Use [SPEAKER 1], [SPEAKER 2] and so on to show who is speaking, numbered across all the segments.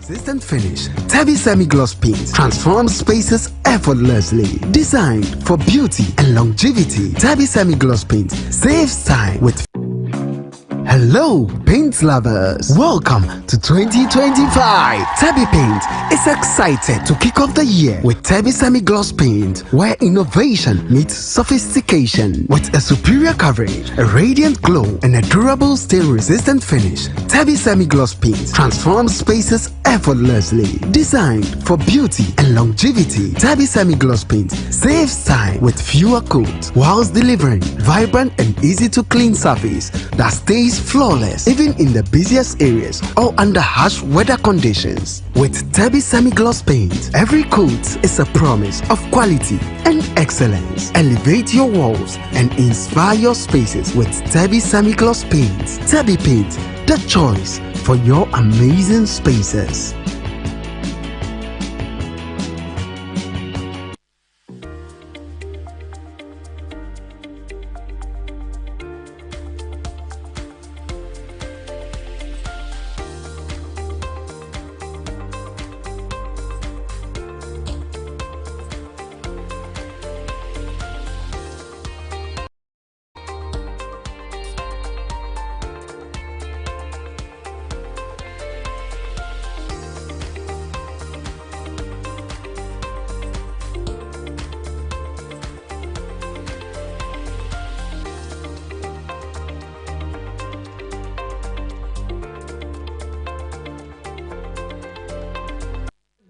[SPEAKER 1] Resistant finish. Tabby semi-gloss paint transforms spaces effortlessly. Designed for beauty and longevity, Tabby semi-gloss paint saves time with. Hello, paint lovers! Welcome to 2025. Tabby Paint is excited to kick off the year with Tabby Semi-Gloss Paint, where innovation meets sophistication. With a superior coverage, a radiant glow, and a durable stain-resistant finish, Tabby Semi-Gloss Paint transforms spaces effortlessly. Designed for beauty and longevity, Tabby Semi-Gloss Paint saves time with fewer coats, whilst delivering vibrant and easy-to-clean surface that stays flawless even in the busiest areas or under harsh weather conditions. With Tabby Semi-Gloss Paint, every coat is a promise of quality and excellence. Elevate your walls and inspire your spaces with Tabby Semi-Gloss Paint. Tabby Paint, the choice for your amazing spaces.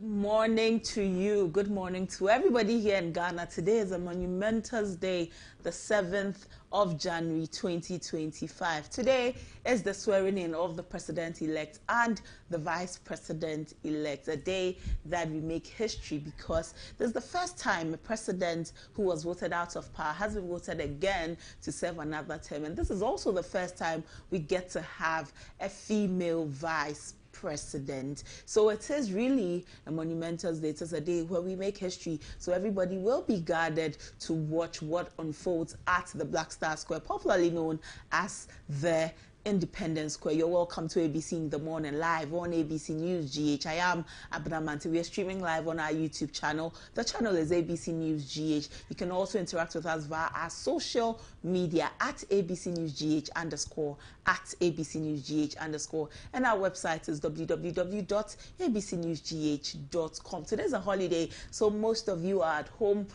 [SPEAKER 2] Morning to you. Good morning to everybody here in Ghana. Today is a monumentous day, the 7th of January 2025. Today is the swearing in of the president-elect and the vice president-elect, a day that we make history because this is the first time a president who was voted out of power has been voted again to serve another term. And this is also the first time we get to have a female vice president. So it is really a monumental day. It is a day where we make history. So everybody will be gathered to watch what unfolds at the Black Star Square, popularly known as the Independence Square. You're welcome to ABC in the Morning live on ABC News GH. I am Abdamante. We are streaming live on our YouTube channel. The channel is ABC News GH. You can also interact with us via our social media at ABC News GH _ at ABC News GH _ and our website is www.abcnewsgh.com. Today's a holiday, so most of you are at home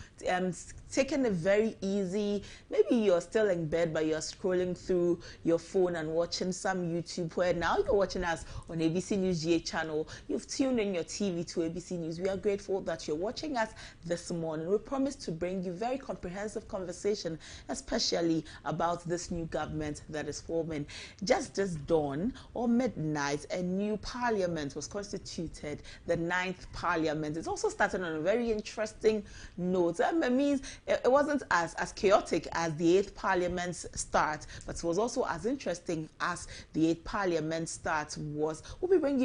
[SPEAKER 2] taking it very easy. Maybe you're still in bed, but you're scrolling through your phone and watching some YouTube, where now you're watching us on ABC News GH channel. You've tuned in your TV to ABC News. We are grateful that you're watching us this morning. We promise to bring you very comprehensive conversation, especially about this new government that is forming. Just this dawn or midnight, a new parliament was constituted, the 9th parliament. It's also started on a very interesting note. It means it wasn't as chaotic as the 8th parliament's start, but it was also as interesting as the 8th parliament start was. We'll be bringing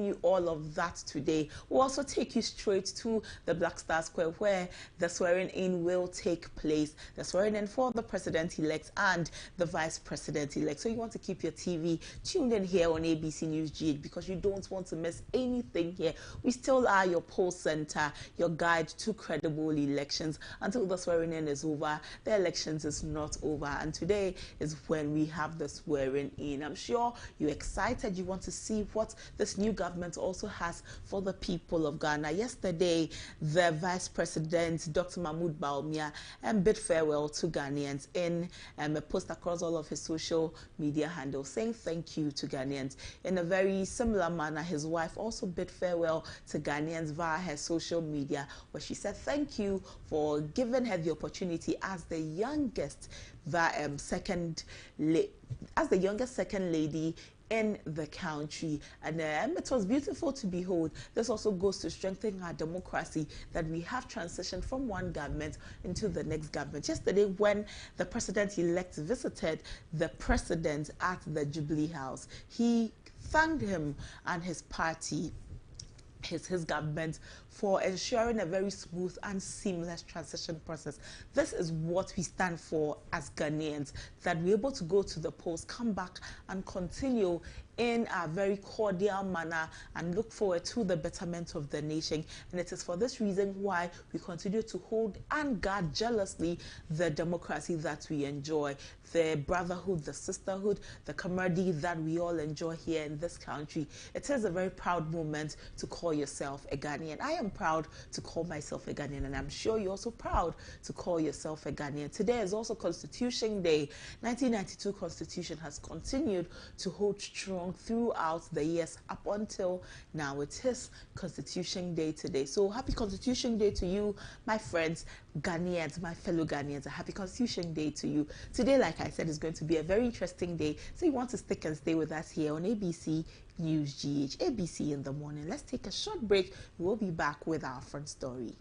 [SPEAKER 2] you all of that today. We'll also take you straight to the Black Star Square, where the swearing in will take place. The swearing in for the president-elect and the vice president-elect. So you want to keep your TV tuned in here on ABC News GH because you don't want to miss anything here. We still are your poll center, your guide to credible elections. Until the swearing in is over, the elections is not over. And today is when we have the swearing in. I'm sure you're excited. You want to see what this new government also has for the people of Ghana. Yesterday, the Vice President, Dr. Mahmoud Bawumia, bid farewell to Ghanaians in a post across all of his social media handles, saying thank you to Ghanaians. In a very similar manner, his wife also bid farewell to Ghanaians via her social media, where she said thank you for giving her the opportunity as the youngest second lady in the country. And it was beautiful to behold. This also goes to strengthen our democracy, that we have transitioned from one government into the next government. Yesterday, when the president-elect visited the president at the Jubilee House, he thanked him and his party, his government, for ensuring a very smooth and seamless transition process. This is what we stand for as Ghanaians, that we're able to go to the polls, come back and continue in a very cordial manner and look forward to the betterment of the nation. And it is for this reason why we continue to hold and guard jealously the democracy that we enjoy, the brotherhood, the sisterhood, the camaraderie that we all enjoy here in this country. It is a very proud moment to call yourself a Ghanaian. I am proud to call myself a Ghanaian, and I'm sure you're also proud to call yourself a Ghanaian. Today is also Constitution Day. 1992 Constitution has continued to hold strong throughout the years up until now. It is Constitution Day today. So happy Constitution Day to you, my friends, Ghanaians, my fellow Ghanaians. A happy Constitution Day to you. Today, like I said, is going to be a very interesting day. So you want to stick and stay with us here on ABC News GH, ABC in the morning. Let's take a short break. We'll be back with our front story.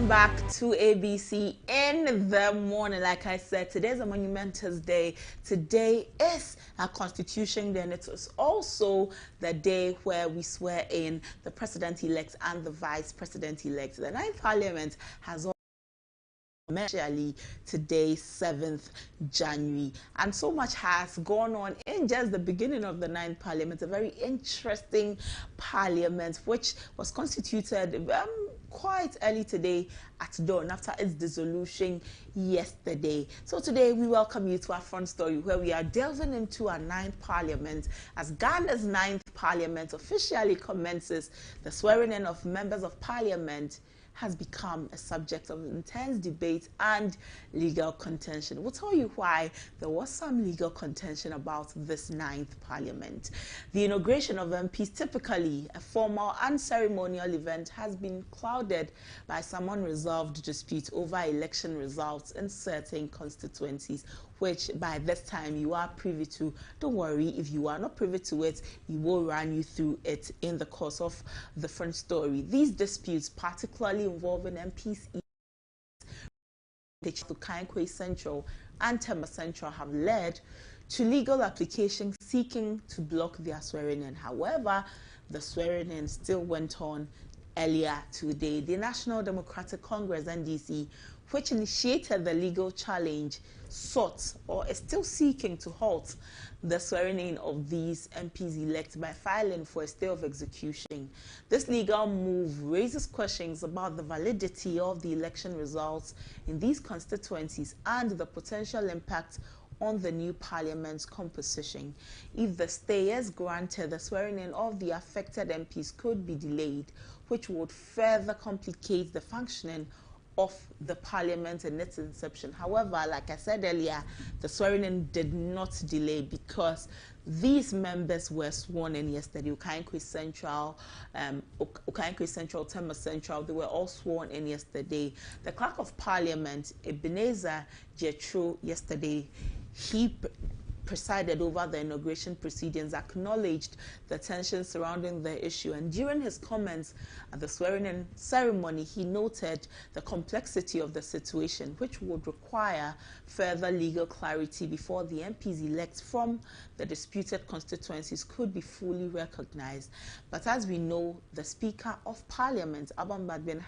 [SPEAKER 2] Back to ABC in the morning. Like I said, today is a monumentous day. Today is a Constitution Day, and it is also the day where we swear in the President-elect and the Vice President-elect. The 9th Parliament has officially today, 7th January, and so much has gone on in just the beginning of the 9th Parliament. A very interesting Parliament which was constituted quite early today at dawn after its dissolution yesterday. So today we welcome you to our front story, where we are delving into our 9th Parliament as Ghana's 9th Parliament officially commences. The swearing in of members of Parliament has become a subject of intense debate and legal contention. We'll tell you why there was some legal contention about this 9th Parliament. The inauguration of MPs, typically a formal and ceremonial event, has been clouded by some unresolved disputes over election results in certain constituencies, which by this time you are privy to. Don't worry, if you are not privy to it, we will run you through it in the course of the front story. These disputes, particularly involving MPs to Kankwe Central and Tema Central, have led to legal applications seeking to block their swearing in. However, the swearing in still went on earlier today. The National Democratic Congress, NDC, which initiated the legal challenge, sought or is still seeking to halt the swearing in of these MPs elect by filing for a stay of execution. This legal move raises questions about the validity of the election results in these constituencies and the potential impact on the new parliament's composition. If the stay is granted, the swearing in of the affected MPs could be delayed, which would further complicate the functioning of the parliament and its inception. However, like I said earlier, the swearing in did not delay because these members were sworn in yesterday. Okankwe Central, Tema Central, they were all sworn in yesterday. The Clerk of Parliament, Ebenezer Jetro, yesterday, he presided over the inauguration proceedings, acknowledged the tension surrounding the issue. And during his comments at the swearing-in ceremony, he noted the complexity of the situation, which would require further legal clarity before the MPs-elect from the disputed constituencies could be fully recognized. But as we know, the Speaker of Parliament, Agyeman,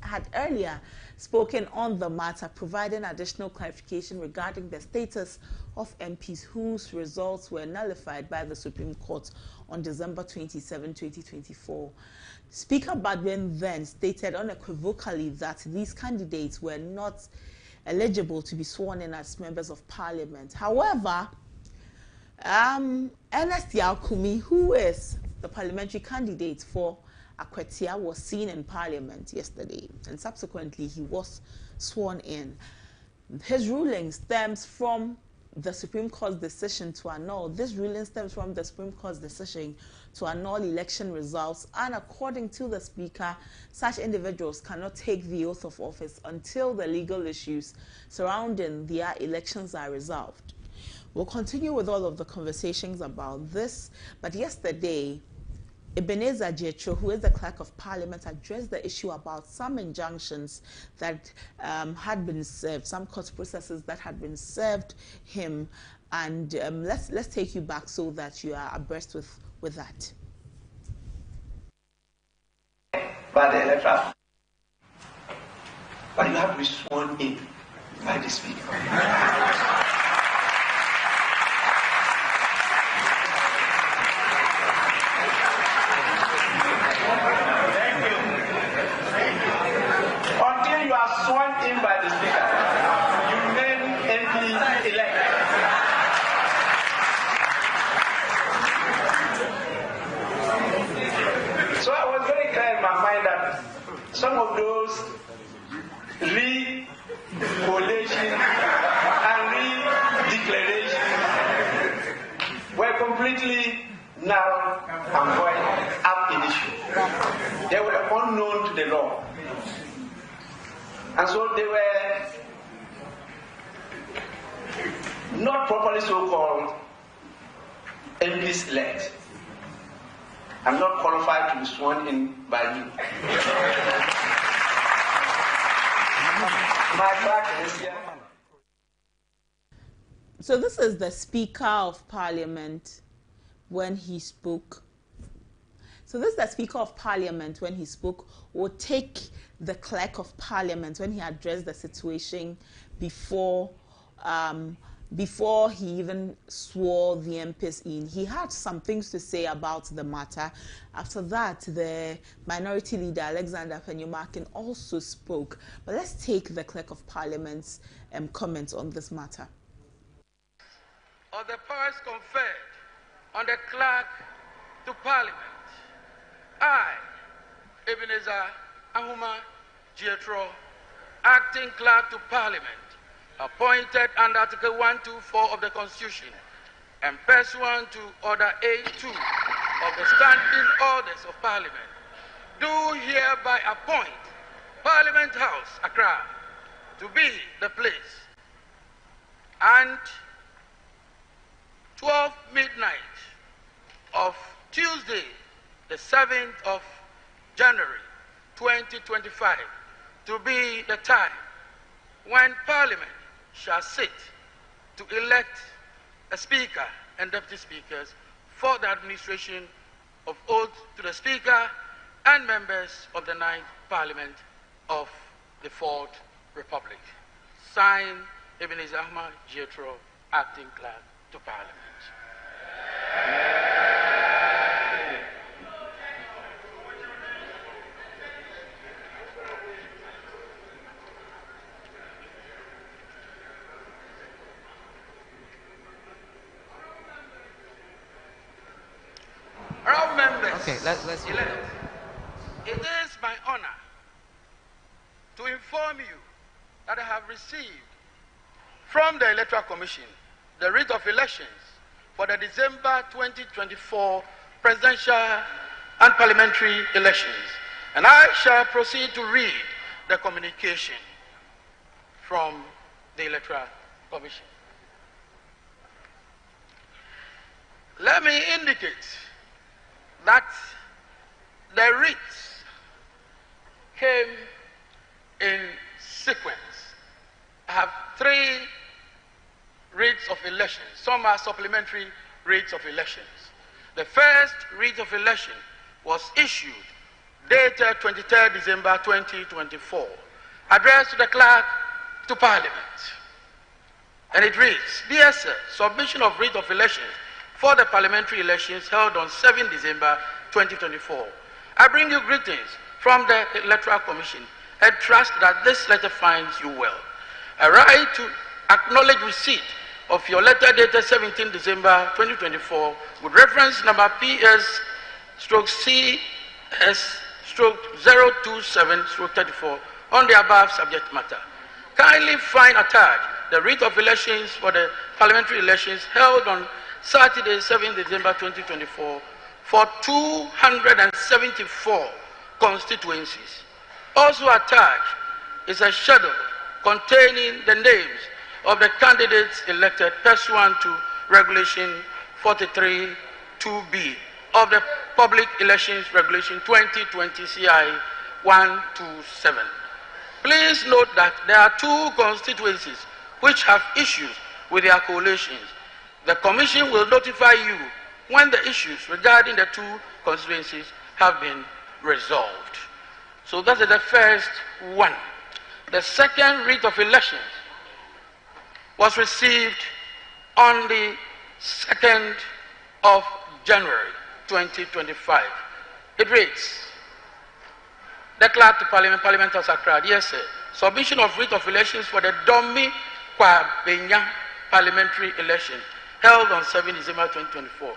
[SPEAKER 2] had earlier spoken on the matter, providing additional clarification regarding the status of MPs whose results were nullified by the Supreme Court on December 27, 2024. Speaker Agyeman then stated unequivocally that these candidates were not eligible to be sworn in as members of Parliament. However, Ernest Yaokumi, who is the parliamentary candidate for Akwetia, was seen in Parliament yesterday, and subsequently he was sworn in. His ruling stems from the Supreme Court's decision to annul. This ruling stems from the Supreme Court's decision to annul election results, and according to the Speaker, such individuals cannot take the oath of office until the legal issues surrounding their elections are resolved. We'll continue with all of the conversations about this, but yesterday, Ebenezer Jethro, who is the Clerk of Parliament, addressed the issue about some injunctions that had been served, some court processes that had been served him, and let's take you back so that you are abreast with that.
[SPEAKER 3] By the electoral, but you have to be sworn in by the Speaker. Sworn in by the Speaker, you name MP-elect. So I was very clear in my mind that some of those re-collations and re-declarations were completely null and void ab initio. They were unknown to the law. And so they were not properly so-called MPs-elect. I'm not qualified to be sworn in by you. My back is here.
[SPEAKER 2] So this is the Speaker of Parliament when he spoke. So this is the Speaker of Parliament when he spoke, or take the Clerk of Parliament when he addressed the situation before he even swore the MPs in. He had some things to say about the matter. After that, the Minority Leader, Alexander Penyumakin, also spoke. But let's take the Clerk of Parliament's comments on this matter.
[SPEAKER 4] Of the powers conferred on the Clerk to Parliament, I, Ebenezer Jethro, acting Clerk to Parliament, appointed under Article 124 of the Constitution and pursuant to Order A2 of the Standing Orders of Parliament, do hereby appoint Parliament House, Accra, to be the place, and 12 midnight of Tuesday, the 7th of January 2025, to be the time when Parliament shall sit to elect a Speaker and Deputy Speakers for the administration of oath to the Speaker and members of the 9th Parliament of the 4th Republic. Signed, Ebenezer Jethro, acting Clerk to Parliament.
[SPEAKER 5] Okay, let's
[SPEAKER 4] elect. It is my honor to inform you that I have received from the Electoral Commission the writ of elections for the December 2024 presidential and parliamentary elections, and I shall proceed to read the communication from the Electoral Commission. Let me indicate that the writs came in sequence. I have 3 writs of elections. Some are supplementary writs of elections. The first writ of election was issued dated 23rd December 2024, addressed to the clerk to Parliament. And it reads, Dear Sir, submission of writ of elections for the parliamentary elections held on 7 December 2024. I bring you greetings from the Electoral Commission and trust that this letter finds you well. I write to acknowledge receipt of your letter dated 17 December 2024 with reference number PS/CS/027/34 on the above subject matter. Kindly find attached the writ of elections for the parliamentary elections held on Saturday, 7 December 2024 for 274 constituencies. Also attached is a schedule containing the names of the candidates elected pursuant to Regulation 43(2)(b) of the Public Elections Regulation 2020 CI 127. Please note that there are 2 constituencies which have issues with their coalitions. The Commission will notify you when the issues regarding the 2 constituencies have been resolved. So that is the first one. The second writ of elections was received on the 2nd of January 2025. It reads, the clerk to Parliament, Parliament of Accra, yes sir, submission of writ of elections for the Domi Kwabenya parliamentary election held on 7 December 2024.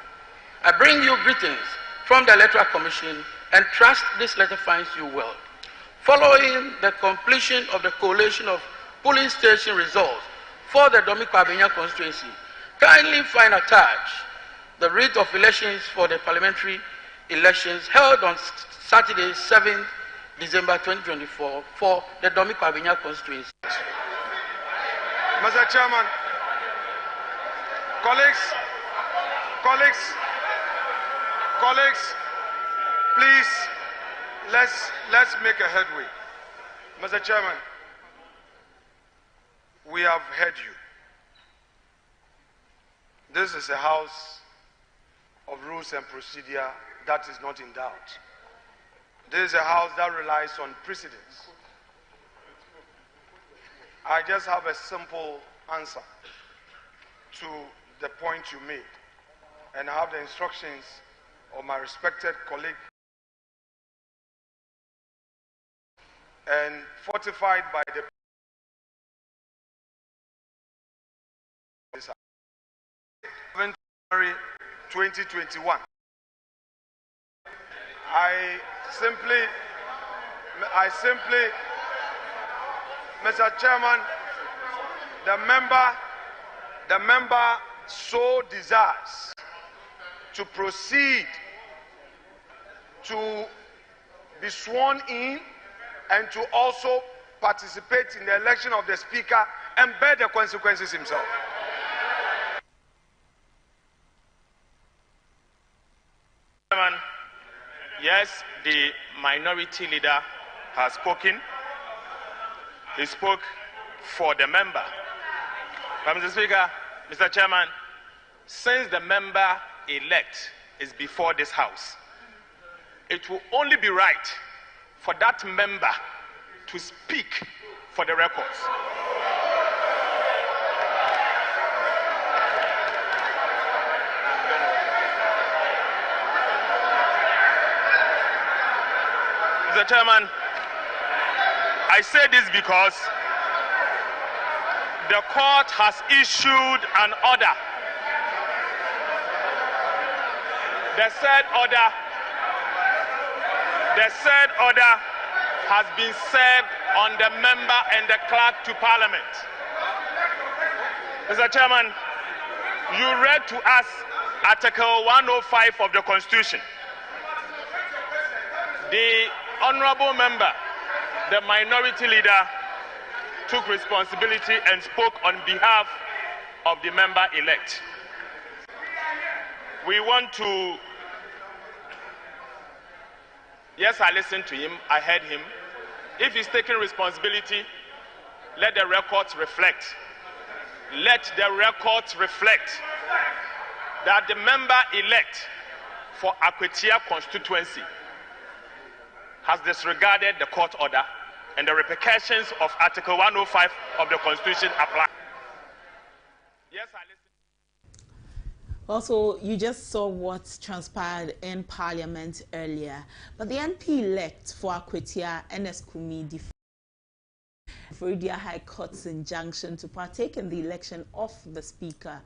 [SPEAKER 4] I bring you greetings from the Electoral Commission and trust this letter finds you well. Following the completion of the collation of polling station results for the Domi Kwabenya constituency, kindly find attached the writ of elections for the parliamentary elections held on Saturday, 7 December 2024 for the Domi Kwabenya constituency.
[SPEAKER 6] Mr. Chairman, colleagues, please, let's make a headway. Mr. Chairman, we have heard you. This is a house of rules and procedure that is not in doubt. This is a house that relies on precedents. I just have a simple answer to the point you made, and I have the instructions of my respected colleague and fortified by the 7 January 2021. I simply, Mr. Chairman, the member so desires to proceed to be sworn in and to also participate in the election of the Speaker and bear the consequences himself.
[SPEAKER 7] Chairman, yes, the minority leader has spoken. He spoke for the member. But Mr. Speaker, Mr. Chairman, since the member-elect is before this House, it will only be right for that member to speak for the records. Mr. Chairman, I say this because the court has issued an order. The said order has been served on the member and the clerk to Parliament. Mr. Chairman, you read to us Article 105 of the Constitution. The honorable member, the minority leader, took responsibility and spoke on behalf of the member-elect. we want to. Yes, I listened to him, I heard him. If he's taking responsibility, let the records reflect. Let the records reflect that the member-elect for Akwetia constituency has disregarded the court order and the repercussions of Article 105 of the Constitution apply. Yes, I listened.
[SPEAKER 2] Also, you just saw what transpired in Parliament earlier, but the MP-elect for Akwetia, Ernest Kumi, defied Florida High Court's injunction to partake in the election of the Speaker.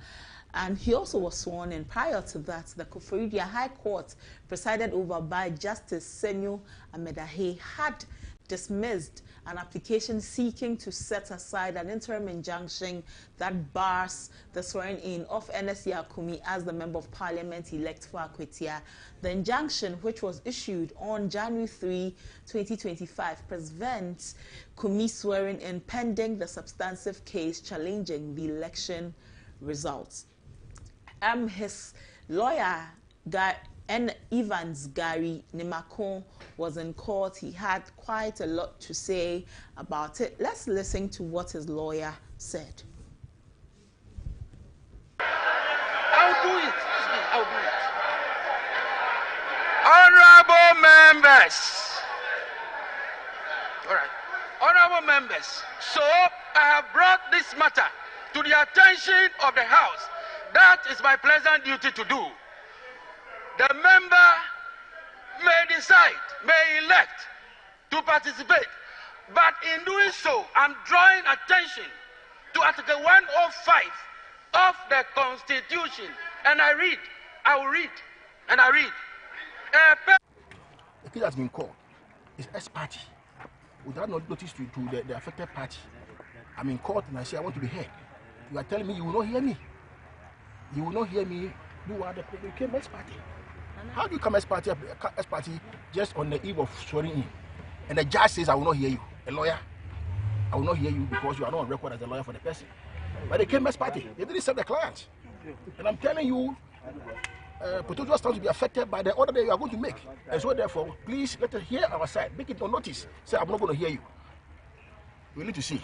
[SPEAKER 2] And he also was sworn in. Prior to that, the Florida High Court, presided over by Justice Samuel Amedahe, had dismissed an application seeking to set aside an interim injunction that bars the swearing-in of Ernest Kumi as the Member of Parliament elect for Akwetia. The injunction, which was issued on January 3, 2025, prevents Kumi swearing in pending the substantive case challenging the election results. His lawyer, Evans Gary Nimakon, was in court. He had quite a lot to say about it. Let's listen to what his lawyer said.
[SPEAKER 4] I'll do it. I'll do it. Honorable members. All right. Honorable members. So I have brought this matter to the attention of the House. That is my pleasant duty to do. The member may decide, may elect to participate, but in doing so, I'm drawing attention to Article 105 of the Constitution, and I will read, and I read.
[SPEAKER 8] The case has been called. It's S-party. Without notice to the affected party. I'm in court and I say I want to be heard. You are telling me you will not hear me. You will not hear me do what the people came S-party. How do you come S-party just on the eve of swearing in? And the judge says I will not hear you. A lawyer, I will not hear you because you are not on record as a lawyer for the person. But they came S-party. They didn't serve the client. And I'm telling you, potential stands to be affected by the order that you are going to make. And so therefore, please let us hear our side. Make it on notice. Say I'm not going to hear you. We need to see.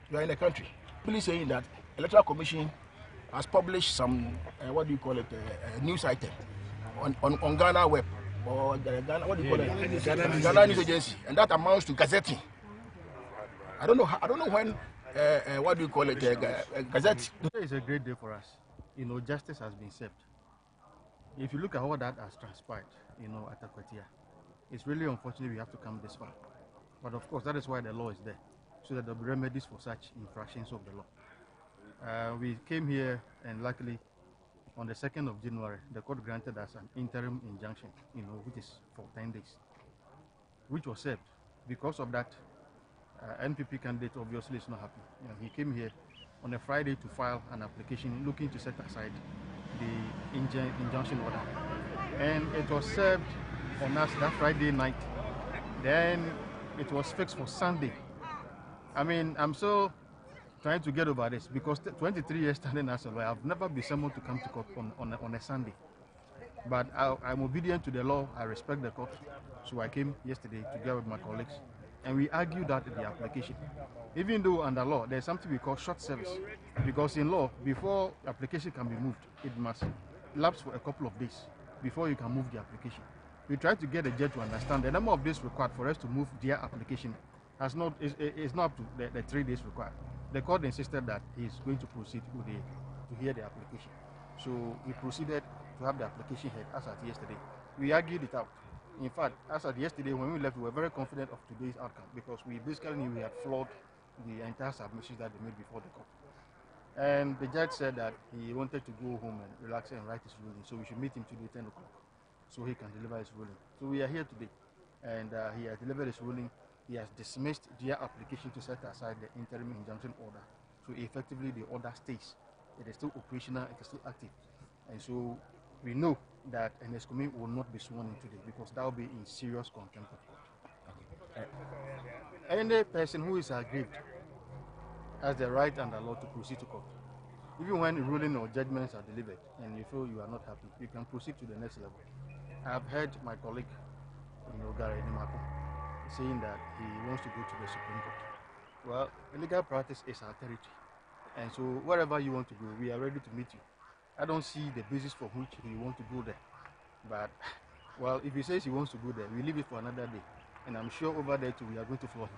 [SPEAKER 8] You are in the country. Please saying that Electoral Commission has published some, what do you call it, news item on Ghana Web, or Ghana, what do you call it? Ghana News Agency, and that amounts to gazetting. I don't know when, what do you call it, gazette.
[SPEAKER 9] Today is a great day for us. You know, justice has been served. If you look at what that has transpired, you know, at Akwetia, it's really unfortunate we have to come this far. But of course, that is why the law is there, so that there will be remedies for such infractions of the law. We came here, and luckily, on the 2nd of January, the court granted us an interim injunction, you know, which is for 10 days, which was served. Because of that, NPP candidate obviously is not happy. You know, he came here on a Friday to file an application looking to set aside the injunction order. And it was served on us that Friday night. Then it was fixed for Sunday. I mean, I'm so trying to get over this because 23 years standing as a lawyer, I've never been summoned to come to court on a Sunday. But I'm obedient to the law. I respect the court. So I came yesterday together with my colleagues, and we argued that in the application. Even though under law, there's something we call short service. Because in law, before application can be moved, it must lapse for a couple of days before you can move the application. We tried to get the judge to understand the number of days required for us to move their application is not up to the 3 days required. The court insisted that he is going to proceed with to hear the application. So we proceeded to have the application heard as at yesterday. We argued it out. In fact, as at yesterday, when we left, we were very confident of today's outcome because we basically knew we had flawed the entire submissions that they made before the court. And the judge said that he wanted to go home and relax and write his ruling, so we should meet him today 10 o'clock so he can deliver his ruling. So we are here today, and he has delivered his ruling. He has dismissed their application to set aside the interim injunction order. So effectively, the order stays. It is still operational, it is still active. And so we know that Ernest Kumi will not be sworn in today because that will be in serious contempt of court. Any person who is aggrieved has the right and the law to proceed to court. Even when ruling or judgments are delivered and you feel you are not happy, you can proceed to the next level. I have heard my colleague, Gary Nimako, saying that he wants to go to the Supreme Court. Well, legal practice is our territory. And so wherever you want to go, we are ready to meet you. I don't see the basis for which he want to go there. But, well, if he says he wants to go there, we leave it for another day. And I'm sure over there too, we are going to floor him.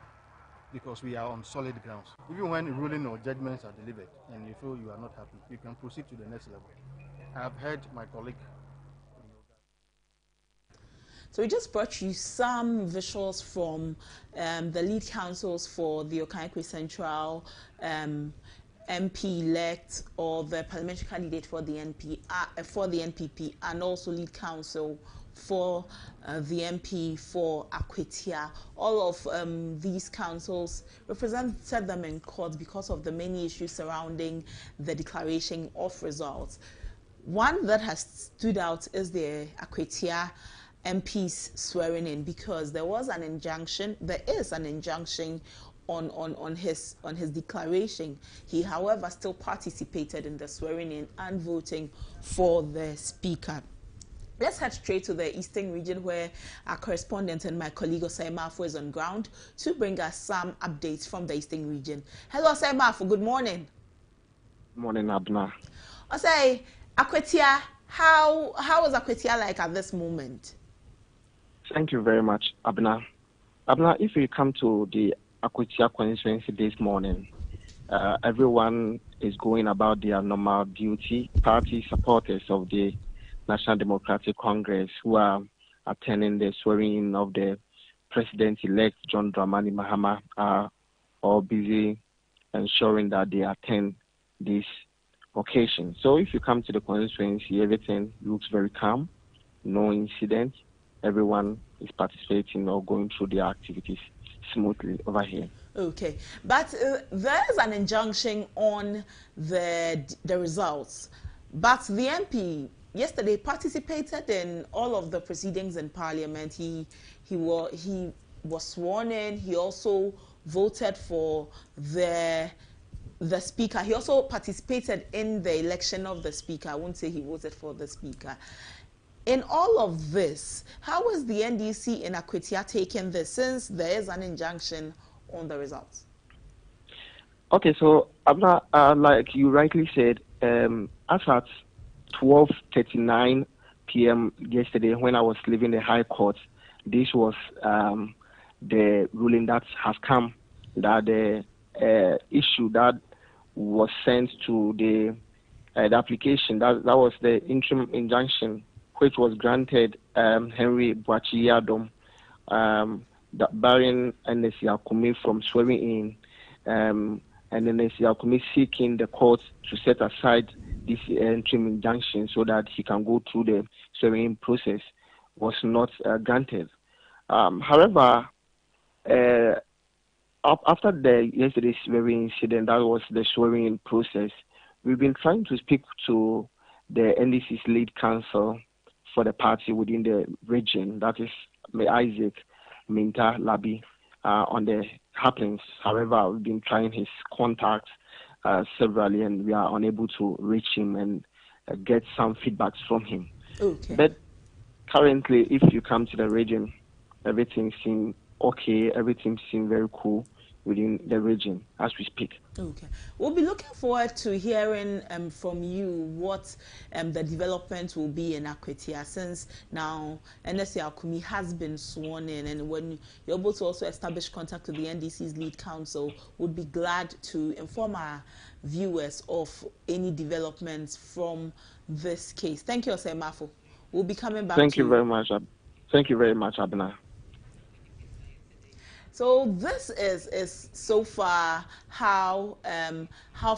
[SPEAKER 9] Because we are on solid grounds. Even when ruling or judgments are delivered and you feel you are not happy, you can proceed to the next level. I have heard my colleague.
[SPEAKER 2] So we just brought you some visuals from the lead counsels for the Okaikwe Central MP-elect or the parliamentary candidate for the NPP, and also lead counsel for the MP for Akwetia. All of these councils represented them in court because of the many issues surrounding the declaration of results. One that has stood out is the Akwetia MP's swearing in, because there is an injunction on his declaration. He, however, still participated in the swearing in and voting for the speaker. Let's head straight to the Eastern region, where our correspondent and my colleague Osei Mafo is on ground to bring us some updates from the Eastern region. Hello, Osei Mafo. Good morning.
[SPEAKER 10] Morning, Abna.
[SPEAKER 2] Osei, Akwetia, how is Akwetia like at this moment?
[SPEAKER 10] Thank you very much, Abna. Abna, if we come to the Akwetia constituency this morning, everyone is going about their normal duty. Party supporters of the National Democratic Congress who are attending the swearing-in of the President-Elect John Dramani Mahama are all busy ensuring that they attend this occasion. So if you come to the constituency, everything looks very calm, no incident. Everyone is participating or going through their activities smoothly over here.
[SPEAKER 2] Okay, but there's an injunction on the results. But the MP yesterday participated in all of the proceedings in Parliament. He was sworn in. He also voted for the speaker. He also participated in the election of the speaker. I won't say he voted for the speaker. In all of this, how is the NDC in Akwetia taking this, since there is an injunction on the results?
[SPEAKER 10] Okay, so Abna, like you rightly said, as at 12:39 p.m. yesterday, when I was leaving the High Court, this was the ruling that has come, that the issue that was sent to the application, that was the interim injunction, which was granted Henry Boachi Yadom, barring Nnesi Akumi from swearing in, and Nnesi Akumi seeking the court to set aside this interim injunction so that he can go through the swearing-in process, was not granted. However, after yesterday's swearing incident, that was the swearing-in process, we've been trying to speak to the NDC's lead counsel for the party within the region, that is Isaac Minta Labi, on the happenings. However, we've been trying his contacts severally, and we are unable to reach him and get some feedbacks from him.
[SPEAKER 2] Okay.
[SPEAKER 10] But currently, if you come to the region, everything seems okay, everything seems very cool within the region as we speak.
[SPEAKER 2] Okay. We'll be looking forward to hearing from you what the development will be in Akwetia, since now Nnesi Akumi has been sworn in, and when you're able to also establish contact with the NDC's lead counsel, would be glad to inform our viewers of any developments from this case. Thank you, Osei Mafo. We'll be coming back
[SPEAKER 10] Thank
[SPEAKER 2] to
[SPEAKER 10] you very much. Thank you very much, Abna.
[SPEAKER 2] So this is so far how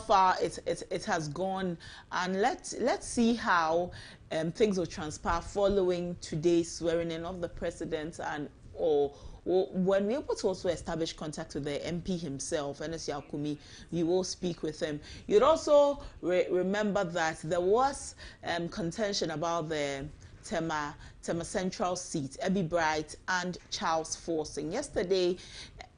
[SPEAKER 2] far it has gone, and let's see how things will transpire following today's swearing in of the president, and when we're able to also establish contact with the MP himself, Nnesi Akumi, we will speak with him. You'd also remember that there was contention about the Tema Central seat, Ebi Bright and Charles Forcing. Yesterday,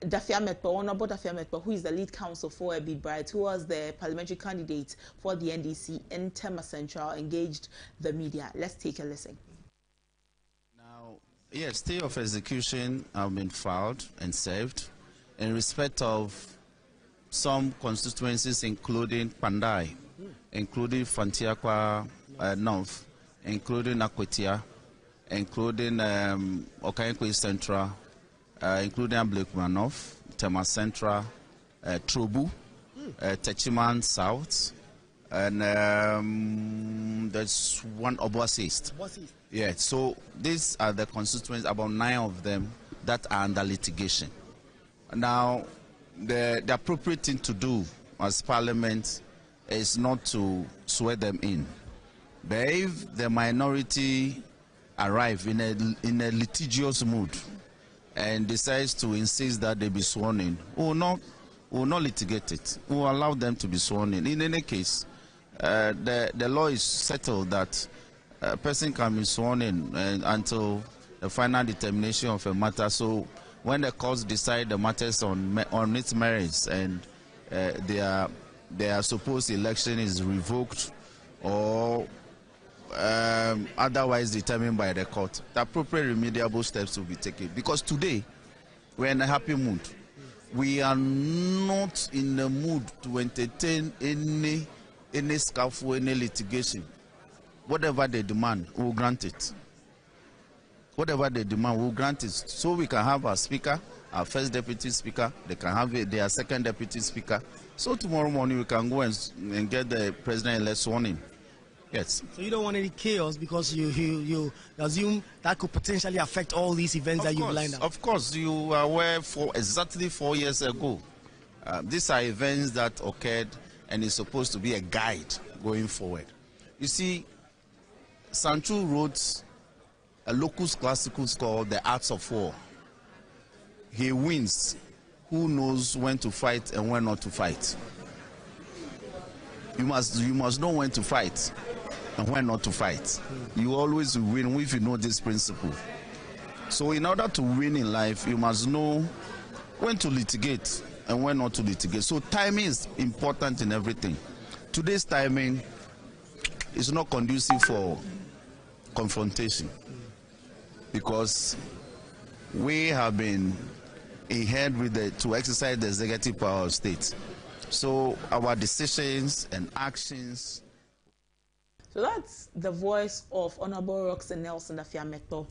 [SPEAKER 2] Honorable Dafia Metpo, who is the lead counsel for Ebi Bright, who was the parliamentary candidate for the NDC in Tema Central, engaged the media. Let's take a listen.
[SPEAKER 11] Now, yes, stay of execution have been filed and served in respect of some constituencies, including Pandai, including Fantiakwa North, including Akwetia, including Okankwe Central, including Blakman North, Tema Central, Trobu, Techiman South, and there's one Obuasi East. Yeah, so these are the constituencies, about 9 of them, that are under litigation. Now, the appropriate thing to do as Parliament is not to swear them in. But if the minority arrive in a litigious mood and decides to insist that they be sworn in, we will not litigate it. We will allow them to be sworn in. In any case, the law is settled that a person can be sworn in until the final determination of a matter. So when the courts decide the matters on its merits and their supposed election is revoked or otherwise determined by the court, the appropriate remediable steps will be taken. Because today, we're in a happy mood. We are not in the mood to entertain any scuffle, any litigation. Whatever they demand, we'll grant it. Whatever they demand, we'll grant it. So we can have our speaker, our first deputy speaker, they can have their second deputy speaker. So tomorrow morning we can go and get the president-elect sworn in. Yes.
[SPEAKER 12] So you don't want any chaos because you assume that could potentially affect all these events that you've lined up? Of
[SPEAKER 11] course. You are aware for exactly 4 years ago. These are events that occurred and is supposed to be a guide going forward. You see, Sanchu wrote a locus classicus called The Arts of War. He wins who knows when to fight and when not to fight. You must know when to fight and when not to fight. You always win if you know this principle. So in order to win in life, you must know when to litigate and when not to litigate. So timing is important in everything. Today's timing is not conducive for confrontation because we have been inherited to exercise the executive power of state. So our decisions and actions.
[SPEAKER 2] So that's the voice of Honorable Roxanne Nelson Dafia Metpo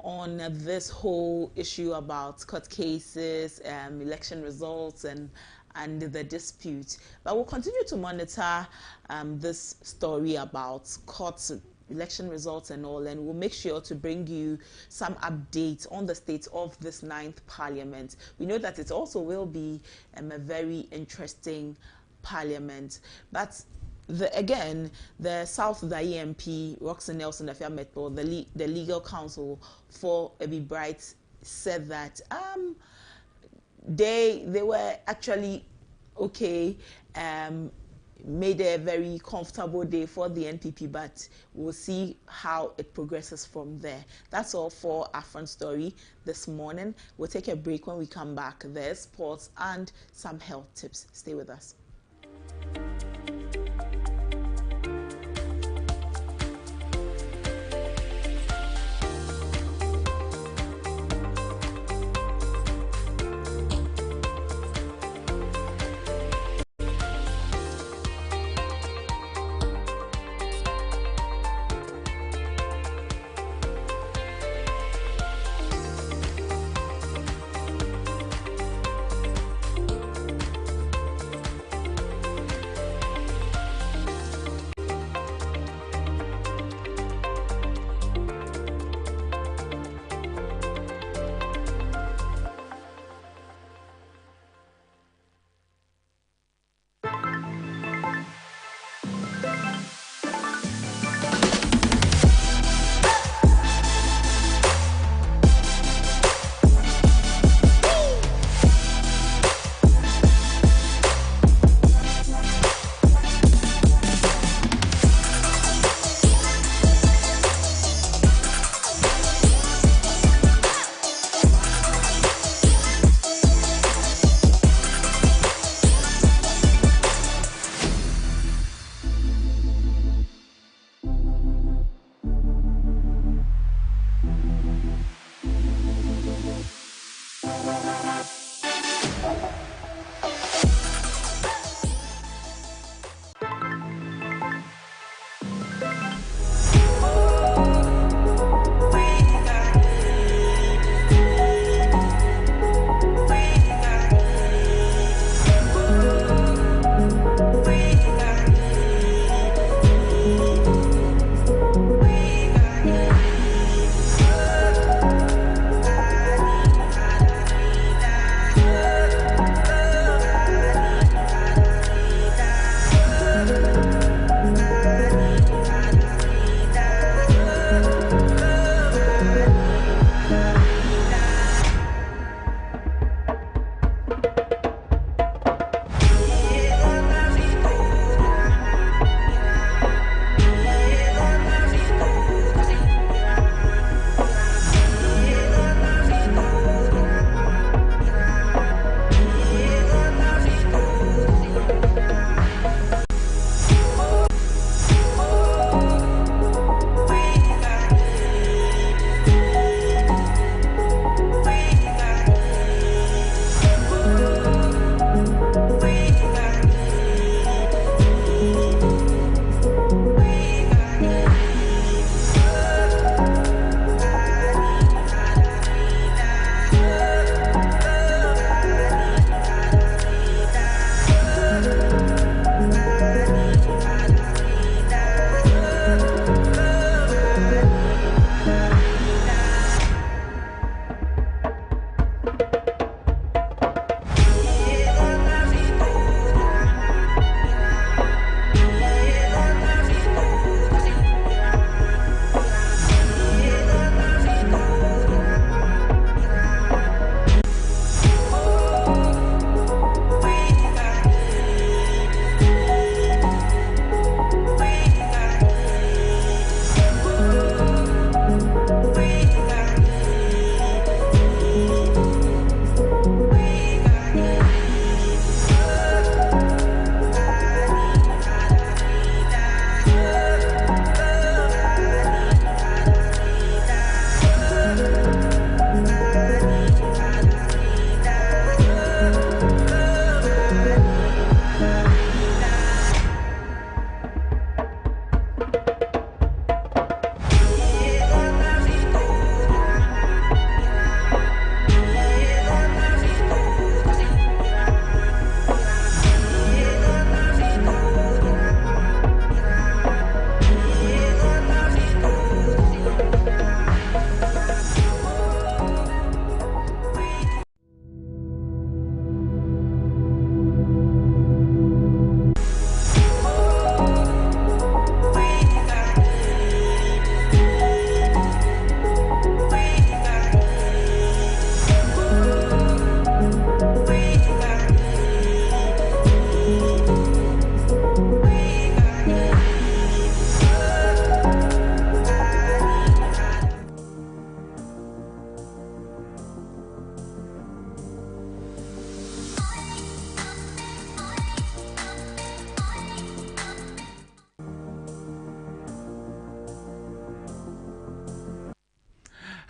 [SPEAKER 2] on this whole issue about court cases, election results, and the dispute. But we'll continue to monitor this story about courts, election results and all, and we'll make sure to bring you some updates on the state of this 9th Parliament. We know that it also will be a very interesting Parliament, but the South Dai MP, Roxanne Nelson Dafia Metpo, the legal counsel for Ebi Bright, said that they were actually okay, made a very comfortable day for the NPP, but we'll see how it progresses from there. That's all for our front story this morning. We'll take a break. When we come back, there's sports and some health tips. Stay with us.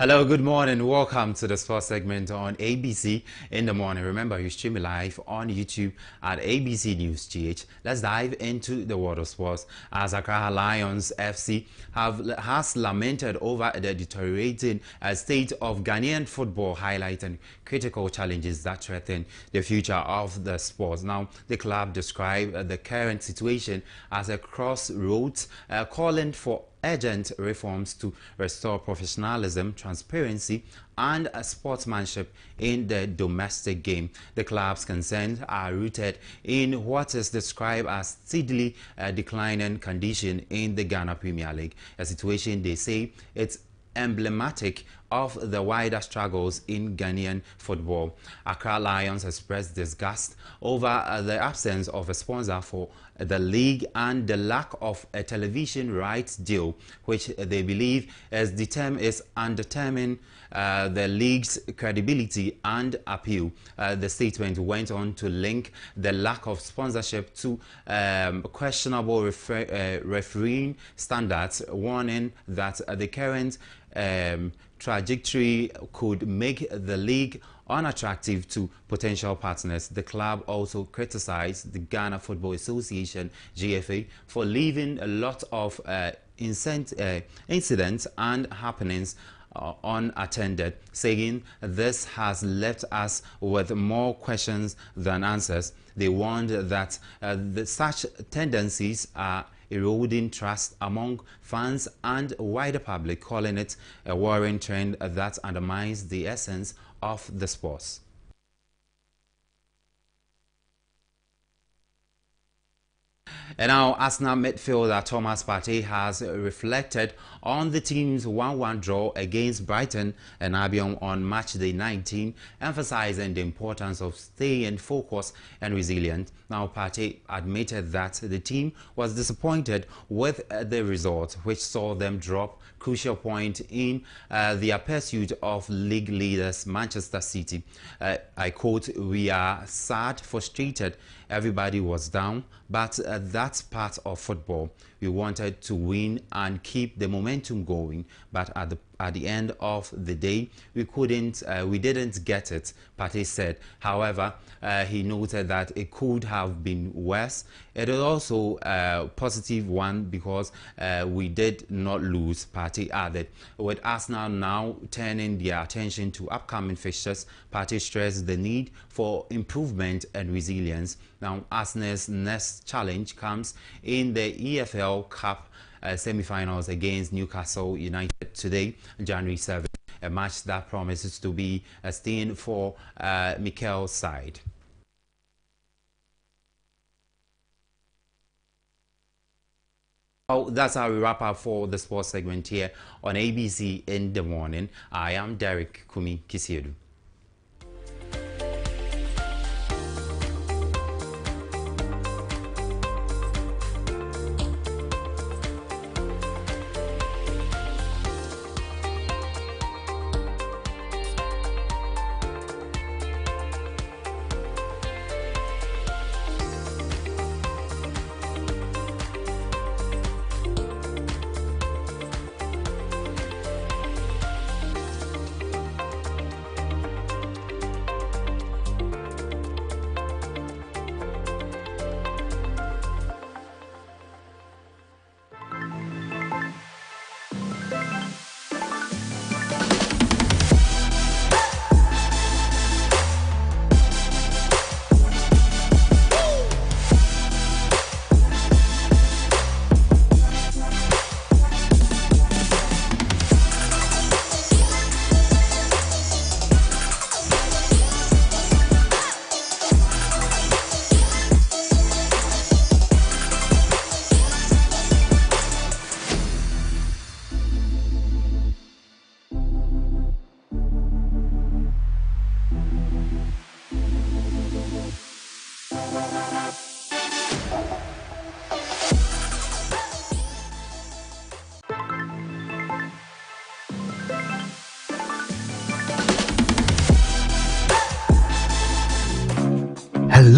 [SPEAKER 13] Hello, good morning. Welcome to the sports segment on ABC in the morning. Remember, you stream live on YouTube at ABC News GH. Let's dive into the world of sports as Accra Lions FC has lamented over the deteriorating state of Ghanaian football, highlighting critical challenges that threaten the future of the sport. Now, the club described the current situation as a crossroads, calling for urgent reforms to restore professionalism, transparency, and sportsmanship in the domestic game. The club's concerns are rooted in what is described as steadily declining condition in the Ghana Premier League, a situation they say it's emblematic of the wider struggles in Ghanaian football. Accra Lions expressed disgust over the absence of a sponsor for the league and the lack of a television rights deal, which they believe is undetermined the league's credibility and appeal. The statement went on to link the lack of sponsorship to questionable refereeing standards, warning that the current trajectory could make the league unattractive to potential partners. The club also criticized the Ghana Football Association, GFA, for leaving a lot of incidents and happenings unattended, saying this has left us with more questions than answers. They warned that such tendencies are eroding trust among fans and wider public, calling it a worrying trend that undermines the essence of the sports. And now, Arsenal midfielder Thomas Partey has reflected on the team's 1-1 draw against Brighton and Albion on match day 19, emphasizing the importance of staying focused and resilient. Now, Partey admitted that the team was disappointed with the result, which saw them drop crucial point in their pursuit of league leaders Manchester City. I quote, "We are sad, frustrated, everybody was down, but that's part of football. We wanted to win and keep the momentum going, but at the end of the day, we didn't get it," Partey said. However, he noted that it could have been worse. It is also a positive one because we did not lose, Partey added. With Arsenal now turning their attention to upcoming fixtures, Partey stressed the need for improvement and resilience. Now, Arsenal's next challenge comes in the EFL Cup semi-finals against Newcastle United today, January 7th, a match that promises to be a stain for Mikel's side. Well, that's how we wrap up for the sports segment here on ABC in the morning. I am Derek Kumi Kisiedu.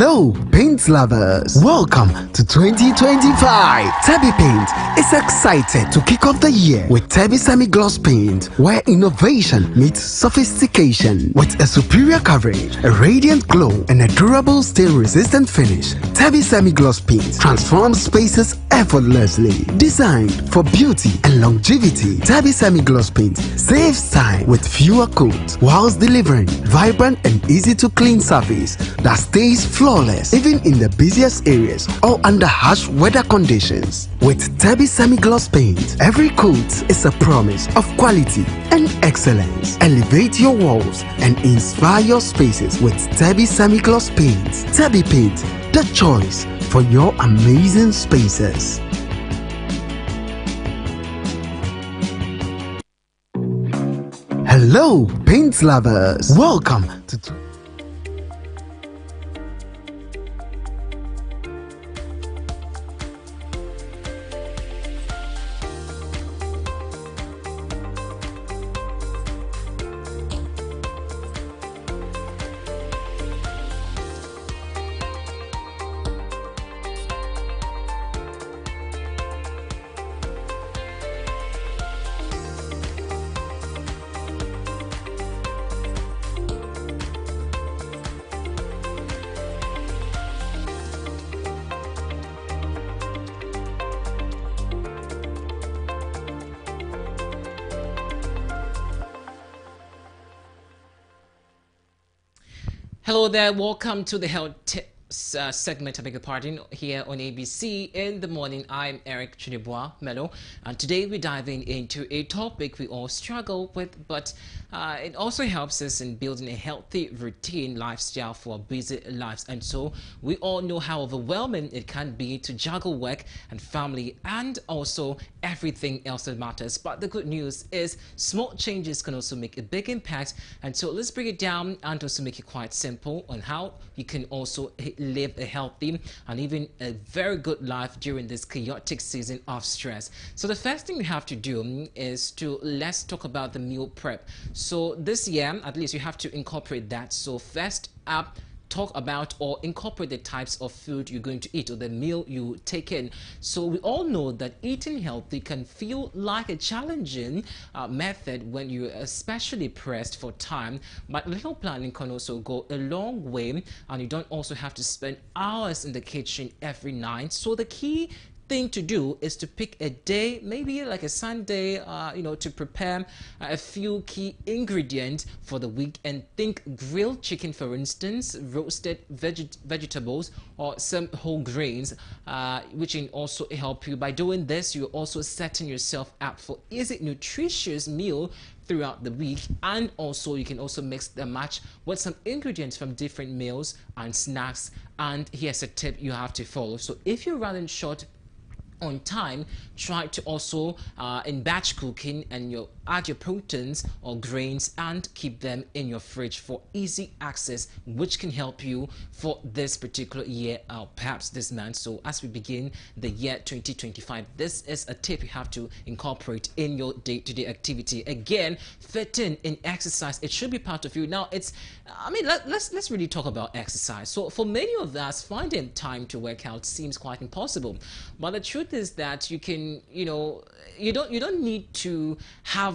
[SPEAKER 1] Hello, paint lovers. Welcome to 2025. Tabby Paint is excited to kick off the year with Tabby Semi-Gloss Paint, where innovation meets sophistication. With a superior coverage, a radiant glow, and a durable stain-resistant finish, Tabby Semi-Gloss Paint transforms spaces effortlessly. Designed for beauty and longevity, Tabby Semi-Gloss Paint saves time with fewer coats, whilst delivering vibrant and easy-to-clean surface that stays flawless even in the busiest areas or under harsh weather conditions. With Tabby Semi-Gloss Paint, every coat is a promise of quality and excellence. Elevate your walls and inspire your spaces with Tabby Semi-Gloss Paint. Tabby Paint, the choice for your amazing spaces. Hello, paint lovers. Welcome to
[SPEAKER 14] Hello there, welcome to the health tips segment, I beg your pardon, here on ABC in the morning. I'm Eric Chinibois Mello, and today we're diving into a topic we all struggle with, but it also helps us in building a healthy routine lifestyle for busy lives. And so we all know how overwhelming it can be to juggle work and family and also everything else that matters. But the good news is small changes can also make a big impact. And so let's break it down and also make it quite simple on how you can also live a healthy and even a very good life during this chaotic season of stress. So the first thing we have to do is let's talk about the meal prep. So this year, at least, you have to incorporate that. So first up, talk about or incorporate the types of food you're going to eat or the meal you take in. So we all know that eating healthy can feel like a challenging method when you're especially pressed for time, but little planning can also go a long way, and you don't also have to spend hours in the kitchen every night. So the key thing to do is to pick a day, maybe like a Sunday, to prepare a few key ingredients for the week, and think grilled chicken, for instance, roasted vegetables, or some whole grains, which can also help you. By doing this, you're also setting yourself up for easy, nutritious meal throughout the week, and also you can also mix the match with some ingredients from different meals and snacks. And here's a tip you have to follow. So if you're running short on time, try to also in batch cooking and you add your proteins or grains and keep them in your fridge for easy access, which can help you for this particular year, perhaps this month. So as we begin the year 2025, this is a tip you have to incorporate in your day-to-day activity. Again, fitting in exercise, it should be part of you. Now let's really talk about exercise. So for many of us, finding time to work out seems quite impossible, but the truth is that you can, you don't need to have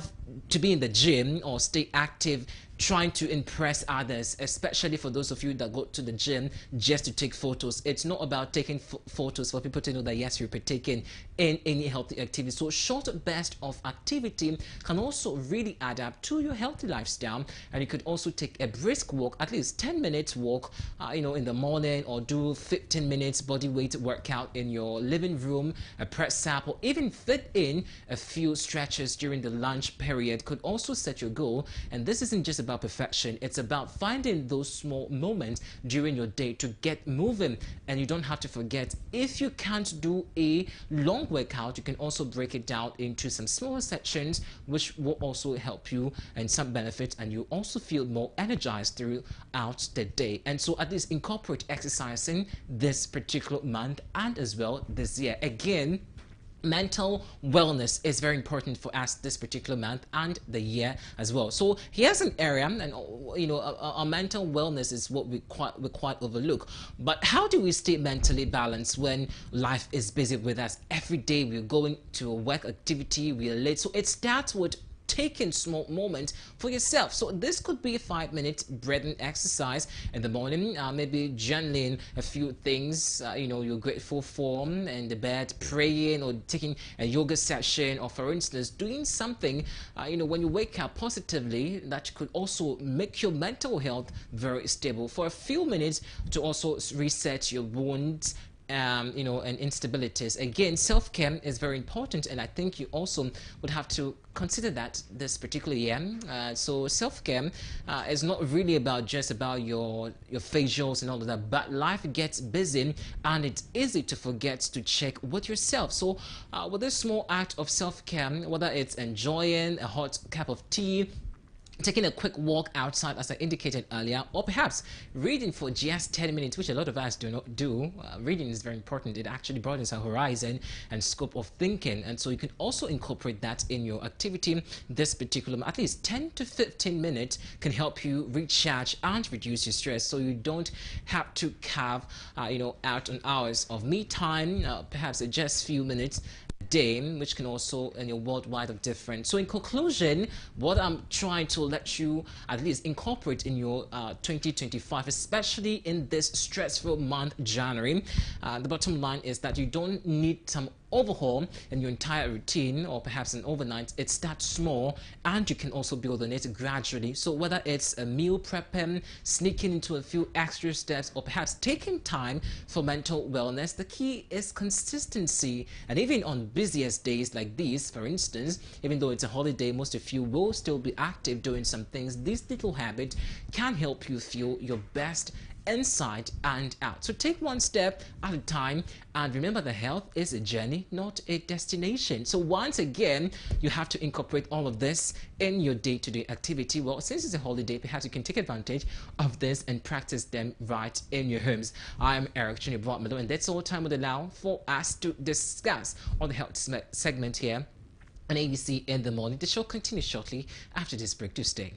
[SPEAKER 14] to be in the gym or stay active trying to impress others, especially for those of you that go to the gym just to take photos. It's not about taking photos for people to know that yes, you're partaking in any healthy activity. So short burst of activity can also really add up to your healthy lifestyle, and you could also take a brisk walk, at least 10 minutes walk, in the morning, or do 15 minutes body weight workout in your living room, a press up, or even fit in a few stretches during the lunch period could also set your goal. And this isn't just about perfection, it's about finding those small moments during your day to get moving. And you don't have to forget, if you can't do a long workout, you can also break it down into some smaller sections, which will also help you and some benefits, and you also feel more energized throughout the day. And so at least incorporate exercising this particular month and as well this year. Again, mental wellness is very important for us this particular month and the year as well. So here's an area, and you know, our mental wellness is what we quite overlook. But how do we stay mentally balanced when life is busy with us? Every day we're going to a work activity, we're late. So it starts with taking small moments for yourself. So this could be a 5-minute breathing exercise in the morning, maybe journaling a few things you know you're grateful for in the bed, praying, or taking a yoga session, or for instance doing something you know when you wake up positively that could also make your mental health very stable for a few minutes to also reset your wounds, you know, and instabilities. Again, self-care is very important, and I think you also would have to consider that this particular year. So self-care is not really just about your facials and all of that, but life gets busy and it's easy to forget to check with yourself. So with this small act of self-care, whether it's enjoying a hot cup of tea, taking a quick walk outside as I indicated earlier, or perhaps reading for just 10 minutes, which a lot of us do not do. Reading is very important. It actually broadens our horizon and scope of thinking, and so you can also incorporate that in your activity. This particular, at least 10 to 15 minutes can help you recharge and reduce your stress, so you don't have to carve you know, out on hours of me time, perhaps just few minutes day, which can also in your worldwide of different. So in conclusion, what I'm trying to let you at least incorporate in your 2025, especially in this stressful month, January, the bottom line is that you don't need some overhaul in your entire routine or perhaps an overnight. It starts small and you can also build on it gradually. So whether it's a meal prepping, sneaking into a few extra steps, or perhaps taking time for mental wellness, the key is consistency. And even on busiest days like these, for instance, even though it's a holiday, most of you will still be active doing some things. These little habits can help you feel your best inside and out. So take one step at a time, and remember that health is a journey, not a destination. So once again, you have to incorporate all of this in your day-to-day activity. Well, since it's a holiday, perhaps you can take advantage of this and practice them right in your homes. I'm Eric Chunibwamelo, and that's all time would allow for us to discuss on the health segment here on ABC in the morning. The show continues shortly after this break. Do stay.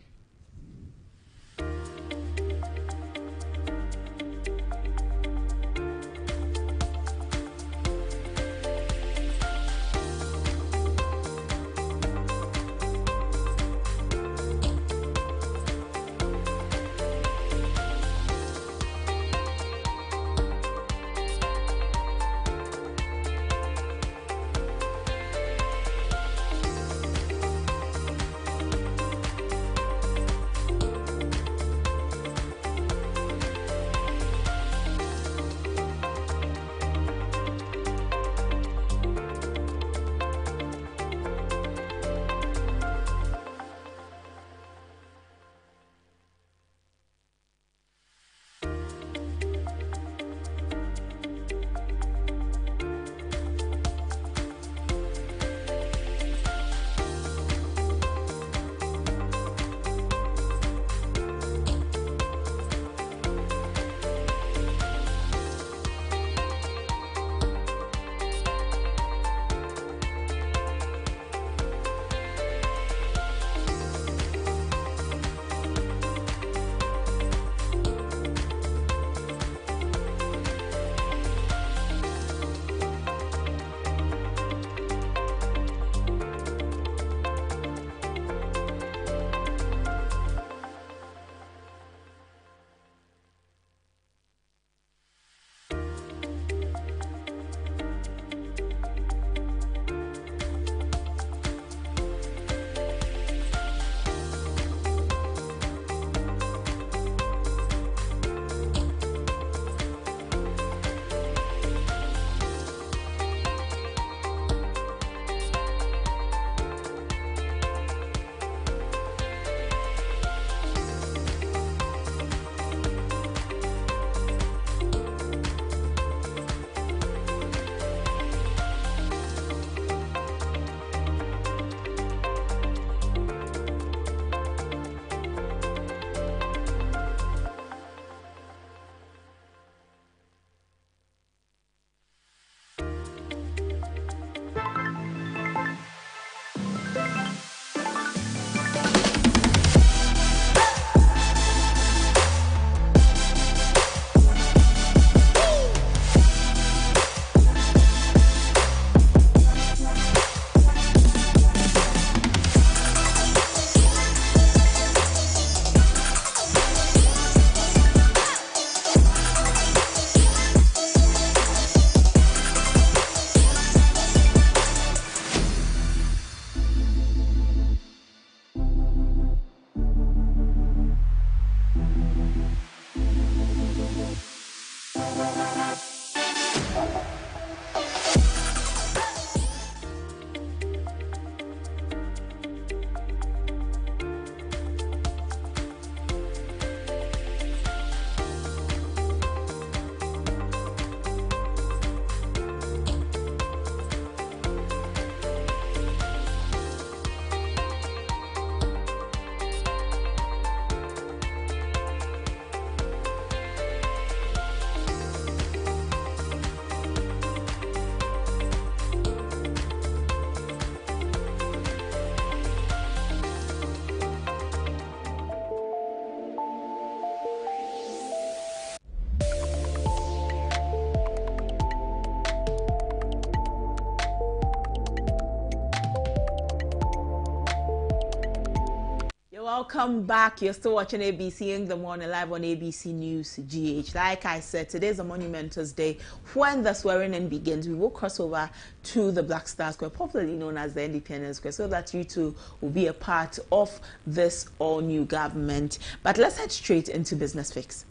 [SPEAKER 2] Welcome back. You're still watching ABC in the morning live on ABC News GH. Like I said, today's a monumentous day. When the swearing-in begins, we will cross over to the Black Star Square, popularly known as the Independence Square, so that you too will be a part of this all-new government. But let's head straight into Business Fix.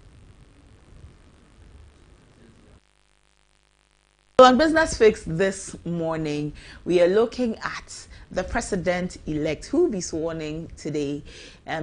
[SPEAKER 2] On Business Fix this morning, we are looking at the President-Elect who will be sworn in today.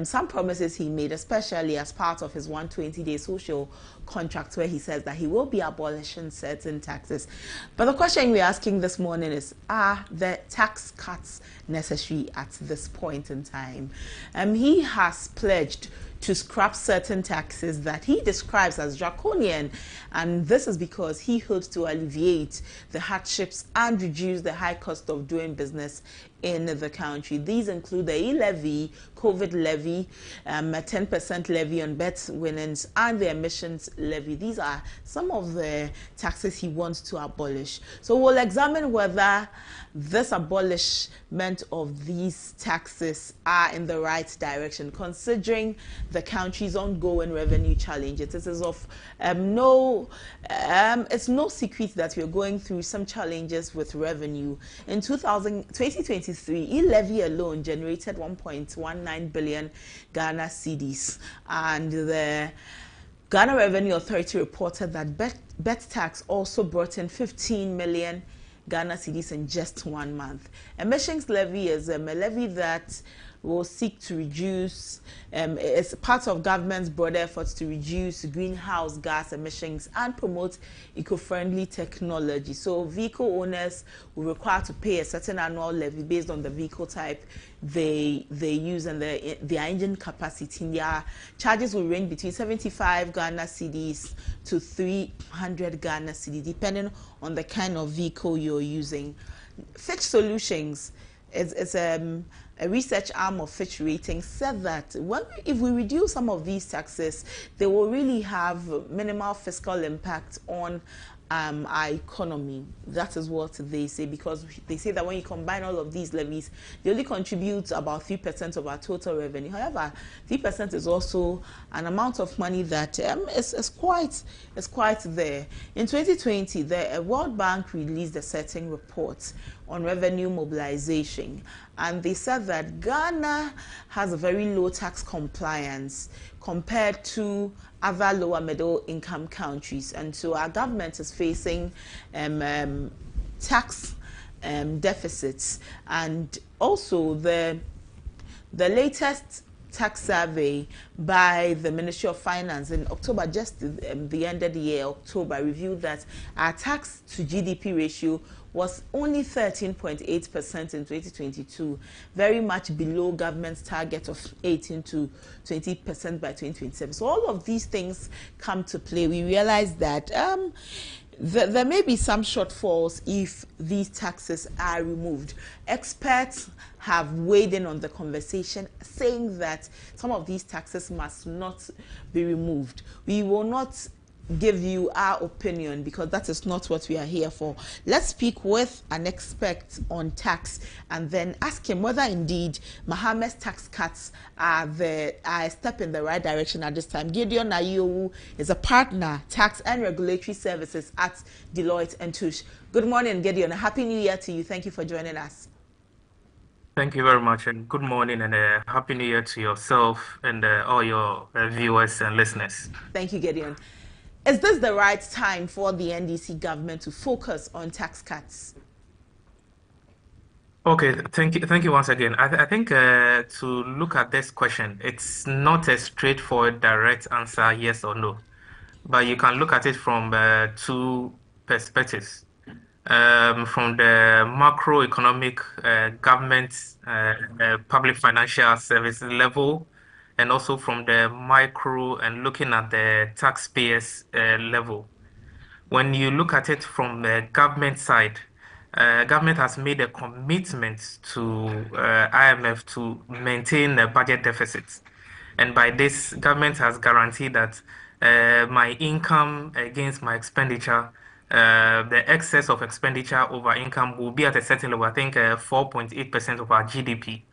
[SPEAKER 2] Some promises he made, especially as part of his 120-day social contract, where he says that he will be abolishing certain taxes. But the question we're asking this morning is, are the tax cuts necessary at this point in time? He has pledged to scrap certain taxes that he describes as draconian, and this is because he hopes to alleviate the hardships and reduce the high cost of doing business in the country. These include the e-levy, COVID levy, a 10% levy on bet winnings, and the emissions levy. These are some of the taxes he wants to abolish. So we'll examine whether this abolishment of these taxes are in the right direction, considering the country's ongoing revenue challenges. It is of it's no secret that we're going through some challenges with revenue. In 2023, e-levy alone generated 1.19 billion Ghana cedis, and the Ghana Revenue Authority reported that bet tax also brought in 15 million Ghana cedis in just 1 month. Emissions levy is a levy that will seek to reduce, it's part of government's broader efforts to reduce greenhouse gas emissions and promote eco-friendly technology. So vehicle owners will require to pay a certain annual levy based on the vehicle type they use and their engine capacity. Their charges will range between 75 Ghana cedis to 300 Ghana cedis, depending on the kind of vehicle you're using. Fitch Solutions is a research arm of Fitch Ratings, said that if we reduce some of these taxes, they will really have minimal fiscal impact on our economy. That is what they say, because they say that when you combine all of these levies, they only contribute about 3% of our total revenue. However, 3% is also an amount of money that is quite there. In 2020, the World Bank released a certain report on revenue mobilization, and they said that Ghana has a very low tax compliance compared to other lower middle income countries, and so our government is facing tax deficits. And also the latest tax survey by the Ministry of Finance in October, just the end of the year, October, revealed that our tax to GDP ratio was only 13.8% in 2022, very much below government's target of 18 to 20% by 2027. So all of these things come to play. We realize that there may be some shortfalls if these taxes are removed. Experts have weighed in on the conversation, saying that some of these taxes must not be removed. We will not give you our opinion, because that is not what we are here for. Let's speak with an expert on tax and then ask him whether indeed Mahama's tax cuts are a step in the right direction at this time. Gideon Ayowu is a partner, tax and regulatory services at Deloitte & Touche. Good morning, Gideon. Happy New Year to you. Thank you for joining us.
[SPEAKER 15] Thank you very much, and good morning, and Happy New Year to yourself and all your viewers and listeners.
[SPEAKER 2] Thank you, Gideon. Is this the right time for the NDC government to focus on tax cuts?
[SPEAKER 15] Okay, thank you once again. I think to look at this question, it's not a straightforward, direct answer, yes or no. But you can look at it from two perspectives. From the macroeconomic government, public financial service level, and also from the micro and looking at the taxpayers level. When you look at it from the government side, government has made a commitment to IMF to maintain the budget deficits. And by this, government has guaranteed that my income against my expenditure, the excess of expenditure over income will be at a certain level, I think 4.8% of our GDP.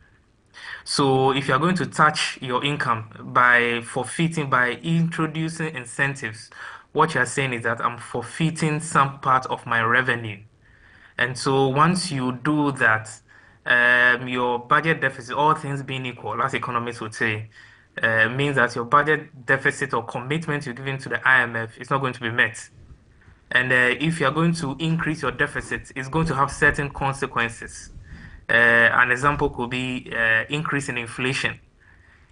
[SPEAKER 15] So if you are going to touch your income by forfeiting, by introducing incentives, what you are saying is that I'm forfeiting some part of my revenue. And so once you do that, your budget deficit, all things being equal, as economists would say, means that your budget deficit or commitment you're giving to the IMF is not going to be met. And if you're going to increase your deficit, it's going to have certain consequences. An example could be increase in inflation.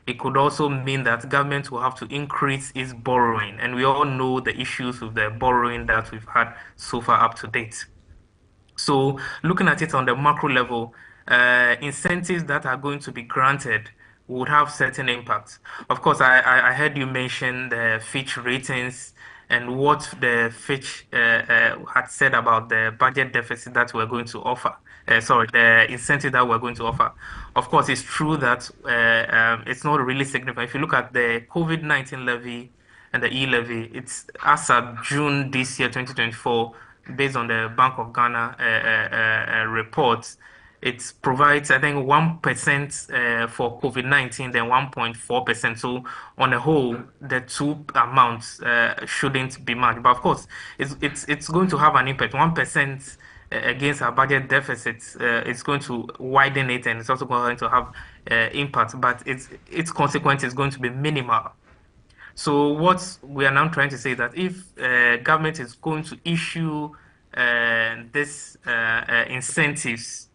[SPEAKER 15] It could also mean that government will have to increase its borrowing. And we all know the issues with the borrowing that we've had so far up to date. So looking at it on the macro level, incentives that are going to be granted would have certain impacts. Of course, I heard you mention the Fitch ratings and what the Fitch had said about the budget deficit that we're going to offer. The incentive that we're going to offer. Of course, it's true that it's not really significant. If you look at the COVID-19 levy and the e-levy, it's as of June this year, 2024, based on the Bank of Ghana reports, it provides, I think, 1% for COVID-19, then 1.4%. So on the whole, the two amounts shouldn't be much. But of course, it's going to have an impact. 1% against our budget deficits, it's going to widen it, and it's also going to have impact. But its consequence is going to be minimal. So what we are now trying to say is that if government is going to issue this incentives,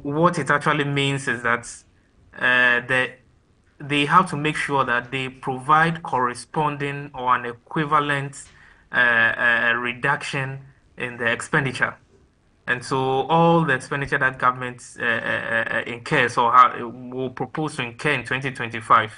[SPEAKER 15] what it actually means is that they have to make sure that they provide corresponding or an equivalent reduction in the expenditure. And so all the expenditure that government incurs or will propose to incur in 2025,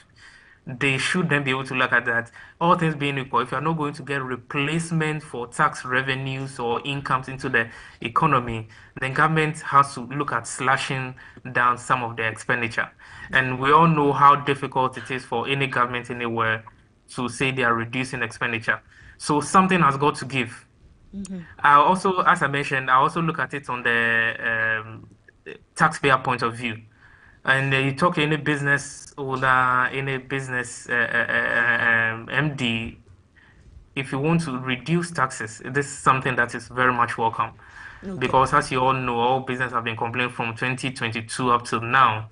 [SPEAKER 15] they should then be able to look at that. All things being equal, if you're not going to get replacement for tax revenues or incomes into the economy, then government has to look at slashing down some of the expenditure. And we all know how difficult it is for any government anywhere to say they are reducing expenditure. So something has got to give. I also, as I mentioned, I also look at it on the taxpayer point of view. And you talk to any business owner, any business MD, if you want to reduce taxes, this is something that is very much welcome. Okay. Because as you all know, all businesses have been complaining from 2022 up till now.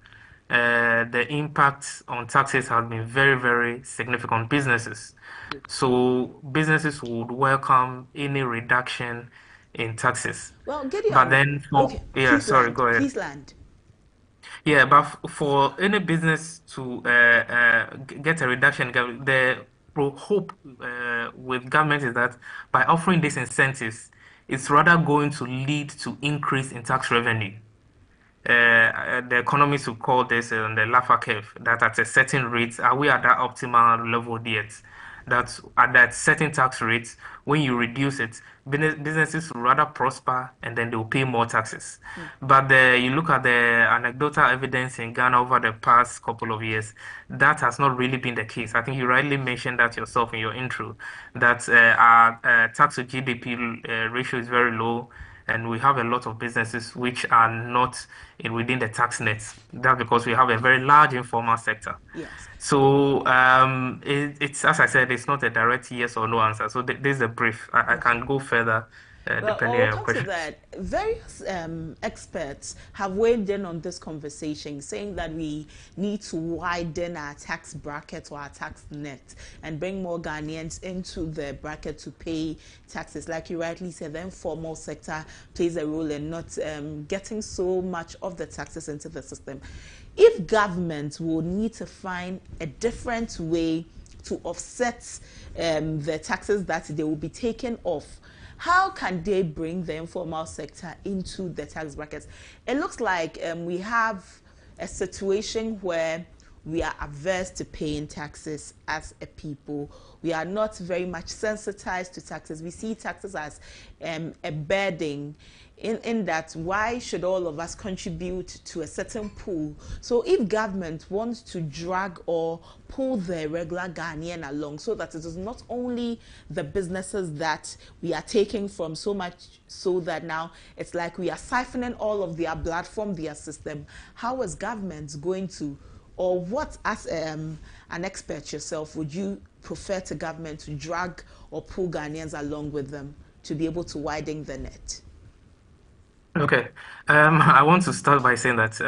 [SPEAKER 15] The impact on taxes has been very, very significant on businesses. So businesses would welcome any reduction in taxes.
[SPEAKER 2] Well, Gideon,
[SPEAKER 15] but then for,
[SPEAKER 2] okay,
[SPEAKER 15] yeah, sorry, go ahead.
[SPEAKER 2] Please land.
[SPEAKER 15] Yeah, but for any business to get a reduction, the hope with government is that by offering these incentives, it's rather going to lead to increase in tax revenue. The economists will call this on the Laffer curve, that at a certain rate, are we at that optimal level yet? That at that certain tax rates, when you reduce it, businesses will rather prosper and then they will pay more taxes. But you look at the anecdotal evidence in Ghana over the past couple of years, that has not really been the case. I think you rightly mentioned that yourself in your intro, that our tax to GDP ratio is very low. And we have a lot of businesses which are not within the tax nets. That's because we have a very large informal sector.
[SPEAKER 2] Yes.
[SPEAKER 15] So it's, as I said, it's not a direct yes or no answer. So this is a brief. I can go further depending on your question.
[SPEAKER 2] That various experts have weighed in on this conversation, saying that we need to widen our tax bracket or our tax net and bring more Ghanaians into the bracket to pay taxes. Like you rightly said, the informal sector plays a role in not getting so much of the taxes into the system. If government will need to find a different way to offset the taxes that they will be taken off, how can they bring the informal sector into the tax brackets? It looks like we have a situation where we are averse to paying taxes as a people. We are not very much sensitized to taxes. We see taxes as a burden, in that why should all of us contribute to a certain pool? So if government wants to drag or pull the regular Ghanaian along so that it is not only the businesses that we are taking from, so much so that now it's like we are siphoning all of their blood from their system, how is government going to, or what, as an expert yourself, would you prefer to government to drag or pull Ghanaians along with them to be able to widen the net?
[SPEAKER 15] Okay, I want to start by saying that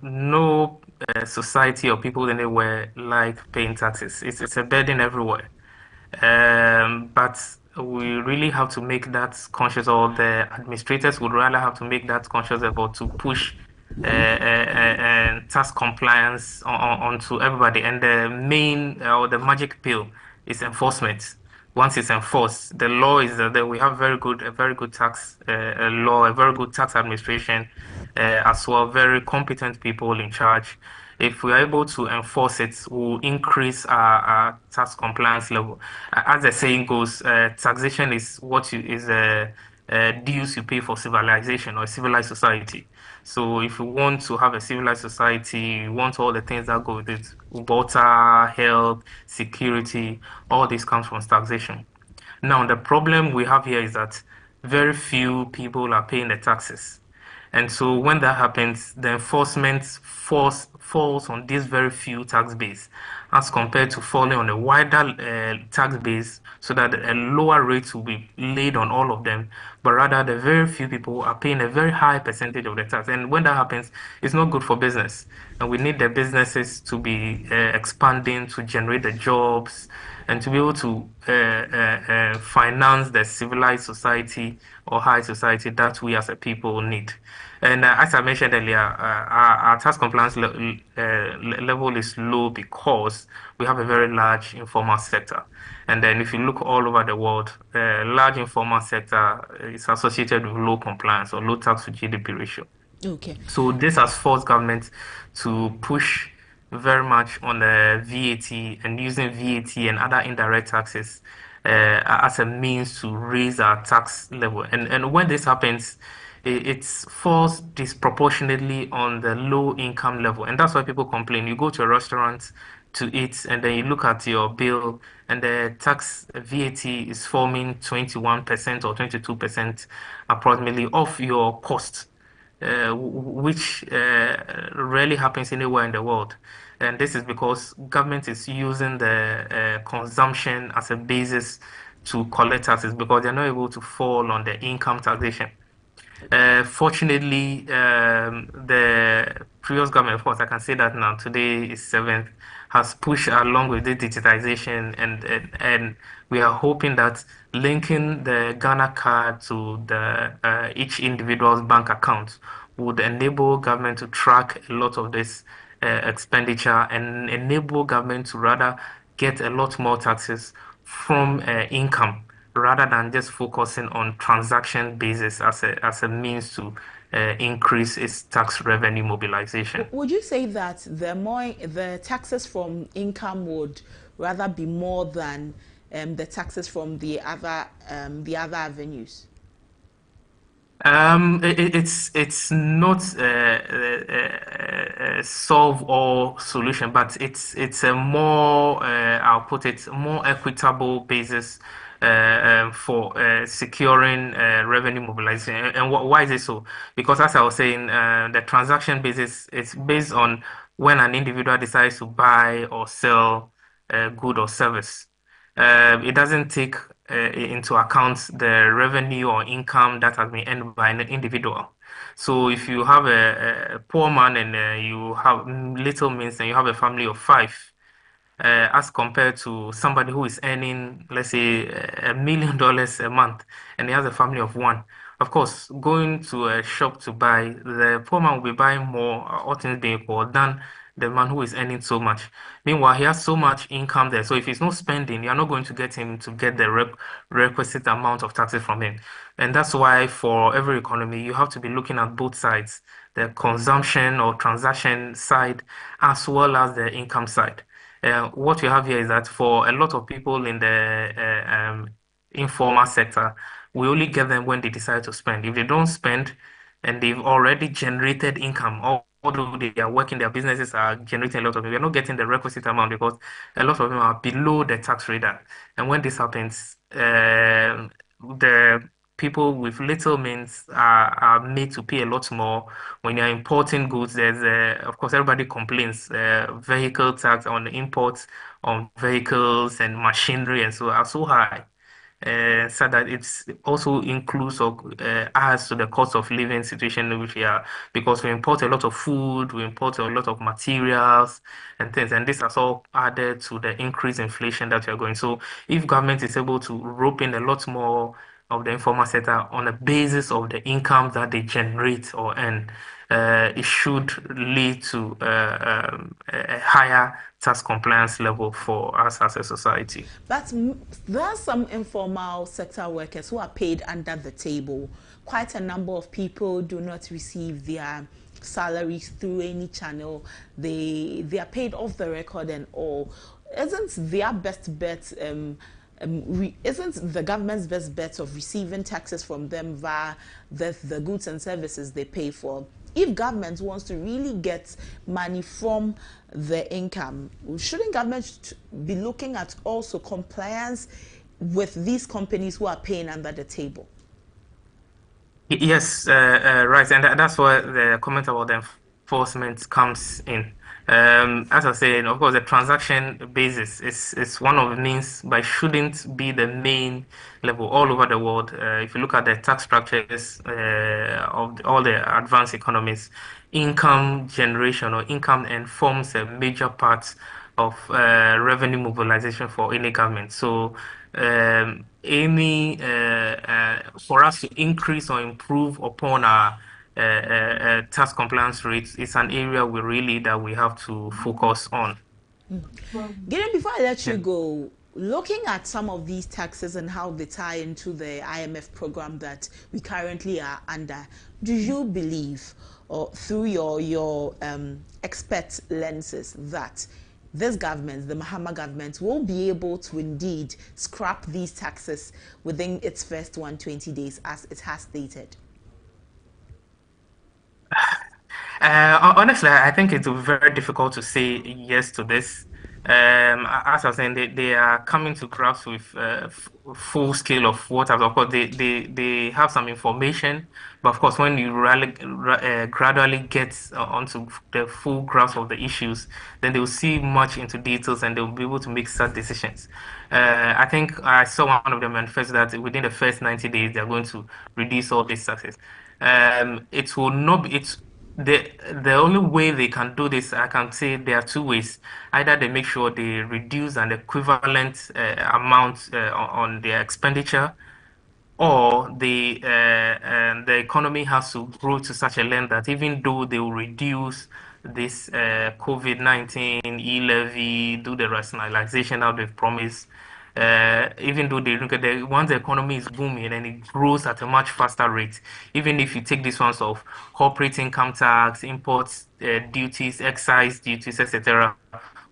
[SPEAKER 15] no society or people anywhere like paying taxes. It's a burden everywhere. But we really have to make that conscious, or the administrators would rather have to make that conscious effort to push tax compliance onto everybody. And the main or the magic pill is enforcement. Once it's enforced, the law is that we have a very good tax law, a very good tax administration, as well, very competent people in charge. If we are able to enforce it, we'll increase our tax compliance level. As the saying goes, taxation is what dues you pay for civilization or a civilized society. So if you want to have a civilized society, you want all the things that go with it, water, health, security, all this comes from taxation. Now, the problem we have here is that very few people are paying the taxes. And so when that happens, the enforcement falls on this very few tax base as compared to falling on a wider tax base, so that a lower rate will be laid on all of them, but rather the very few people are paying a very high percentage of the tax. And when that happens, it's not good for business. And we need the businesses to be expanding, to generate the jobs, and to be able to finance the civilized society or high society that we as a people need. And as I mentioned earlier, our tax compliance level is low because we have a very large informal sector. And then if you look all over the world, large informal sector is associated with low compliance or low tax to GDP ratio.
[SPEAKER 2] Okay.
[SPEAKER 15] So this has forced government to push very much on the VAT and using VAT and other indirect taxes as a means to raise our tax level. And when this happens, it's forced disproportionately on the low income level. And that's why people complain. You go to a restaurant to eat, and then you look at your bill, and the tax VAT is forming 21% or 22% approximately of your cost. Which rarely happens anywhere in the world. And this is because government is using the consumption as a basis to collect taxes, because they're not able to fall on the income taxation. Fortunately, the previous government, of course, I can say that now, today is 7th, has pushed along with the digitization, and we are hoping that linking the Ghana card to the each individual's bank account would enable government to track a lot of this expenditure and enable government to rather get a lot more taxes from income, rather than just focusing on transaction basis as a means to increase its tax revenue mobilization.
[SPEAKER 2] Would you say that the taxes from income would rather be more than the taxes from the other avenues?
[SPEAKER 15] It's not a solve all solution, but it's a more I'll put it more equitable basis for securing revenue mobilization. And why is it so? Because as I was saying, the transaction basis, it's based on when an individual decides to buy or sell a good or service. It doesn't take into account the revenue or income that has been earned by an individual. So if you have a poor man and you have little means and you have a family of 5, as compared to somebody who is earning, let's say, $1 million a month and he has a family of 1. Of course, going to a shop to buy, the poor man will be buying more, all things being equal, than the man who is earning so much. Meanwhile, he has so much income there. So if he's not spending, you're not going to get him to get the requisite amount of taxes from him. And that's why for every economy, you have to be looking at both sides, the consumption or transaction side, as well as the income side. What you have here is that for a lot of people in the informal sector, we only get them when they decide to spend. If they don't spend and they've already generated income, although they are working, their businesses are generating a lot of it, we're not getting the requisite amount because a lot of them are below the tax radar. And when this happens, the people with little means are made to pay a lot more. When you're importing goods, there's, of course, everybody complains, vehicle tax on imports on vehicles and machinery and so are so high. So that it's also includes or adds to the cost of living situation in which we are, because we import a lot of food, we import a lot of materials and things, and this has all added to the increased inflation that we are going. So if government is able to rope in a lot more of the informal sector on the basis of the income that they generate or earn, it should lead to a higher tax compliance level for us as a society.
[SPEAKER 2] There are some informal sector workers who are paid under the table. Quite a number of people do not receive their salaries through any channel. They are paid off the record and all. Isn't their best bet? Isn't the government's best bet of receiving taxes from them via the goods and services they pay for? If government wants to really get money from the income, shouldn't government be looking at also compliance with these companies who are paying under the table?
[SPEAKER 15] Yes, right, and that's where the comment about the enforcement comes in. As I said, of course, the transaction basis is one of the means, but shouldn't be the main level all over the world. If you look at the tax structures of all the advanced economies, income generation or income forms a major part of revenue mobilization for any government. So for us to increase or improve upon our tax compliance rates is an area that we have to focus on.
[SPEAKER 2] Gideon, before I let you go, looking at some of these taxes and how they tie into the IMF program that we currently are under, do you believe, or through your expert lenses, that this government, the Mahama government, will be able to indeed scrap these taxes within its first 120 days as it has stated?
[SPEAKER 15] Honestly, I think it's very difficult to say yes to this. As I was saying, they are coming to grasp with full scale of what, of course, they have some information, but of course, when you gradually get onto the full grasp of the issues, then they will see much into details and they will be able to make such decisions. I think I saw one of them manifest that within the first 90 days, they are going to reduce all these taxes. It will not be, the only way they can do this, I can say there are two ways. Either they make sure they reduce an equivalent amount on their expenditure, or the economy has to grow to such a length that even though they will reduce this COVID-19 e-levy, do the rationalization that they've promised, even though they look at once the economy is booming and it grows at a much faster rate, even if you take these ones of corporate income tax, imports, duties, excise duties, etc.,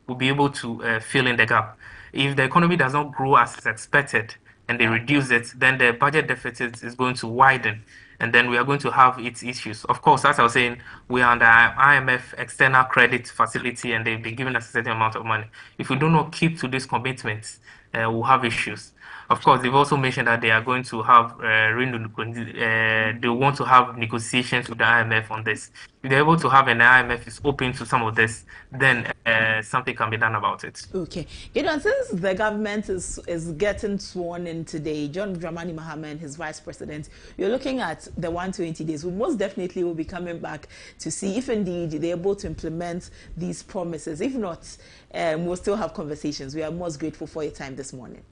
[SPEAKER 15] we'll be able to fill in the gap. If the economy does not grow as expected and they reduce it, then the budget deficit is going to widen, and then we are going to have its issues. Of course, as I was saying, we are under IMF external credit facility and they'll be giving us a certain amount of money. If we do not keep to these commitments, we'll have issues. Of course, they've also mentioned that they are going to have they want to have negotiations with the IMF on this. If they're able to have an IMF is open to some of this, then something can be done about it.
[SPEAKER 2] Okay. Since the government is getting sworn in today, John Dramani Mahama and his vice president, you're looking at the 120 days. We most definitely will be coming back to see if indeed they're able to implement these promises. If not, we'll still have conversations. We are most grateful for your time this morning.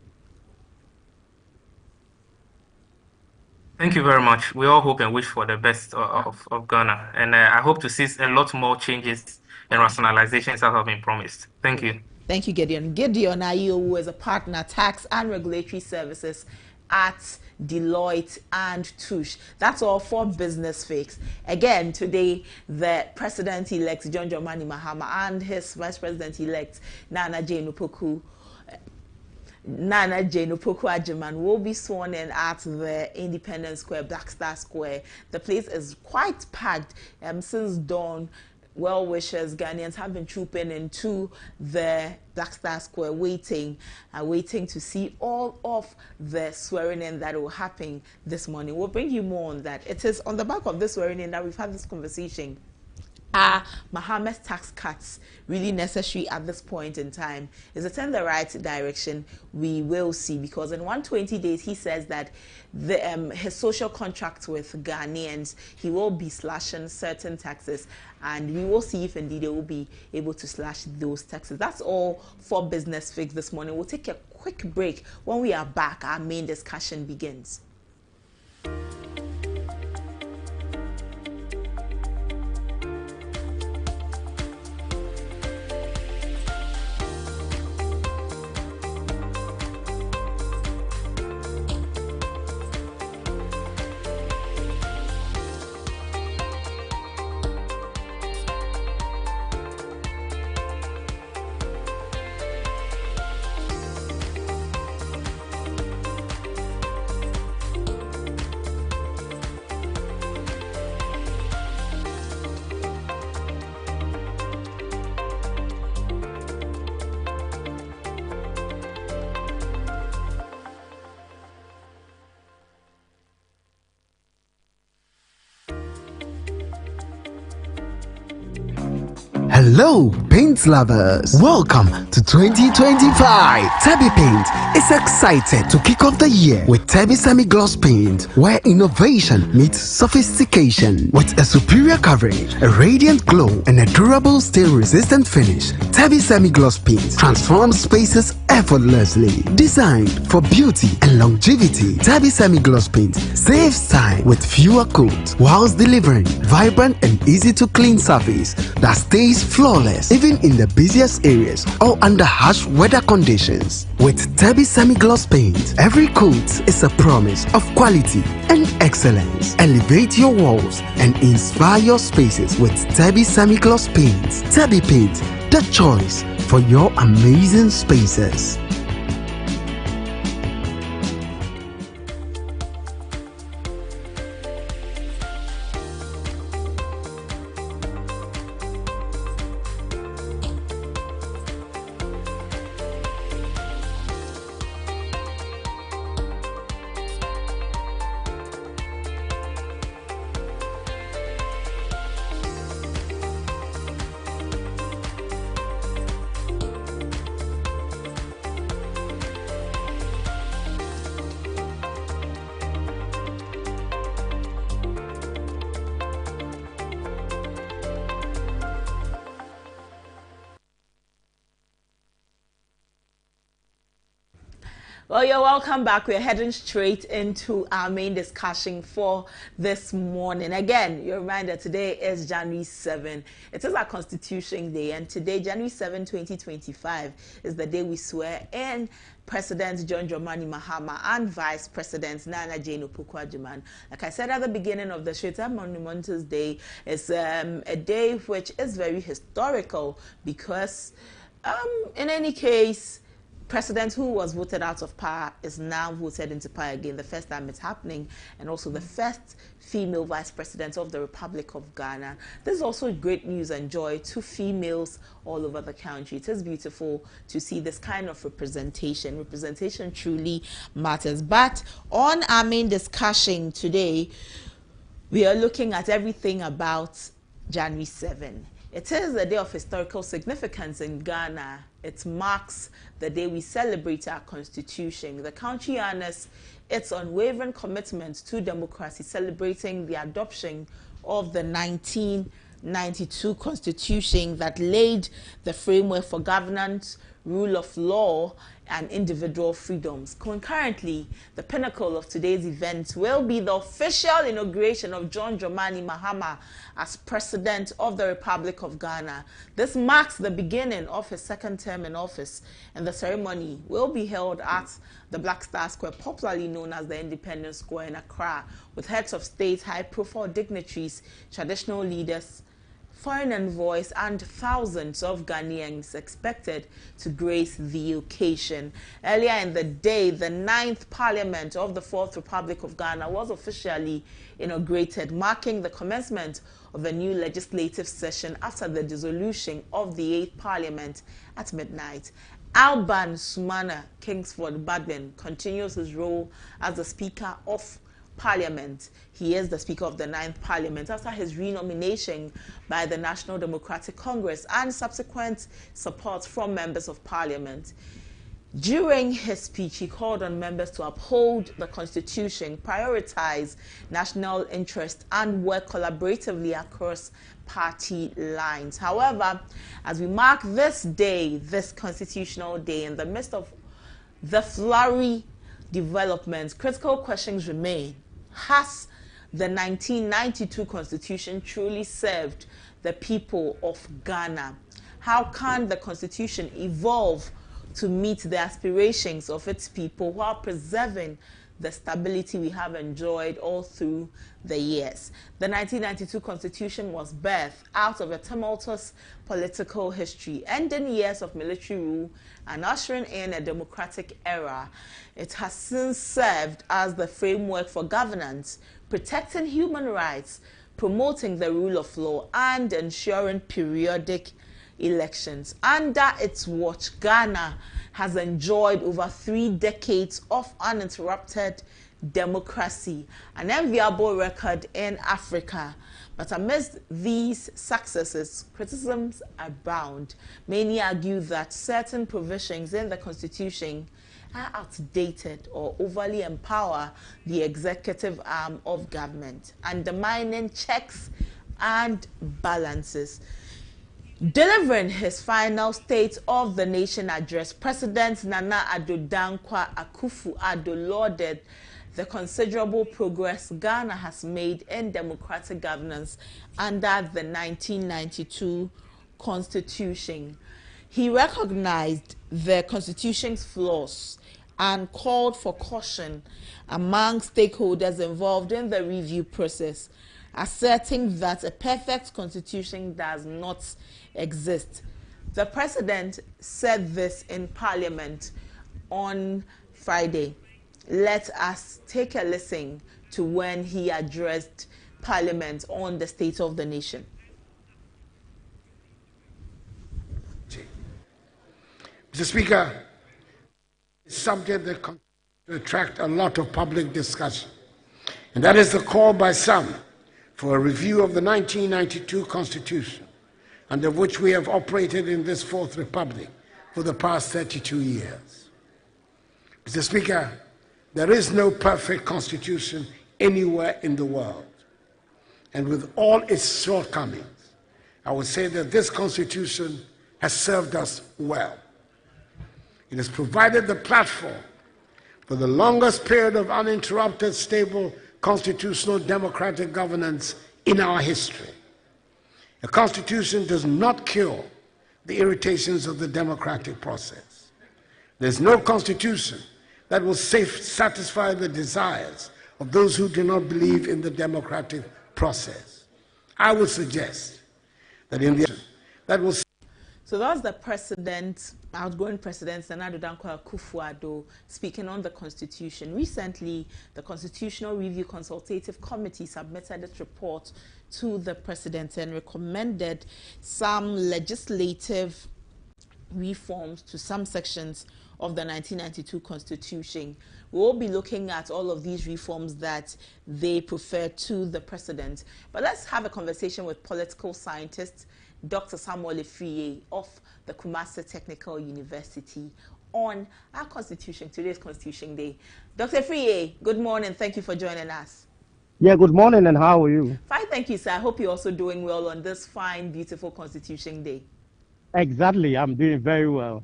[SPEAKER 15] Thank you very much. We all hope and wish for the best of Ghana. And I hope to see a lot more changes and rationalizations that have been promised. Thank you.
[SPEAKER 2] Thank you, Gideon. Gideon Ayew is a partner, tax and regulatory services at Deloitte and Touche. That's all for business fakes. Opoku today, the President-elect John Dramani Mahama and his Vice President-elect Nana Opoku Agyeman will be sworn in at the Independence Square, Black Star Square. The place is quite packed since dawn. Well wishers, Ghanaians have been trooping into the Black Star Square waiting to see all of the swearing in that will happen this morning. We'll bring you more on that. It is on the back of this swearing in that we've had this conversation. Are Mahama's tax cuts really necessary at this point in time? Is it in the right direction? We will see, because in 120 days he says that his social contract with Ghanaians, he will be slashing certain taxes, and we will see if indeed they will be able to slash those taxes. That's all for Business Fix this morning. We'll take a quick break. When we are back, our main discussion begins.
[SPEAKER 1] Hello, paint lovers. Welcome to 2025. Tabby Paint is excited to kick off the year with Tabby Semi-Gloss Paint, where innovation meets sophistication. With a superior coverage, a radiant glow, and a durable stain-resistant finish, Tabby Semi-Gloss Paint transforms spaces effortlessly. Designed for beauty and longevity, Tabby Semi-Gloss Paint saves time with fewer coats, whilst delivering vibrant and easy-to-clean surface that stays flawless even in the busiest areas or under harsh weather conditions. With Tabby Semi-Gloss Paint, every coat is a promise of quality and excellence. Elevate your walls and inspire your spaces with Tabby Semi-Gloss Paint. Tabby Paint, the choice for your amazing spaces.
[SPEAKER 2] Well, you're welcome back. We're heading straight into our main discussion for this morning. Again, your reminder, today is January 7. It is our Constitution Day, and today, January 7, 2025, is the day we swear in President John Dramani Mahama and Vice President Nana Opoku Agyeman. Like I said at the beginning of the show, it's a monumentous day. It's a day which is very historical because, in any case, President who was voted out of power is now voted into power again. The first time it's happening, and also the first female vice president of the Republic of Ghana. This is also great news and joy to females all over the country. It is beautiful to see this kind of representation. Representation truly matters. But on our main discussion today, we are looking at everything about January 7. It is a day of historical significance in Ghana. It marks the day we celebrate our constitution. The country honors its unwavering commitment to democracy, celebrating the adoption of the 1992 constitution that laid the framework for governance, rule of law, and individual freedoms. Concurrently, the pinnacle of today's event will be the official inauguration of John Dramani Mahama as President of the Republic of Ghana. This marks the beginning of his second term in office, and the ceremony will be held at the Black Star Square, popularly known as the Independence Square in Accra, with heads of state, high-profile dignitaries, traditional leaders, foreign envoys, and thousands of Ghanaians expected to grace the occasion. Earlier in the day, the 9th Parliament of the 4th Republic of Ghana was officially inaugurated, marking the commencement of a new legislative session after the dissolution of the 8th Parliament at midnight. Alban Sumana Kingsford Badman continues his role as the Speaker of Parliament. He is the Speaker of the 9th Parliament after his renomination by the National Democratic Congress and subsequent support from members of Parliament. During his speech, he called on members to uphold the Constitution, prioritize national interest, and work collaboratively across party lines. However, as we mark this day, this constitutional day, in the midst of the flurry developments, critical questions remain. Has the 1992 Constitution truly served the people of Ghana? How can the Constitution evolve to meet the aspirations of its people while preserving the stability we have enjoyed all through the years? The 1992 Constitution was birthed out of a tumultuous political history, ending years of military rule and ushering in a democratic era. It has since served as the framework for governance, protecting human rights, promoting the rule of law, and ensuring periodic elections. Under its watch, Ghana has enjoyed over 3 decades of uninterrupted democracy, an enviable record in Africa. But amidst these successes, criticisms abound. Many argue that certain provisions in the Constitution are outdated or overly empower the executive arm of government, undermining checks and balances. Delivering his final State of the Nation address, President Nana Addo Dankwa Akufo-Addo lauded the considerable progress Ghana has made in democratic governance under the 1992 Constitution. He recognized the Constitution's flaws and called for caution among stakeholders involved in the review process, asserting that a perfect constitution does not exist. The president said this in Parliament on Friday. Let us take a listen to when he addressed Parliament on the state of the nation.
[SPEAKER 16] Mr. Speaker, it's a subject that continues to attract a lot of public discussion, and that is the call by some for a review of the 1992 Constitution, under which we have operated in this Fourth Republic for the past 32 years. Mr. Speaker, there is no perfect constitution anywhere in the world, and with all its shortcomings, I would say that this constitution has served us well. It has provided the platform for the longest period of uninterrupted, stable, constitutional democratic governance in our history. A constitution does not cure the irritations of the democratic process. There's no constitution that will satisfy the desires of those who do not believe in the democratic process. I would suggest that in the that will.
[SPEAKER 2] So that's the president, outgoing president, Nana Addo Dankwa Akufo-Addo, speaking on the Constitution. Recently, the Constitutional Review Consultative Committee submitted its report to the president and recommended some legislative reforms to some sections of the 1992 Constitution. We will be looking at all of these reforms that they prefer to the president. But let's have a conversation with political scientist Dr. Samuel Efriye of the Kumasi Technical University on our Constitution, today's Constitution Day. Dr. Efriye, good morning. Thank you for joining us.
[SPEAKER 17] Yeah, good morning, and how are you?
[SPEAKER 2] Fine, thank you, sir. I hope you're also doing well on this fine, beautiful Constitution Day.
[SPEAKER 17] Exactly, I'm doing very well.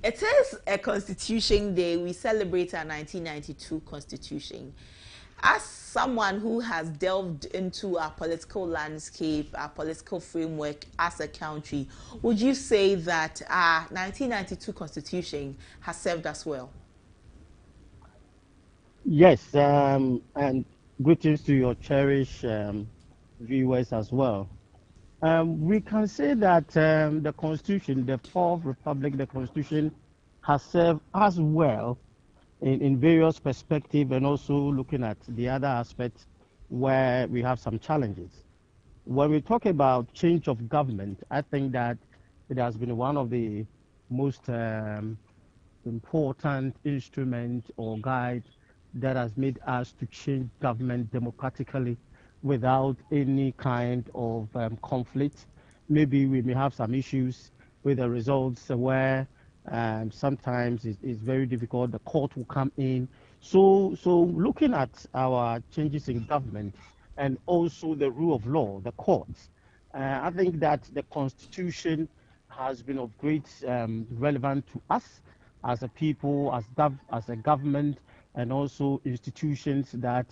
[SPEAKER 2] It is a Constitution Day. We celebrate our 1992 Constitution. As someone who has delved into our political landscape, our political framework as a country, would you say that our 1992 Constitution has served us well?
[SPEAKER 17] Yes, and greetings to your cherished viewers as well. We can say that the Constitution, the Fourth Republic, the Constitution has served us well in various perspectives and also looking at the other aspects where we have some challenges. When we talk about change of government, I think that it has been one of the most important instrument or guide that has made us to change government democratically without any kind of conflict. Maybe we may have some issues with the results where sometimes it's very difficult. The court will come in. So looking at our changes in government and also the rule of law, the courts, I think that the Constitution has been of great relevance to us as a people, as a government, and also institutions that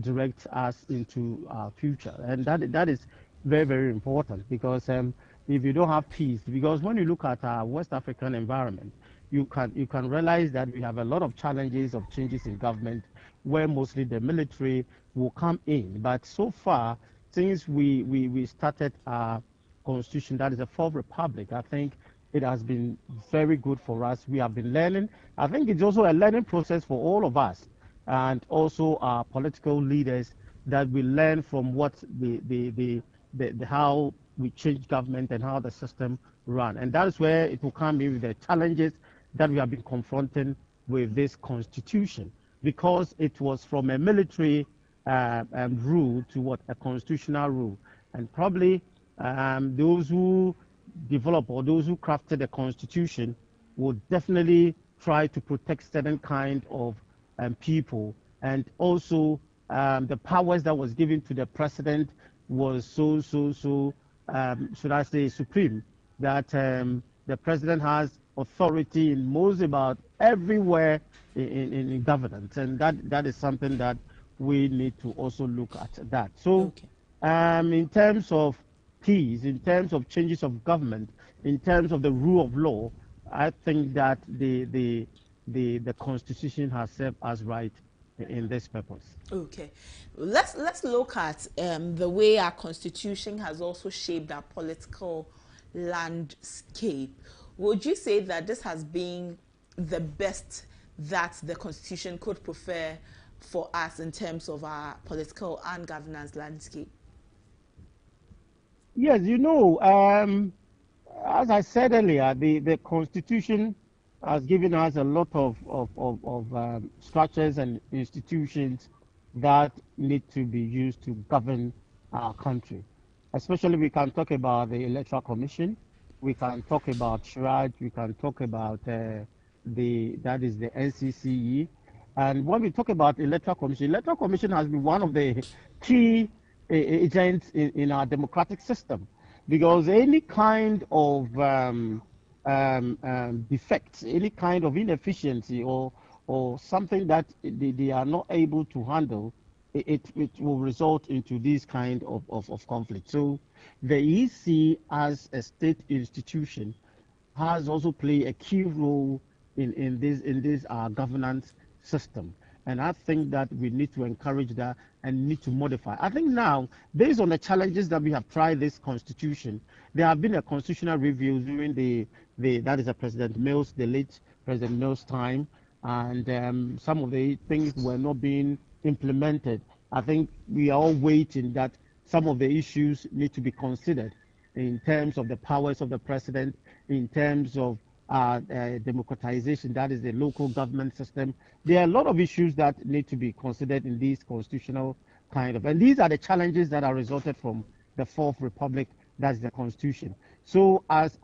[SPEAKER 17] direct us into our future. And that is very, very important because if you don't have peace, because when you look at our West African environment, you can realize that we have a lot of challenges of changes in government where mostly the military will come in. But so far, since we started our constitution, that is the Fourth Republic, I think it has been very good for us. We have been learning. I think it's also a learning process for all of us and also our political leaders that we learn from what how we change government and how the system run. And that is where it will come in with the challenges that we have been confronting with this constitution, because it was from a military rule to what a constitutional rule. And probably those who develop or those who crafted the constitution would definitely try to protect certain kind of people, and also the powers that was given to the president was so should I say supreme, that the president has authority in most about everywhere in governance, and that is something that we need to also look at that. So in terms of peace, in terms of changes of government, in terms of the rule of law, I think that the Constitution has served us right in this purpose.
[SPEAKER 2] Okay, let's look at the way our Constitution has also shaped our political landscape. Would you say that this has been the best that the Constitution could prefer for us in terms of our political and governance landscape?
[SPEAKER 17] Yes, as I said earlier, the Constitution has given us a lot of structures and institutions that need to be used to govern our country. Especially we can talk about the Electoral Commission, we can talk about SHRAJ, we can talk about that is the NCCE. And when we talk about Electoral Commission has been one of the key agents in our democratic system, because any kind of defects, any kind of inefficiency or something that they are not able to handle, it will result into this kind of conflict. So the EC as a state institution has also played a key role in this governance system. And I think that we need to encourage that and need to modify. I think now, based on the challenges that we have tried this constitution, there have been a constitutional review during that is a President Mills, the late President Mills' time, and some of the things were not being implemented. I think we are all waiting that some of the issues need to be considered in terms of the powers of the president, in terms of democratization, that is the local government system. There are a lot of issues that need to be considered in these constitutional and these are the challenges that are resulted from the Fourth Republic, that's the Constitution. So as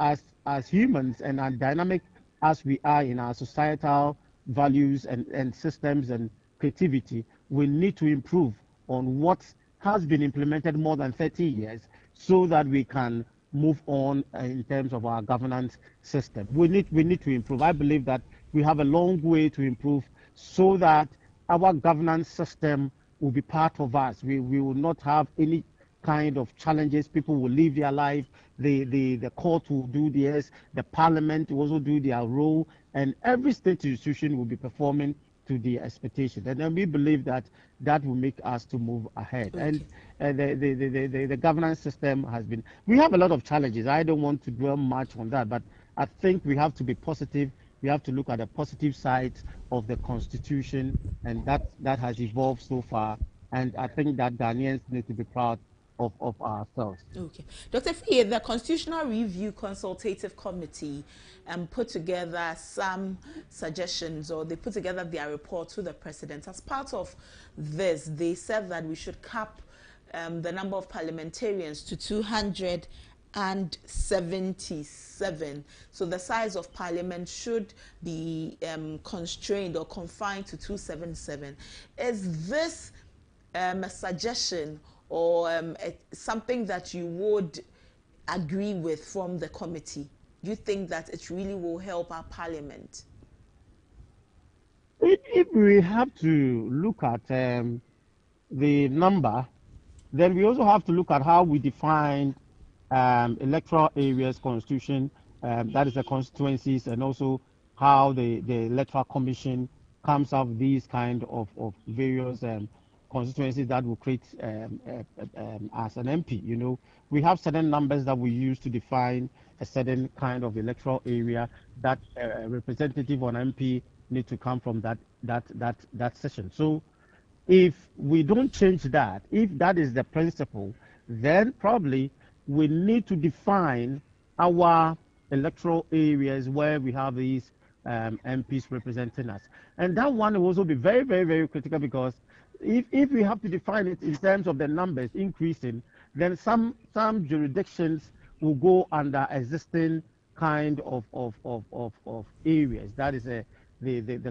[SPEAKER 17] humans and as dynamic as we are in our societal values and systems and creativity, we need to improve on what has been implemented more than 30 years so that we can move on in terms of our governance system. We need to improve. I believe that we have a long way to improve so that our governance system will be part of us. We will not have any kind of challenges. People will live their life. The court will do theirs. The parliament will also do their role, and every state institution will be performing to the expectation. And then we believe that that will make us to move ahead.
[SPEAKER 2] Okay.
[SPEAKER 17] And the governance system has been. We have a lot of challenges. I don't want to dwell much on that, but I think we have to be positive. We have to look at the positive sides of the constitution, and that has evolved so far. And I think that Ghanaians need to be proud of ourselves.
[SPEAKER 2] Okay. Dr. Fiye, the Constitutional Review Consultative Committee put together some suggestions, or they put together their report to the president. As part of this, they said that we should cap the number of parliamentarians to 277. So the size of parliament should be constrained or confined to 277. Is this a suggestion or something that you would agree with from the committee? Do you think that it really will help our parliament?
[SPEAKER 17] If we have to look at the number, then we also have to look at how we define electoral areas constitution, that is the constituencies, and also how the electoral commission comes up with these kind of various constituencies that will create as an MP. You know, we have certain numbers that we use to define a certain kind of electoral area that representative on MP need to come from that session. So if we don't change that, if that is the principle, then probably we need to define our electoral areas where we have these MPs representing us. And that one will also be very, very, very critical, because if we have to define it in terms of the numbers increasing, then some jurisdictions will go under existing kind of areas. That is the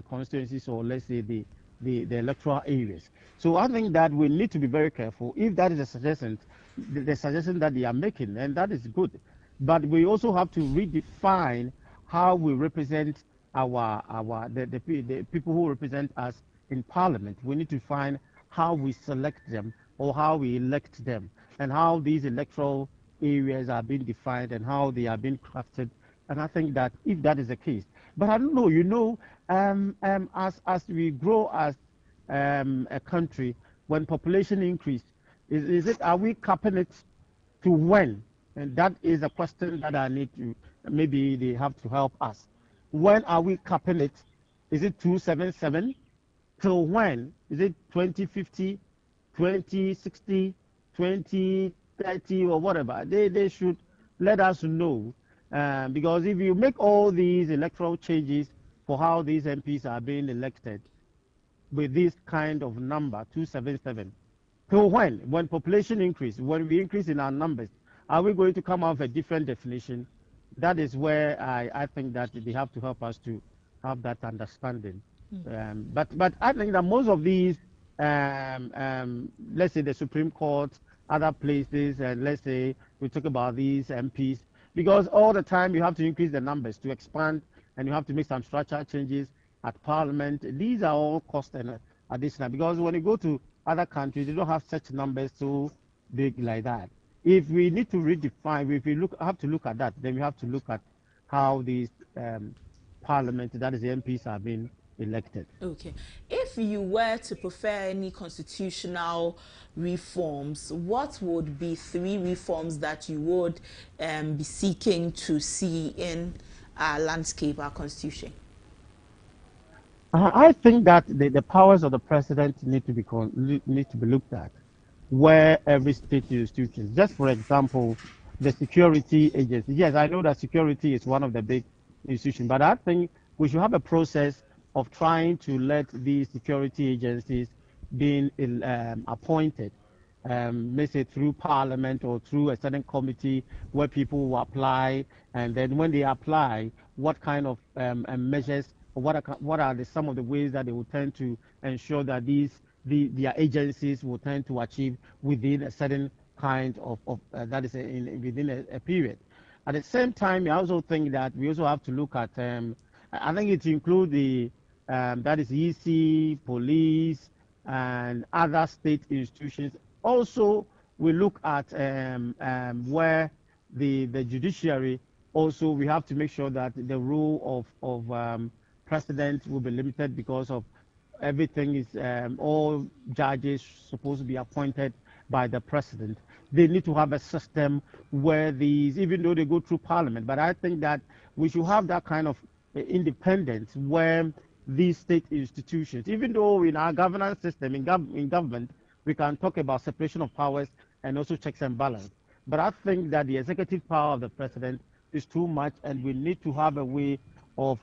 [SPEAKER 17] constituencies, or let's say the electoral areas. So I think that we need to be very careful. If that is a suggestion, the suggestion that they are making, and that is good. But we also have to redefine how we represent the people who represent us in parliament. We need to find how we select them or how we elect them, and how these electoral areas are being defined and how they are being crafted. And I think that if that is the case, but I don't know, you know, as we grow as a country, when population increase, are we capping it to when? And that is a question that I need to, maybe they have to help us. When are we capping it? Is it 277? Till when? Is it 2050, 2060, 2030, or whatever? They should let us know. Because if you make all these electoral changes for how these MPs are being elected with this kind of number, 277, till when? When population increase, when we increase in our numbers, are we going to come out with a different definition? That is where I think that they have to help us to have that understanding. But I think that most of these, let's say the Supreme Court, other places, and let's say we talk about these MPs, because all the time you have to increase the numbers to expand, and you have to make some structural changes at Parliament. These are all cost and additional, because when you go to other countries, they don't have such numbers so big like that. If we need to redefine, if we have to look at that, then we have to look at how these Parliament, that is the MPs, are being elected.
[SPEAKER 2] Okay. If you were to prefer any constitutional reforms, what would be 3 reforms that you would be seeking to see in our landscape, our constitution?
[SPEAKER 17] I think that the powers of the president need to be looked at, where every state institution, just for example, the security agency. Yes, I know that security is one of the big institutions, but I think we should have a process of trying to let these security agencies being appointed, let's say through Parliament or through a certain committee where people will apply, and then when they apply, what kind of measures, or what are some of the ways that they will tend to ensure that their agencies will tend to achieve within a certain kind of that is within a period. At the same time, I also think that we also have to look at, I think it includes the, that is EC, police, and other state institutions. Also, we look at where the judiciary, also we have to make sure that the role of president will be limited because of everything is, all judges supposed to be appointed by the president. They need to have a system where these, even though they go through parliament, but I think that we should have that kind of independence where these state institutions, even though in our governance system, in government, we can talk about separation of powers and also checks and balance. But I think that the executive power of the president is too much, and we need to have a way of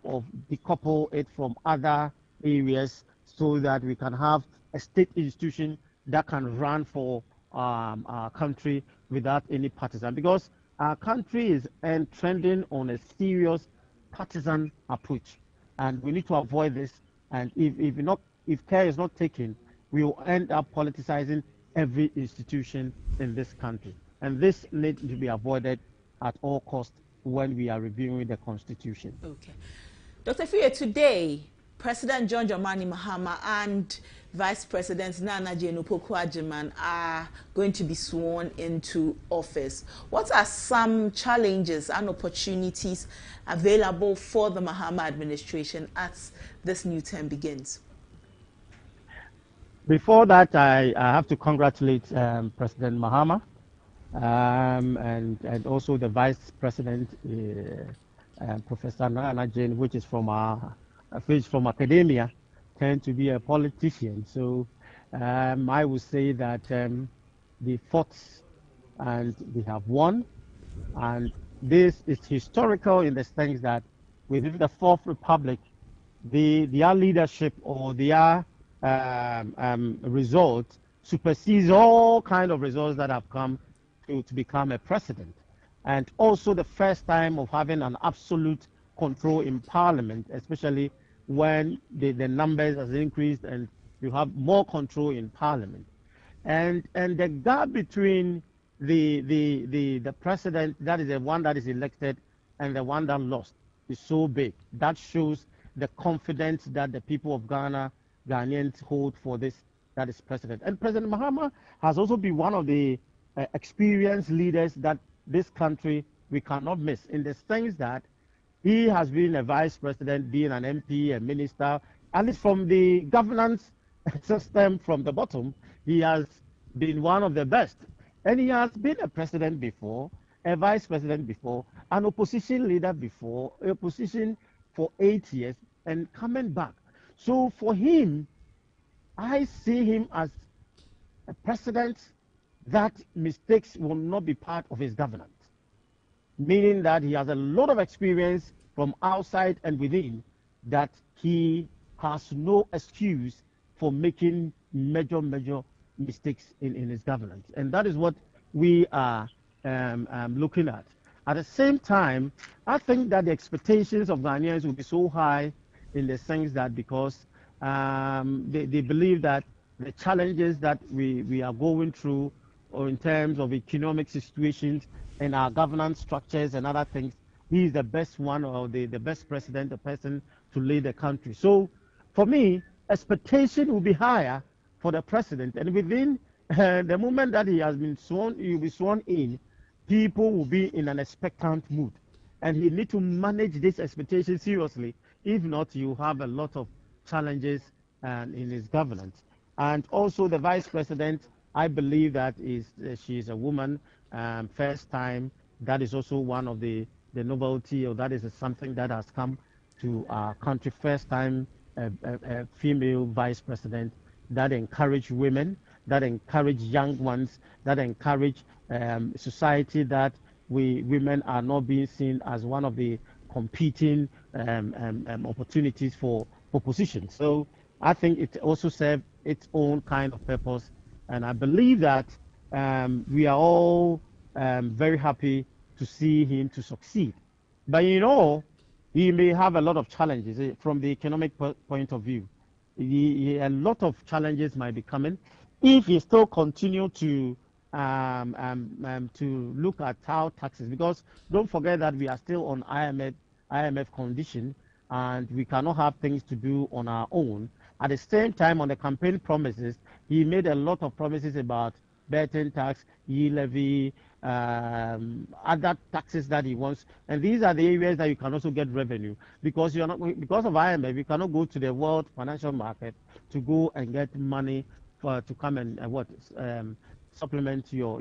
[SPEAKER 17] decouple it from other areas so that we can have a state institution that can run for our country without any partisan, because our country is trending on a serious partisan approach, and we need to avoid this. And if care is not taken, we will end up politicizing every institution in this country, and this needs to be avoided at all costs when we are reviewing the constitution.
[SPEAKER 2] Okay, Dr. Fiye, today President John Dramani Mahama and Vice President Nana Jane Opoku Agyeman are going to be sworn into office. What are some challenges and opportunities available for the Mahama administration as this new term begins?
[SPEAKER 17] Before that, I have to congratulate President Mahama and also the Vice President, Professor Nana Jane, which is from academia, tend to be a politician. So I would say that they fought and they have won. And this is historical in the sense that within the Fourth Republic, their leadership or their results supersedes all kind of results that have come to become a president. And also the first time of having an absolute control in parliament, especially when the numbers has increased and you have more control in parliament. And the gap between the president, that is the one that is elected, and the one that lost is so big. That shows the confidence that the people of Ghanaians hold for this, that is president. And President Mahama has also been one of the experienced leaders that this country we cannot miss, in the sense that he has been a vice president, being an MP, a minister, at least from the governance system from the bottom, he has been one of the best. And he has been a president before, a vice president before, an opposition leader before, opposition for 8 years, and coming back. So for him, I see him as a president that mistakes will not be part of his governance, meaning that he has a lot of experience from outside and within, that he has no excuse for making major mistakes in his governance. And that is what we are looking at. At the same time, I think that the expectations of Ghanaians will be so high, in the sense that because they believe that the challenges that we are going through, or in terms of economic situations and our governance structures and other things, he is the best one, or the best president, the person to lead the country. So for me, expectation will be higher for the president. And within the moment that he has been sworn, he will be sworn in, people will be in an expectant mood. And he needs to manage this expectation seriously. If not, you have a lot of challenges in his governance. And also the vice president, I believe that she is a woman, first time. That is also one of the novelty, or that is something that has come to our country. First time a female vice president, that encourage women, that encourage young ones, that encourage society, that women are not being seen as one of the competing opportunities for positions. So I think it also serves its own kind of purpose. And I believe that we are all very happy to see him to succeed. But he may have a lot of challenges from the economic point of view. A lot of challenges might be coming if he still continue to to look at how taxes, because don't forget that we are still on IMF condition, and we cannot have things to do on our own. At the same time, on the campaign promises, he made a lot of promises about betting tax, e-levy, other taxes that he wants, and these are the areas that you can also get revenue, because you're not, because of IMF, you cannot go to the world financial market to go and get money to come and supplement your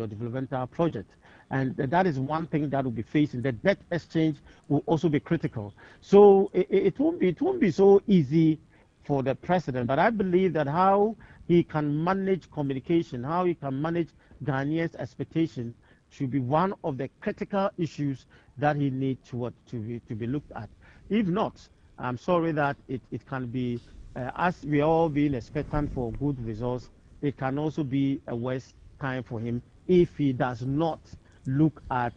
[SPEAKER 17] developmental project. And that is one thing that will be facing. The debt exchange will also be critical. So it won't be so easy for the president, but I believe that how he can manage communication, how he can manage Ghanaians' expectation should be one of the critical issues that he needs to be looked at. If not, I'm sorry that it can be, as we all being expectant for good results, it can also be a waste time for him if he does not look at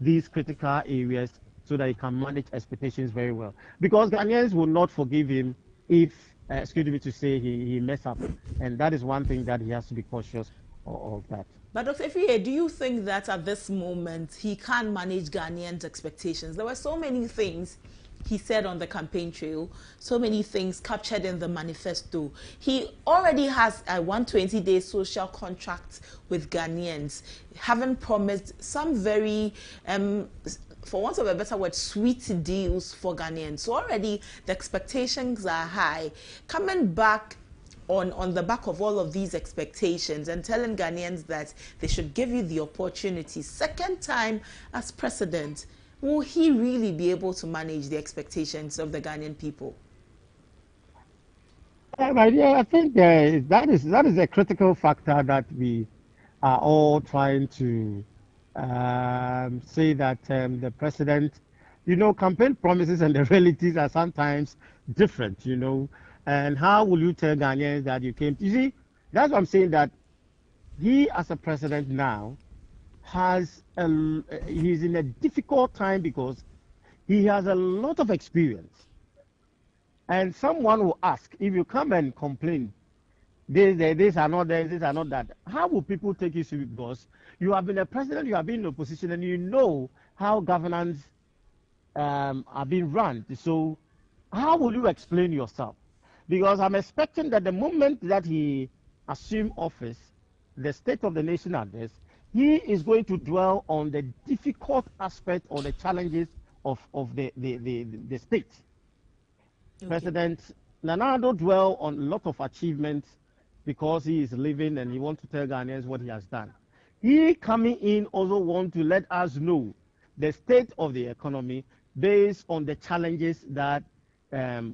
[SPEAKER 17] these critical areas so that he can manage expectations very well. Because Ghanaians will not forgive him if, excuse me to say, he mess up. And that is one thing that he has to be cautious of that.
[SPEAKER 2] But Dr. Efie, do you think that at this moment he can manage Ghanaians' expectations? There were so many things he said on the campaign trail, so many things captured in the manifesto. He already has a 120-day social contract with Ghanaians, having promised some very, for want of a better word, sweet deals for Ghanaians. So already the expectations are high. Coming back on the back of all of these expectations and telling Ghanaians that they should give you the opportunity, second time as president, will he really be able to manage the expectations of the Ghanaian people?
[SPEAKER 17] My dear, I think that is a critical factor that we are all trying to say that the president, campaign promises and the realities are sometimes different, and how will you tell Ghanaians that you came? You see, that's what I'm saying, that he as a president now he's in a difficult time because he has a lot of experience. And someone will ask, if you come and complain, this are not this are not that, how will people take you seriously? Because you have been a president, you have been in opposition, and you know how governance are being run. So how will you explain yourself? Because I'm expecting that the moment that he assumed office, the State of the Nation address, he is going to dwell on the difficult aspect or the challenges of the state. Okay. President Nana Addo dwell on a lot of achievements because he is living and he wants to tell Ghanaians what he has done. He coming in also want to let us know the state of the economy based on the challenges that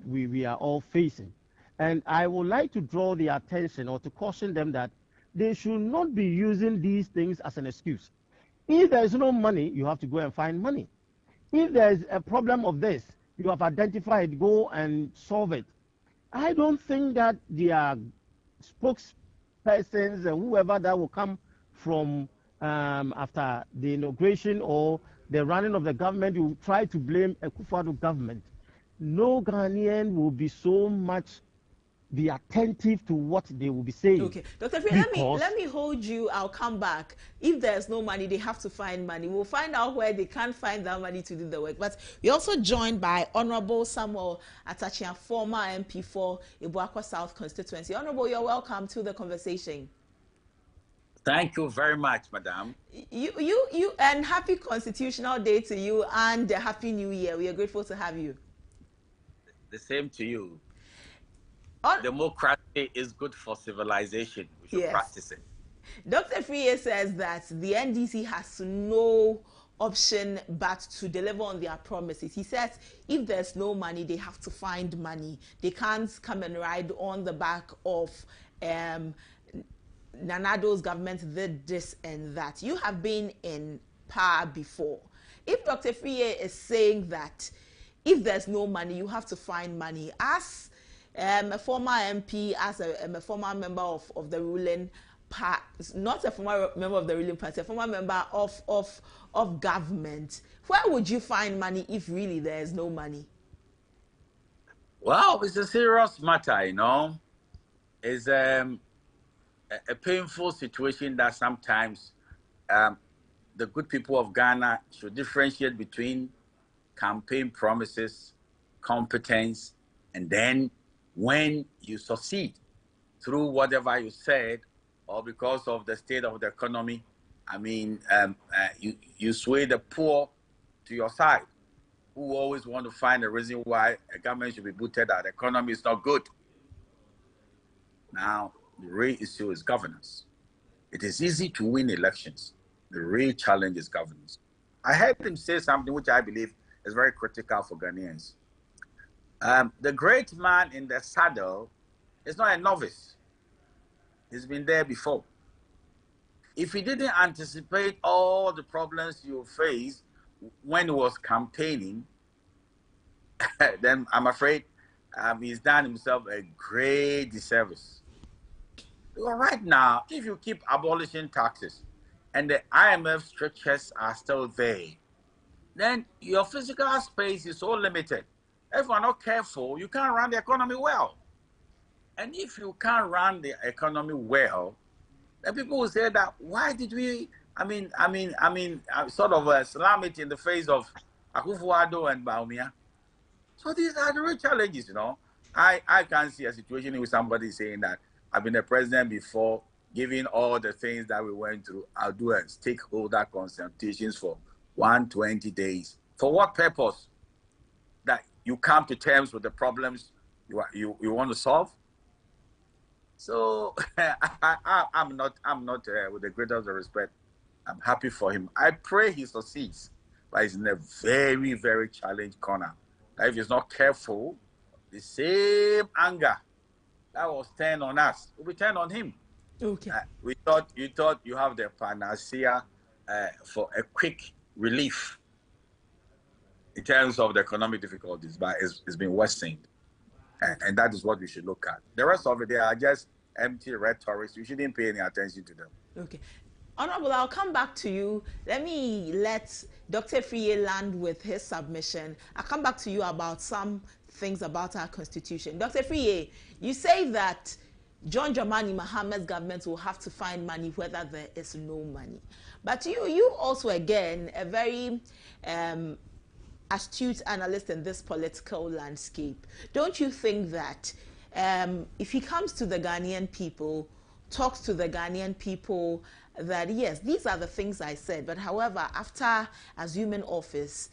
[SPEAKER 17] we are all facing. And I would like to draw the attention or to caution them that they should not be using these things as an excuse. If there is no money, you have to go and find money. If there is a problem of this, you have identified, go and solve it. I don't think that their spokespersons and whoever that will come from after the inauguration or the running of the government will try to blame a Akufo-Addo government. No Ghanaian will be so much be attentive to what they will be saying.
[SPEAKER 2] Okay, Dr. Free, let me hold you. I'll come back. If there's no money, they have to find money. We'll find out where they can't find that money to do the work. But we're also joined by Honorable Samuel Atachia, former MP for Ibuakwa South constituency. Honorable, you're welcome to the conversation.
[SPEAKER 18] Thank you very much, Madam.
[SPEAKER 2] You and happy Constitutional Day to you and a Happy New Year. We are grateful to have you.
[SPEAKER 18] The same to you. Democracy is good for civilization. We should practice it.
[SPEAKER 2] Dr. Friye says that the NDC has no option but to deliver on their promises. He says if there's no money, they have to find money. They can't come and ride on the back of Nana Addo's government did this and that. You have been in power before. If Dr. Friye is saying that if there's no money, you have to find money, as a former MP, as a former member of the ruling party, not a former member of the ruling party, a former member of government, where would you find money if really there is no money?
[SPEAKER 18] Well, it's a serious matter, you know. It's a painful situation that sometimes the good people of Ghana should differentiate between campaign promises, competence, and then when you succeed through whatever you said or because of the state of the economy, I mean, you sway the poor to your side, who always want to find a reason why a government should be booted out. The economy is not good. Now, the real issue is governance. It is easy to win elections. The real challenge is governance. I heard him say something which I believe is very critical for Ghanaians. The great man in the saddle is not a novice. He's been there before. If he didn't anticipate all the problems you face when he was campaigning, then I'm afraid he's done himself a great disservice. Well, right now, if you keep abolishing taxes and the IMF stretches are still there, then your physical space is so limited. If you're not careful, you can't run the economy well. And if you can't run the economy well, then people will say that, why did we, sort of slam it in the face of Akufo-Addo and Bawumia. So these are the real challenges, you know. I can't see a situation with somebody saying that I've been a president before, given all the things that we went through, I'll do a stakeholder consultations for 120 days. For what purpose? That you come to terms with the problems you want to solve? So I'm not with the greatest of respect, I'm happy for him. I pray he succeeds, but he's in a very, very challenged corner. If he's not careful, the same anger that was turned on us will be turned on him.
[SPEAKER 2] Okay.
[SPEAKER 18] You thought you have the panacea for a quick relief in terms of the economic difficulties, but it's been worsened. And that is what we should look at. The rest of it, they are just empty rhetorics. You shouldn't pay any attention to them.
[SPEAKER 2] Okay. Honorable, I'll come back to you. Let me let Dr. Friye land with his submission. I'll come back to you about some things about our constitution. Dr. Friye, you say that John Dramani Mahama's government will have to find money whether there is no money. But you also, again, a very astute analyst in this political landscape. Don't you think that if he comes to the Ghanaian people, talks to the Ghanaian people, that yes, these are the things I said, but however, after assuming office,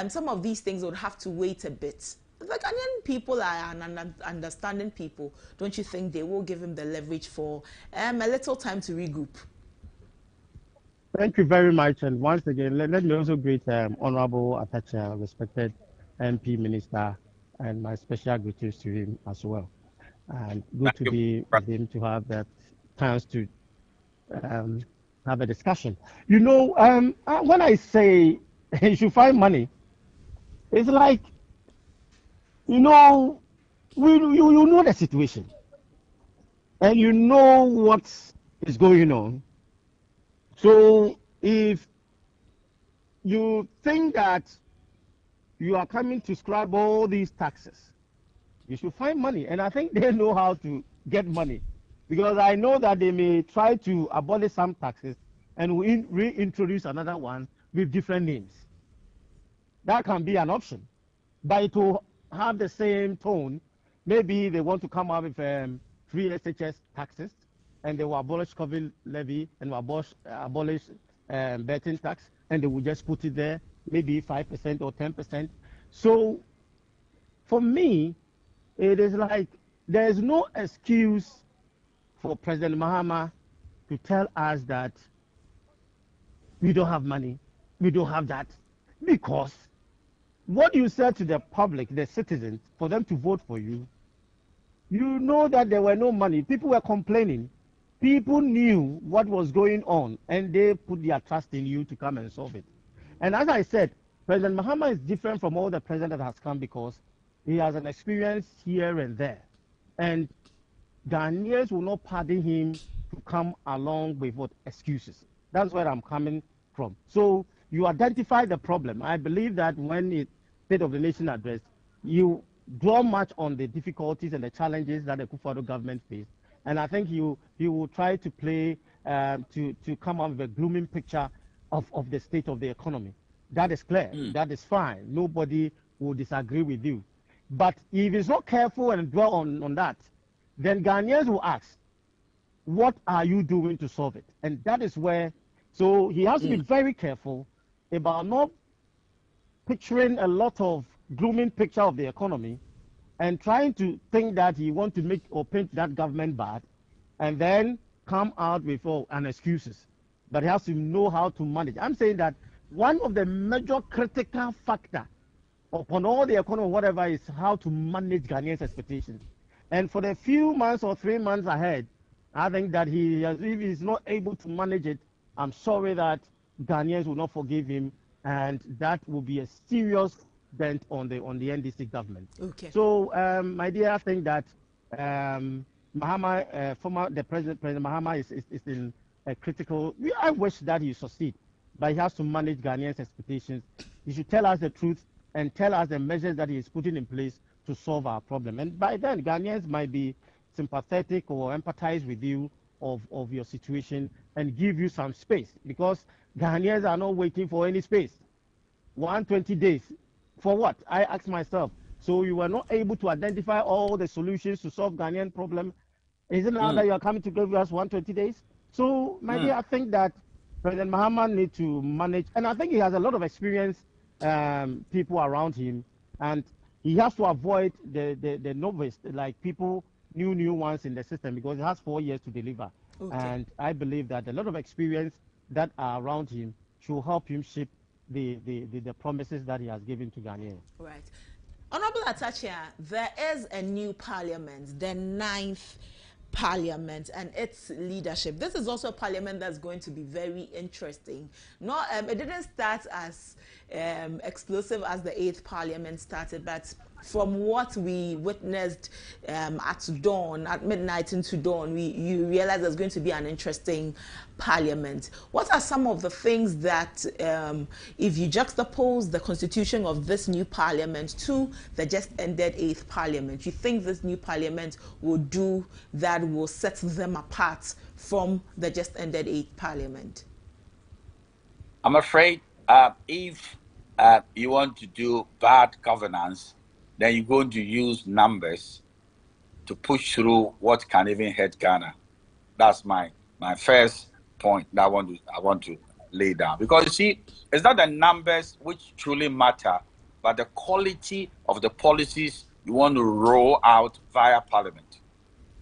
[SPEAKER 2] some of these things would have to wait a bit. The Ghanaian people are an understanding people. Don't you think they will give him the leverage for a little time to regroup?
[SPEAKER 17] Thank you very much. And once again, let me also greet Honorable Atacha, respected MP Minister, and my special greetings to him as well. And good to be with him to have that chance to have a discussion. You know, when I say you should find money, it's like, you know, you know the situation, and you know what is going on. So if you think that you are coming to scrap all these taxes, you should find money. And I think they know how to get money, because I know that they may try to abolish some taxes and reintroduce another one with different names. That can be an option, but it will have the same tone. Maybe they want to come up with free SHS taxes, and they will abolish COVID levy and will abolish betting tax, and they will just put it there, maybe 5% or 10%. So for me, it is like there's no excuse for President Mahama to tell us that we don't have money, we don't have that, because what you said to the public, the citizens, for them to vote for you, you know that there were no money. People were complaining. People knew what was going on, and they put their trust in you to come and solve it. And as I said, President Mahama is different from all the presidents that has come, because he has an experience here and there. And Ghanaians will not pardon him to come along with what excuses. That's where I'm coming from. So you identify the problem. I believe that when the State of the Nation address, you draw much on the difficulties and the challenges that the Akufo-Addo government faced, And I think he will try to play to come up with a glooming picture of the state of the economy. That is clear. That is fine. Nobody will disagree with you. But if he's not careful and dwell on that, then Ghanaians will ask, what are you doing to solve it? And that is where, so he has to be very careful about not picturing a lot of glooming picture of the economy and trying to think that he wants to make or paint that government bad and then come out with an excuses. But he has to know how to manage. I'm saying that one of the major critical factor upon all the economy, whatever, is how to manage Ghanaians' expectations. And for the few months or 3 months ahead, I think that if he's not able to manage it, I'm sorry that Ghanaians will not forgive him, and that will be a serious dent on the NDC government.
[SPEAKER 2] Okay.
[SPEAKER 17] So, my dear, I think that Mahama, President Mahama is in a critical. I wish that he succeed, but he has to manage Ghanaians' expectations. He should tell us the truth and tell us the measures that he is putting in place to solve our problem. And by then, Ghanaians might be sympathetic or empathize with you of your situation and give you some space, because Ghanaians are not waiting for any space. 120 days. For what? I ask myself. So you were not able to identify all the solutions to solve Ghanaian problem. Is it now that you are coming to give us 120 days? So, my dear, I think that President Mahama needs to manage, and I think he has a lot of experience, people around him, and he has to avoid the novice, like people, new ones in the system, because he has 4 years to deliver.
[SPEAKER 2] Okay.
[SPEAKER 17] And I believe that a lot of experience that are around him should help him shape the promises that he has given to Ghanaians.
[SPEAKER 2] Right. Honorable Atachia, there is a new parliament, the 9th parliament, and its leadership. This is also a parliament that's going to be very interesting. No, it didn't start as explosive as the 8th parliament started, but from what we witnessed at dawn, at midnight into dawn, you realize there's going to be an interesting parliament. What are some of the things that, if you juxtapose the constitution of this new parliament to the just ended 8th parliament, you think this new parliament will do that will set them apart from the just ended 8th parliament?
[SPEAKER 18] I'm afraid if you want to do bad governance, then you're going to use numbers to push through what can even hurt Ghana. That's my first point that I want to lay down. Because you see, it's not the numbers which truly matter, but the quality of the policies you want to roll out via Parliament.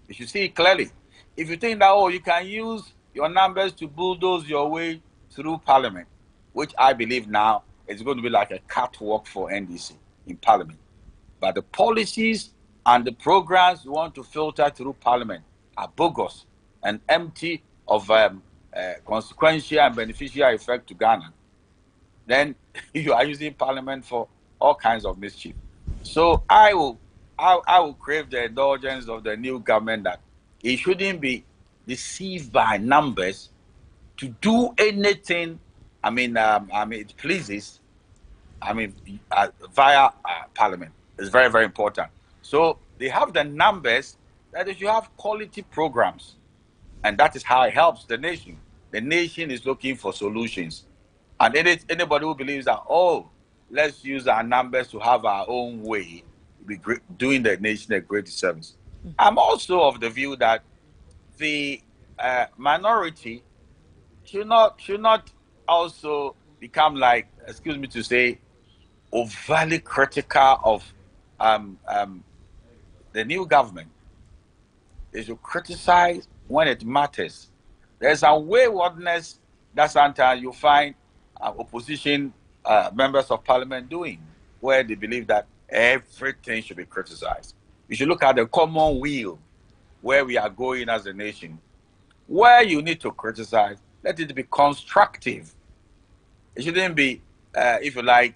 [SPEAKER 18] You should see it clearly. If you think that, you can use your numbers to bulldoze your way through Parliament, which I believe now is going to be like a catwalk for NDC in Parliament. But the policies and the programs you want to filter through Parliament are bogus and empty of consequential and beneficial effect to Ghana. Then you are using Parliament for all kinds of mischief. So I will crave the indulgence of the new government that it shouldn't be deceived by numbers to do anything. It pleases. Via Parliament. It's very, very important. So they have the numbers that they should have quality programs. And that is how it helps the nation. The nation is looking for solutions. And anybody who believes that, let's use our numbers to have our own way, be doing the nation a great service. I'm also of the view that the minority should not also become like, excuse me to say, overly critical of the new government. They should criticize when it matters. There's a waywardness that sometimes you find opposition members of Parliament doing, where they believe that everything should be criticized. You should look at the common weal, where we are going as a nation. Where you need to criticize, let it be constructive. It shouldn't be, if you like,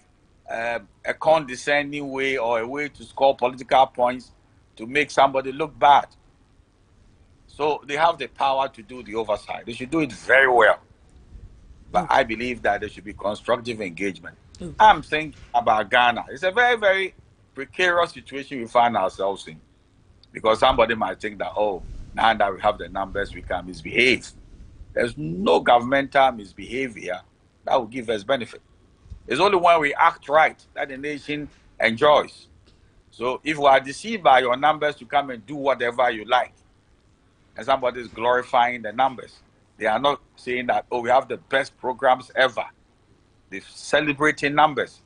[SPEAKER 18] a condescending way or a way to score political points to make somebody look bad. So they have the power to do the oversight. They should do it very well. But I believe that there should be constructive engagement. I'm thinking about Ghana. It's a very, very precarious situation we find ourselves in. Because somebody might think that, now that we have the numbers, we can misbehave. There's no governmental misbehavior that will give us benefit. It's only when we act right that the nation enjoys. So if we are deceived by your numbers to come and do whatever you like, and somebody is glorifying the numbers, they are not saying that, oh, we have the best programs ever. They're celebrating numbers.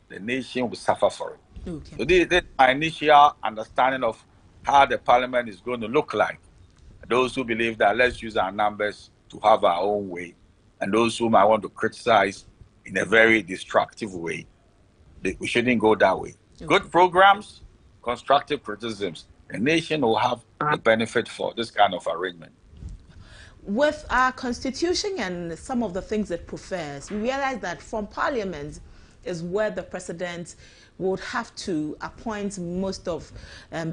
[SPEAKER 18] The nation will suffer for it.
[SPEAKER 2] Okay.
[SPEAKER 18] So this is my initial understanding of how the parliament is going to look like. Those who believe that let's use our numbers to have our own way, and those whom I want to criticize in a very destructive way, we shouldn't go that way. Okay. Good programs, constructive criticisms. The nation will have the benefit for this kind of arrangement.
[SPEAKER 2] With our constitution and some of the things it prefers, we realize that from parliament is where the president would have to appoint most of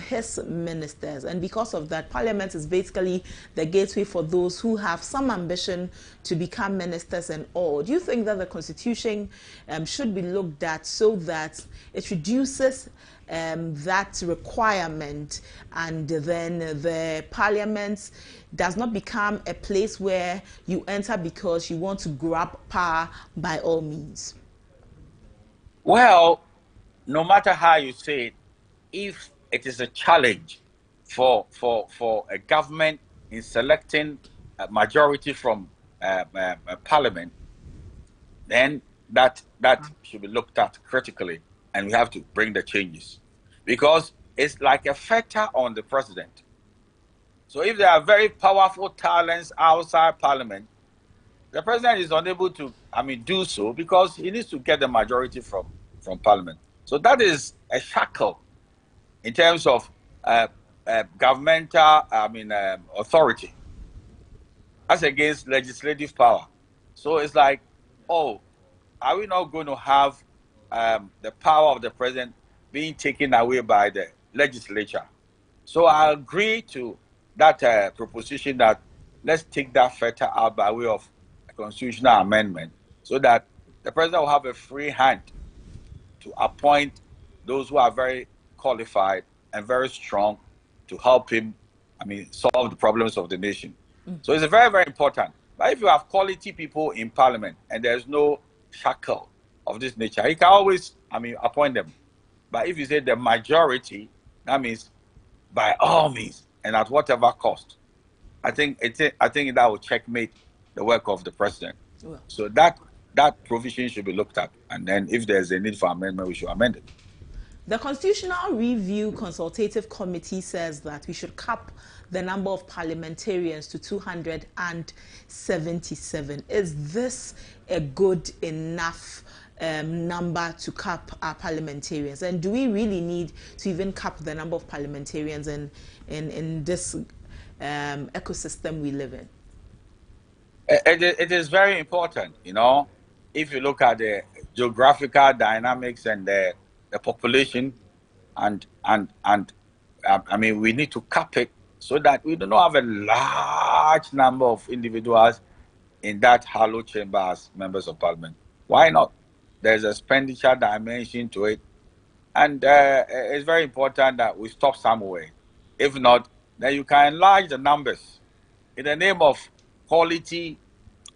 [SPEAKER 2] his ministers. And because of that, parliament is basically the gateway for those who have some ambition to become ministers and all. Do you think that the constitution should be looked at so that it reduces that requirement, and then the parliament does not become a place where you enter because you want to grab power by all means?
[SPEAKER 18] Well, no matter how you say it, if it is a challenge for a government in selecting a majority from parliament, then that should be looked at critically, and we have to bring the changes, because it's like a fetter on the president. So if there are very powerful talents outside parliament, the president is unable to, do so because he needs to get the majority from parliament. So that is a shackle in terms of governmental, authority as against legislative power. So it's like, oh, are we not going to have the power of the president being taken away by the legislature? So I agree to that proposition that let's take that fetter out by way of a constitutional amendment so that the president will have a free hand to appoint those who are very qualified and very strong to help him, solve the problems of the nation. So it's very, very important. But if you have quality people in parliament and there's no shackle of this nature, he can always, appoint them. But if you say the majority, that means by all means and at whatever cost, I think that will checkmate the work of the president. Well, so that provision should be looked at, and then if there's a need for amendment, we should amend it.
[SPEAKER 2] The Constitutional Review Consultative Committee says that we should cap the number of parliamentarians to 277. Is this a good enough number to cap our parliamentarians? And do we really need to even cap the number of parliamentarians in this ecosystem we live in?
[SPEAKER 18] It is very important, if you look at the geographical dynamics and the population, and we need to cap it so that we do not have a large number of individuals in that hollow chamber as members of parliament. Why not? There's a expenditure dimension to it, and it's very important that we stop somewhere. If not, then you can enlarge the numbers in the name of quality,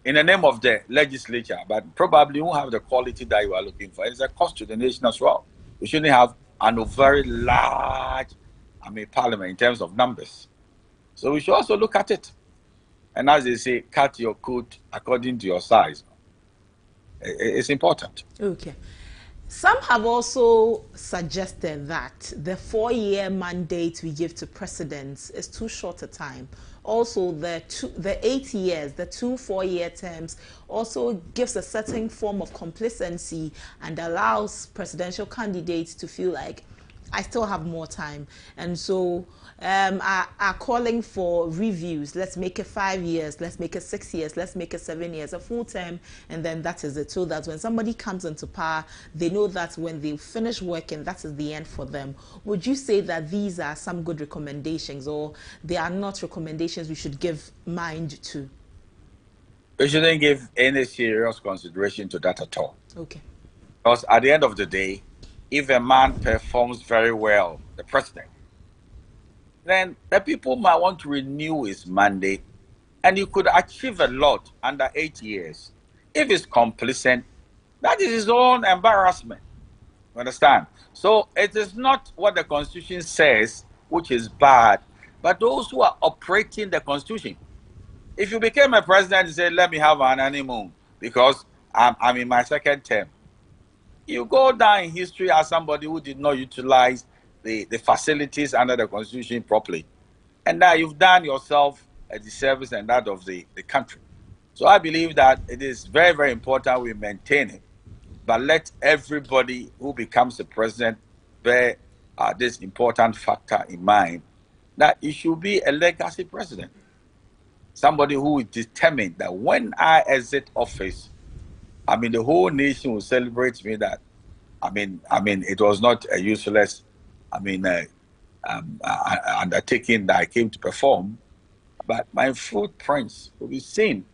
[SPEAKER 18] in the name of the legislature, but probably you won't have the quality that you are looking for. It's a cost to the nation as well. We shouldn't have a very large, parliament in terms of numbers. So we should also look at it. And as they say, cut your coat according to your size. It's important.
[SPEAKER 2] Okay. Some have also suggested that the 4-year mandate we give to presidents is too short a time. Also, the 8 years, the 2 4-year terms also gives a certain form of complacency and allows presidential candidates to feel like, I still have more time. And so are calling for reviews. Let's make it 5 years, let's make it 6 years, let's make it 7 years, a full term, and then that is it. So that when somebody comes into power, they know that when they finish working, that is the end for them. Would you say that these are some good recommendations, or they are not recommendations we should give mind to?
[SPEAKER 18] We shouldn't give any serious consideration to that at all.
[SPEAKER 2] Okay.
[SPEAKER 18] Because at the end of the day, if a man performs very well, the president, then the people might want to renew his mandate, and you could achieve a lot under 8 years. If he's complacent, that is his own embarrassment. You understand? So it is not what the Constitution says, which is bad, but those who are operating the Constitution. If you became a president and say, let me have an honeymoon because I'm in my second term, you go down in history as somebody who did not utilize the facilities under the Constitution properly. And now you've done yourself a disservice and that of the country. So I believe that it is very, very important we maintain it. But let everybody who becomes a president bear this important factor in mind, that it should be a legacy president. Somebody who is determined that when I exit office, the whole nation will celebrate me that, it was not a useless, undertaking that I came to perform, but my footprints will be seen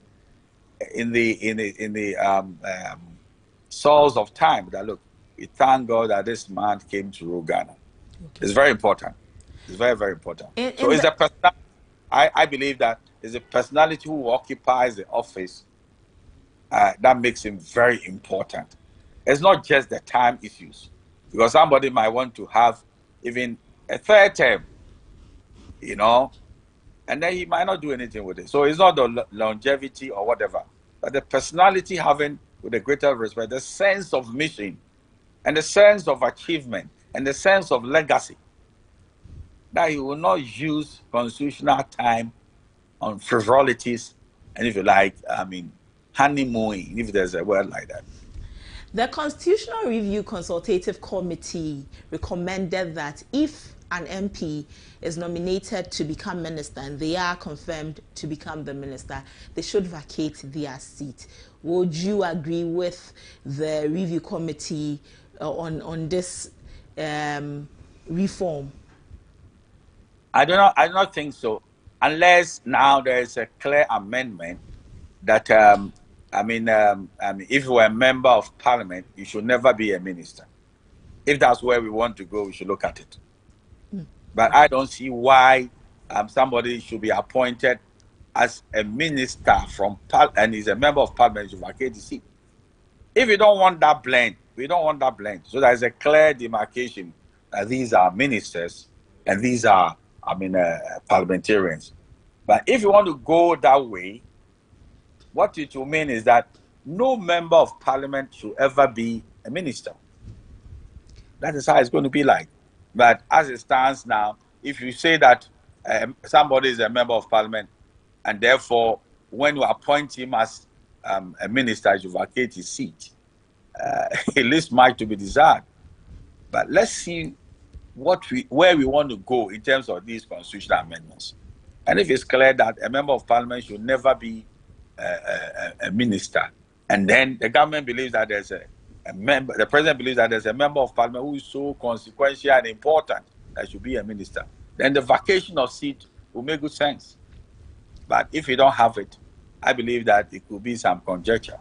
[SPEAKER 18] in the source of time. That look, we thank God that this man came to rule Ghana. Okay. It's very important. It's very, very important. So it's a personality. I believe that it's a personality who occupies the office that makes him very important. It's not just the time issues, because somebody might want to have even a third term, and then he might not do anything with it. So it's not the longevity or whatever, but the personality having, with a greater respect, the sense of mission and the sense of achievement and the sense of legacy, that he will not use constitutional time on frivolities and, if you like, honeymooning, if there's a word like that.
[SPEAKER 2] The Constitutional Review Consultative Committee recommended that if an MP is nominated to become minister and they are confirmed to become the minister, they should vacate their seat. Would you agree with the review committee on this reform?
[SPEAKER 18] I do not think so, unless now there is a clear amendment that if you were a member of parliament, you should never be a minister. If that's where we want to go, we should look at it. But I don't see why somebody should be appointed as a minister and he's a member of parliament to vacate the seat. If you don't want that blend, we don't want that blend. So there's a clear demarcation that these are ministers and these are, parliamentarians. But if you want to go that way, what it will mean is that no member of parliament should ever be a minister. That is how it's going to be like. But as it stands now, if you say that somebody is a member of parliament, and therefore when you appoint him as a minister, you vacate his seat, it leaves much to be desired. But let's see where we want to go in terms of these constitutional amendments. And if it's clear that a member of parliament should never be a minister, and then the government believes that there's a member, the president believes that there's a member of parliament who is so consequential and important that should be a minister, then the vacation of seat will make good sense. But if you don't have it, I believe that it could be some conjecture.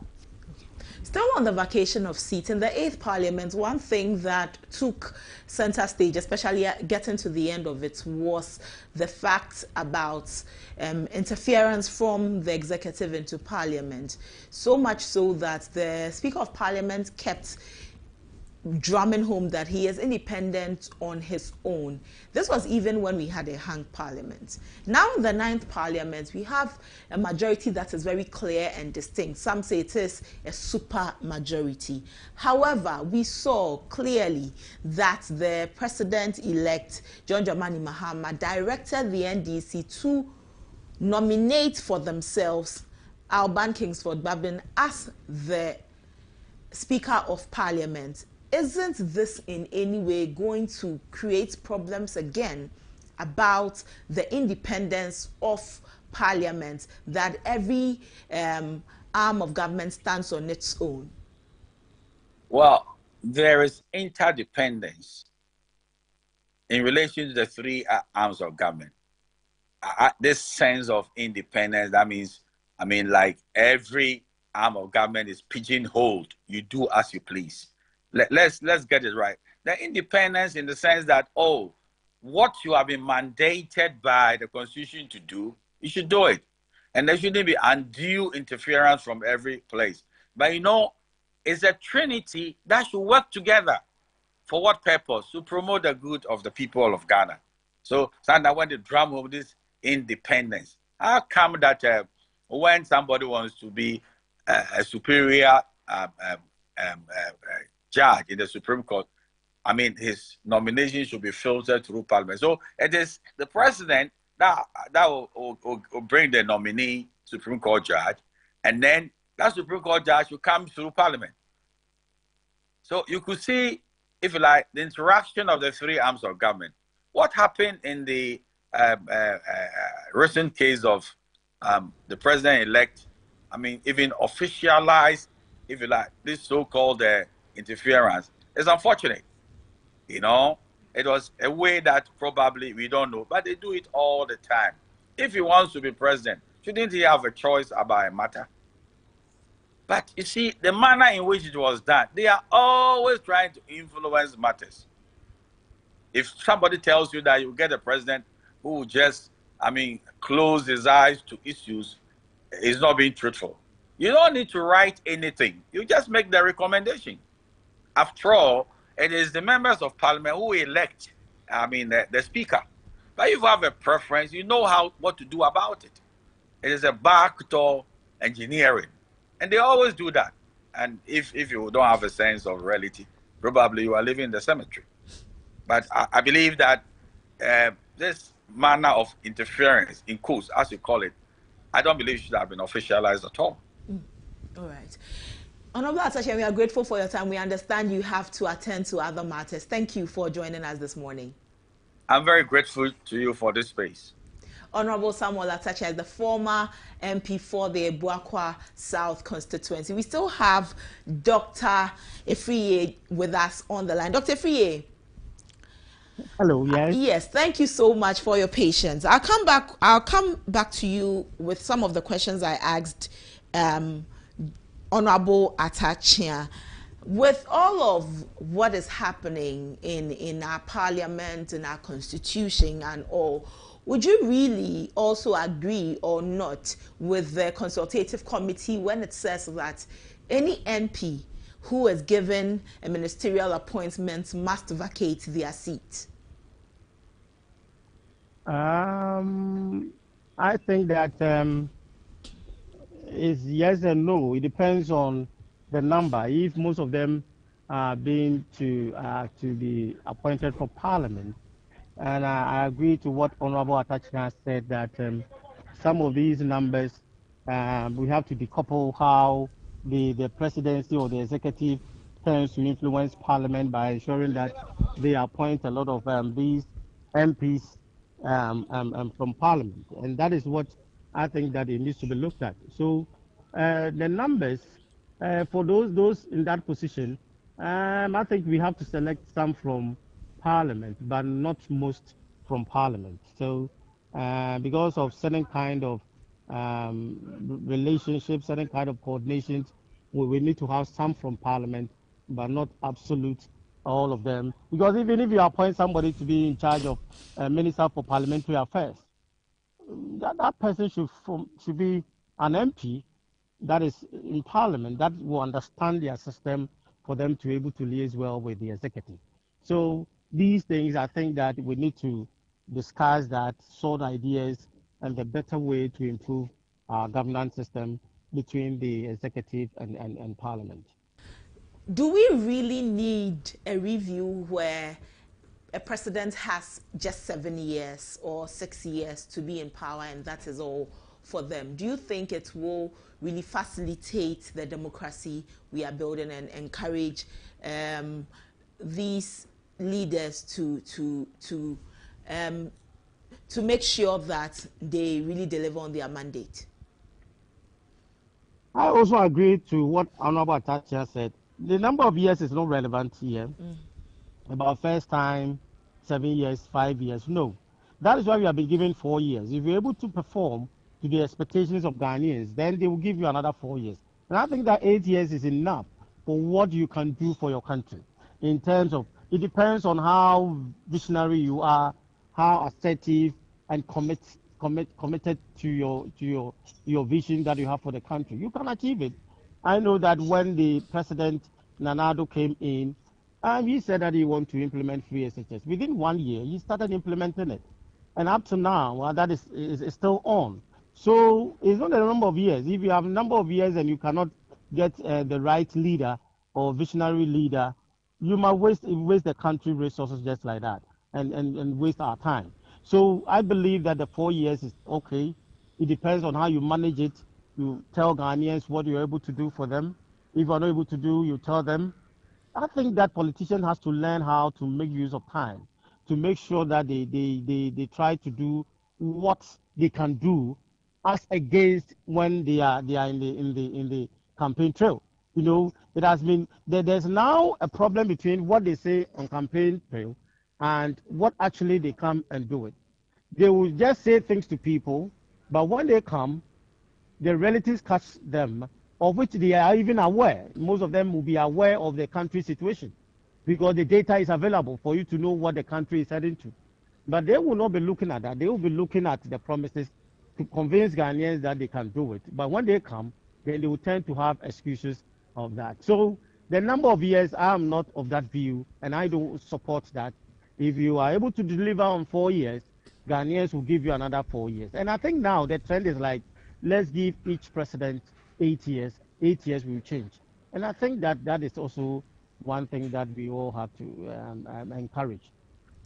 [SPEAKER 2] Still on the vacation of seats, in the 8th Parliament, one thing that took center stage, especially getting to the end of it, was the fact about interference from the executive into Parliament. So much so that the Speaker of Parliament kept drumming home that he is independent on his own. This was even when we had a hung parliament. Now in the 9th Parliament, we have a majority that is very clear and distinct. Some say it is a super majority. However, we saw clearly that the President-elect, John Dramani Mahama, directed the NDC to nominate for themselves Alban Kingsford Babin as the Speaker of Parliament. Isn't this in any way going to create problems again about the independence of Parliament, that every arm of government stands on its own?
[SPEAKER 18] Well, there is interdependence in relation to the three arms of government. This sense of independence, that means, like every arm of government is pigeonholed. You do as you please. Let's get it right. The independence in the sense that, what you have been mandated by the Constitution to do, you should do it. And there shouldn't be undue interference from every place. But you know, it's a trinity that should work together. For what purpose? To promote the good of the people of Ghana. So, Sandra, when the drum of this independence, how come that when somebody wants to be a superior judge in the Supreme Court, I mean, his nomination should be filtered through Parliament. So it is the president that will bring the nominee Supreme Court judge, and then that Supreme Court judge will come through Parliament. So you could see, if you like, the interaction of the three arms of government. What happened in the recent case of the president-elect, I mean, even officialized, if you like, this so-called interference, is unfortunate. You know, it was a way that probably we don't know, but they do it all the time. If he wants to be president, shouldn't he have a choice about a matter? But you see, the manner in which it was done, they are always trying to influence matters. If somebody tells you that you get a president who will just, I mean, close his eyes to issues, is not being truthful. You don't need to write anything. You just make the recommendation. After all, it is the members of parliament who elect, I mean, the speaker. But if you have a preference, you know what to do about it. It is a backdoor engineering. And they always do that. And if you don't have a sense of reality, probably you are living in the cemetery. But I believe that this manner of interference, in quotes, as you call it, I don't believe it should have been officialized at all.
[SPEAKER 2] All right. Honorable Attaché, we are grateful for your time. We understand you have to attend to other matters. Thank you for joining us this morning.
[SPEAKER 18] I'm very grateful to you for this space.
[SPEAKER 2] Honorable Samuel Attaché is the former MP for the Ebuakwa South constituency. We still have Dr. Efriye with us on the line. Dr. Efriye.
[SPEAKER 17] Hello, yes.
[SPEAKER 2] Yes, thank you so much for your patience. I'll come back to you with some of the questions I asked Honorable Attaché. With all of what is happening in our parliament, in our constitution and all, would you really also agree or not with the consultative committee when it says that any MP who is given a ministerial appointment must vacate their seat?
[SPEAKER 17] I think that is yes and no. It depends on the number. If most of them are being to be appointed for parliament, and I agree to what Honorable Attaché has said that some of these numbers we have to decouple how the presidency or the executive tends to influence parliament by ensuring that they appoint a lot of these MPs from parliament, and that is what I think that it needs to be looked at. So the numbers for those in that position, I think we have to select some from parliament, but not most from parliament. So because of certain kind of relationships, certain kind of coordinations, we need to have some from parliament, but not absolute all of them. Because even if you appoint somebody to be in charge of Minister for Parliamentary Affairs, that person should be an MP that is in parliament that will understand their system for them to be able to liaise well with the executive. So these things, I think that we need to discuss that, sort ideas, and the better way to improve our governance system between the executive and parliament.
[SPEAKER 2] Do we really need a review where a president has just 7 years or 6 years to be in power and that is all for them? Do you think it will really facilitate the democracy we are building and encourage these leaders to make sure that they really deliver on their mandate?
[SPEAKER 17] I also agree to what Honorable Attaché said. The number of years is not relevant here. About first time, 7 years, 5 years, no. That is why we have been given 4 years. If you're able to perform to the expectations of Ghanaians, then they will give you another 4 years. And I think that 8 years is enough for what you can do for your country. In terms of, it depends on how visionary you are how assertive and committed to your vision that you have for the country. You can achieve it. I know that when the President Nanado came in, he said that he wanted to implement free SHS. Within 1 year, he started implementing it. And up to now, well, that is still on. So it's not a number of years. If you have a number of years and you cannot get the right leader or visionary leader, you might waste the country resources just like that and waste our time. So I believe that the 4 years is okay. It depends on how you manage it. You tell Ghanaians what you're able to do for them. If you're not able to do, you tell them. I think that politician has to learn how to make use of time, to make sure that they try to do what they can do as against when they are in the campaign trail. You know, it has been there's now a problem between what they say on campaign trail and what actually they come and do it. They will just say things to people, but when they come, their relatives catch them, of which they are even aware. Most of them will be aware of the country situation because the data is available for you to know what the country is heading to. But they will not be looking at that. They will be looking at the promises to convince Ghanaians that they can do it. But when they come, then they will tend to have excuses of that. So the number of years, I am not of that view, and I don't support that. If you are able to deliver on 4 years, Ghanaians will give you another 4 years. And I think now the trend is like, let's give each president 8 years. 8 years will change. And I think that that is also one thing that we all have to encourage.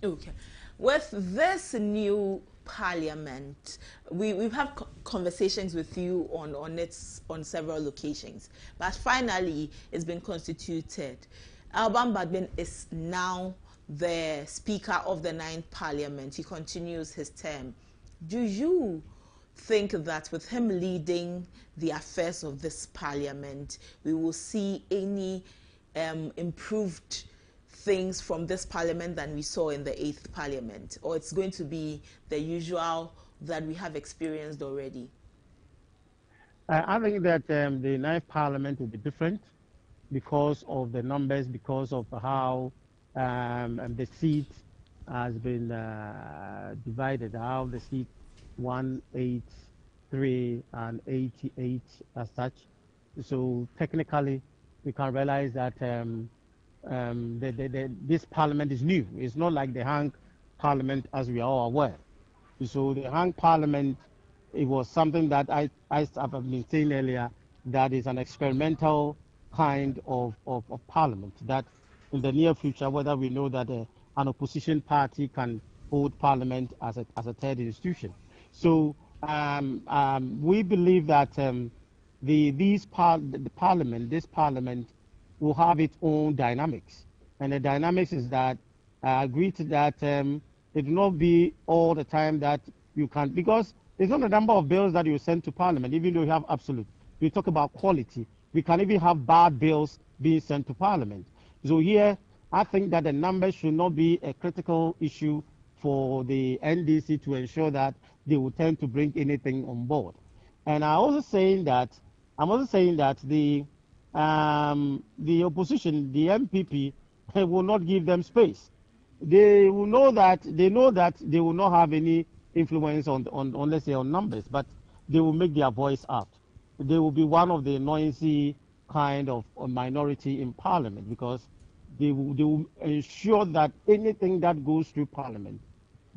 [SPEAKER 2] Okay. With this new parliament, we've had conversations with you on it on several occasions. But finally, it's been constituted. Alban Bagbin is now the Speaker of the 9th Parliament. He continues his term. Do you think that with him leading the affairs of this parliament, we will see any improved things from this parliament than we saw in the 8th parliament, or it's going to be the usual that we have experienced already?
[SPEAKER 17] I think that the 9th parliament will be different because of the numbers, because of how the seat has been divided, how the seat 183 and 88 as such. So technically, we can realize that this parliament is new. It's not like the hang parliament as we are all aware. So the hang parliament, it was something that I have been saying earlier, that is an experimental kind of parliament that in the near future, whether we know that an opposition party can hold parliament as a third institution. So we believe that this parliament will have its own dynamics. And the dynamics is that I agree to that it will not be all the time that you can, because there's not a number of bills that you send to parliament, even though you have absolute. We talk about quality. We can even have bad bills being sent to parliament. So here, I think that the numbers should not be a critical issue for the NDC to ensure that they will tend to bring anything on board. And I'm also saying that the opposition, the MPP, will not give them space. They know that they will not have any influence on let's say on numbers, but they will make their voice out. They will be one of the noisy kind of minority in parliament because they will ensure that anything that goes through parliament,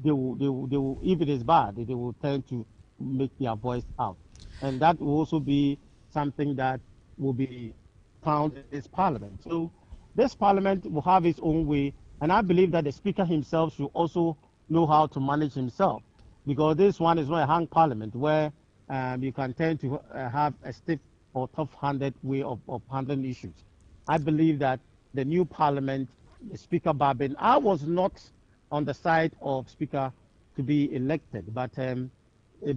[SPEAKER 17] they will if it is bad, they will tend to make their voice out. And that will also be something that will be found in this parliament. So this parliament will have its own way, and I believe that the speaker himself should also know how to manage himself, because this one is not a hang parliament where you can tend to have a stiff or tough-handed way of handling issues. I believe that the new parliament, Speaker Babin, I was not on the side of Speaker to be elected, but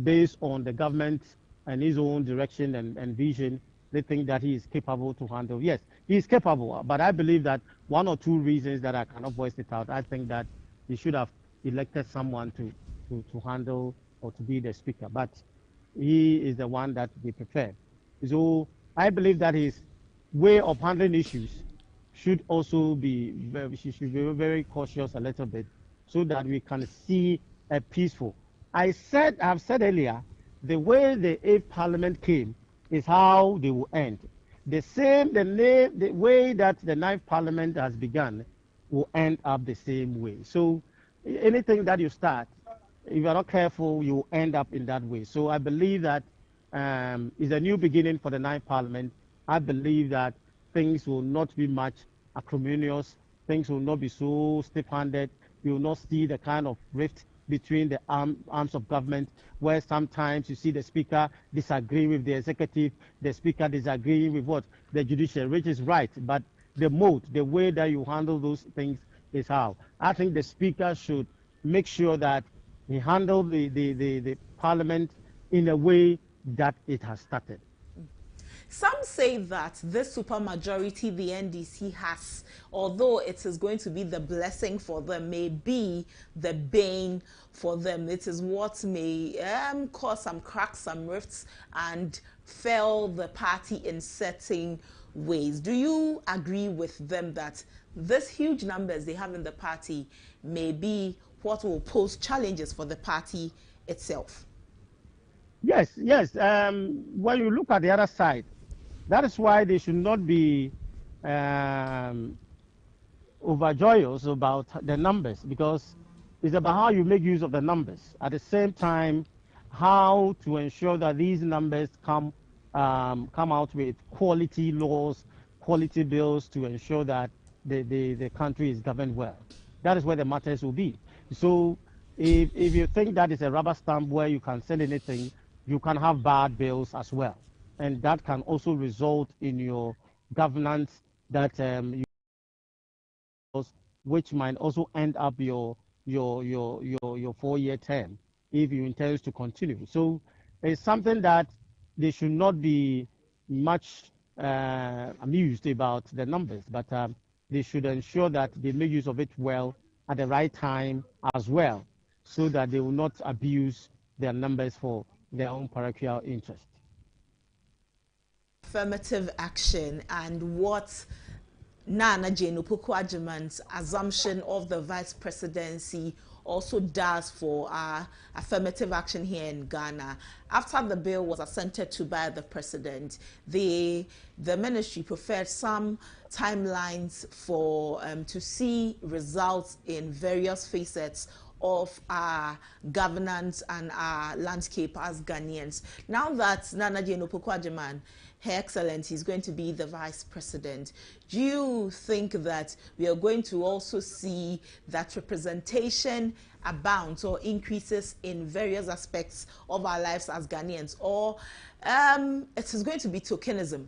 [SPEAKER 17] based on the government and his own direction and vision, they think that he is capable to handle. Yes, he is capable, but I believe that one or two reasons that I cannot voice it out, I think that he should have elected someone to handle or to be the speaker, but he is the one that we prefer. So I believe that his way of handling issues should also be very, she should be very cautious a little bit so that we can see a peaceful. I've said earlier, the way the 8th Parliament came is how they will end. The way that the 9th Parliament has begun will end up the same way. So anything that you start, if you're not careful, you will end up in that way. So I believe that is a new beginning for the 9th Parliament. I believe that things will not be much acrimonious. Things will not be so stiff-handed. You will not see the kind of rift between the arms of government, where sometimes you see the speaker disagree with the executive, the speaker disagreeing with what? The judiciary, which is right. But the mode, the way that you handle those things is how. I think the speaker should make sure that he handled the parliament in a way that it has started.
[SPEAKER 2] Some say that this supermajority the NDC has, although it is going to be the blessing for them, may be the bane for them. It is what may cause some cracks, some rifts, and fail the party in certain ways. Do you agree with them that this huge numbers they have in the party may be what will pose challenges for the party itself?
[SPEAKER 17] Yes, yes. When you look at the other side, that is why they should not be overjoyous about the numbers, because it's about how you make use of the numbers. At the same time, how to ensure that these numbers come out with quality laws, quality bills to ensure that the country is governed well. That is where the matters will be. So if you think that is a rubber stamp where you can send anything, you can have bad bills as well. And that can also result in your governance that which might also end up your 4-year term if you intend to continue. So it's something that they should not be much amused about the numbers, but they should ensure that they make use of it well at the right time as well, so that they will not abuse their numbers for their own parochial interest.
[SPEAKER 2] Affirmative action and what Nana Jane Opoku Agyeman's assumption of the vice presidency also does for affirmative action here in Ghana. After the bill was assented to by the president, the ministry preferred some timelines for to see results in various facets of our governance and our landscape as Ghanaians. Now that Nana Jane Opoku Agyeman, Her Excellency, is going to be the vice president, do you think that we are going to also see that representation abounds or increases in various aspects of our lives as Ghanaians, or it is going to be tokenism?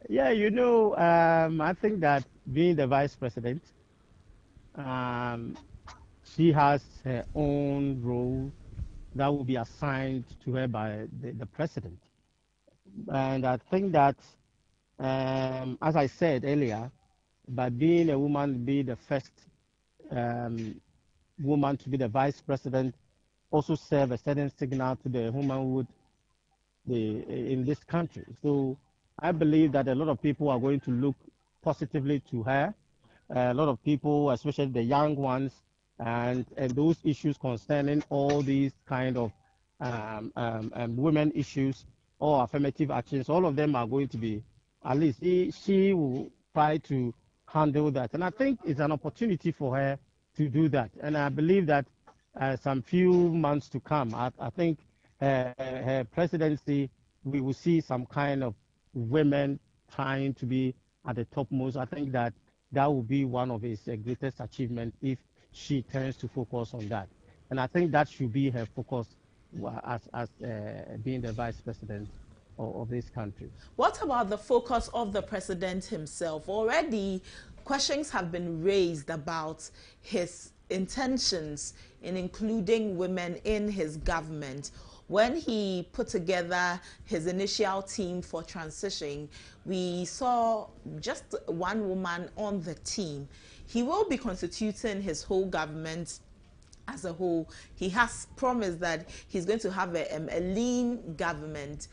[SPEAKER 17] Yeah, you know, I think that being the vice president, she has her own role that will be assigned to her by the president. And I think that, as I said earlier, by being a woman, be the first woman to be the vice president, also serve a certain signal to the womanhood in this country. So I believe that a lot of people are going to look positively to her. A lot of people, especially the young ones, and those issues concerning all these kind of women issues or affirmative actions, all of them are going to be, at least she will try to handle that. And I think it's an opportunity for her to do that. And I believe that some few months to come, I think her presidency, we will see some kind of women trying to be at the topmost. I think that will be one of his greatest achievements if she turns to focus on that. And I think that should be her focus as being the vice president of this country.
[SPEAKER 2] What about the focus of the president himself? Already questions have been raised about his intentions in including women in his government. When he put together his initial team for transition, we saw just one woman on the team. He will be constituting his whole government as a whole. He has promised that he's going to have a lean government.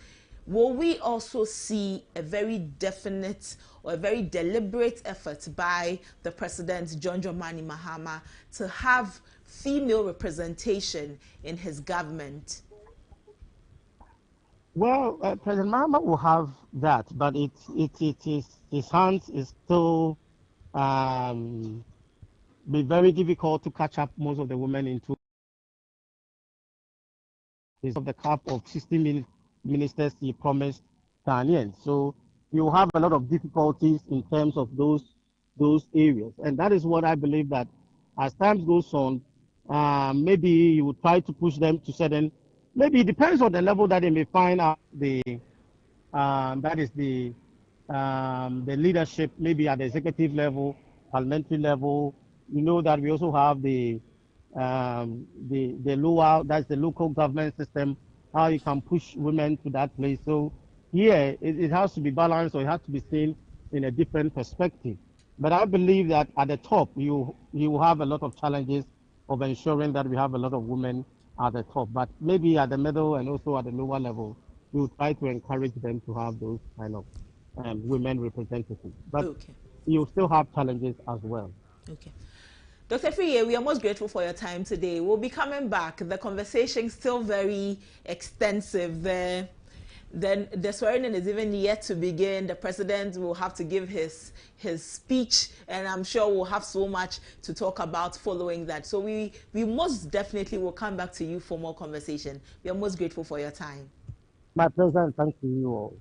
[SPEAKER 2] will we also see a very definite or a very deliberate effort by the President, John Dramani Mahama, to have female representation in his government?
[SPEAKER 17] Well, President Mahama will have that, but it is his hands is still be very difficult to catch up most of the women into of the cap of 60 ministers he promised Ghanaians. So you have a lot of difficulties in terms of those areas, and that is what I believe that as time goes on, maybe you will try to push them to certain. Maybe it depends on the level that they may find out the that is the leadership, maybe at the executive level, parliamentary level. You know that we also have the lower, that's the local government system, how you can push women to that place. So here it has to be balanced, or it has to be seen in a different perspective. But I believe that at the top, you have a lot of challenges of ensuring that we have a lot of women at the top. But maybe at the middle and also at the lower level, we will try to encourage them to have those kind of women representatives. But
[SPEAKER 2] okay,
[SPEAKER 17] you still have challenges as well.
[SPEAKER 2] Okay. Dr. Friye, we are most grateful for your time today. We'll be coming back. The conversation is still very extensive. Then the swearing-in is even yet to begin. The president will have to give his speech, and I'm sure we'll have so much to talk about following that. So we most definitely will come back to you for more conversation. We are most grateful for your time.
[SPEAKER 17] My pleasure, thank you all.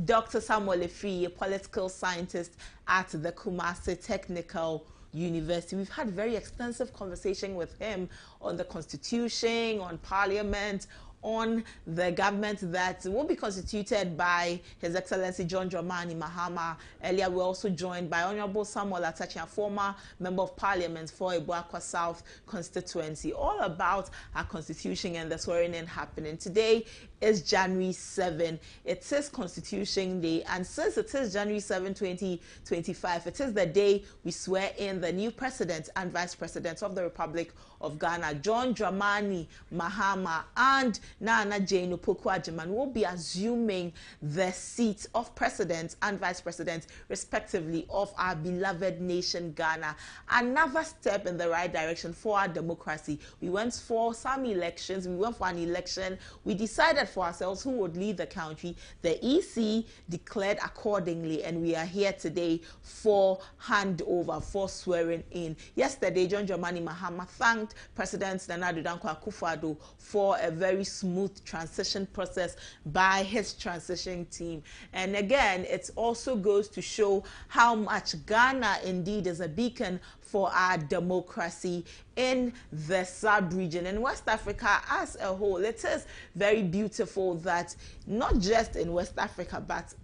[SPEAKER 2] Dr. Samuel Efri, a political scientist at the Kumasi Technical University. We've had very extensive conversation with him on the Constitution, on Parliament, on the government that will be constituted by His Excellency John Dramani Mahama. Earlier, we're also joined by Honorable Samuel Atachia, former Member of Parliament for Ibuakwa South constituency, all about our Constitution and the swearing-in happening. Today is January 7. It is Constitution Day, and since it is January 7, 2025, it is the day we swear in the new President and Vice President of the Republic of Ghana, John Dramani Mahama and Nana Jane Opoku Agyeman will be assuming the seat of President and Vice President, respectively, of our beloved nation, Ghana. Another step in the right direction for our democracy. We went for some elections. We went for an election. We decided for ourselves who would lead the country. The EC declared accordingly, and we are here today for handover, for swearing in. Yesterday, John Dramani Mahama thanked President Nana Dankwa Akufo-Addo for a very smooth transition process by his transition team. And again, it also goes to show how much Ghana indeed is a beacon for our democracy in the sub-region. In West Africa as a whole, it is very beautiful that not just in West Africa, but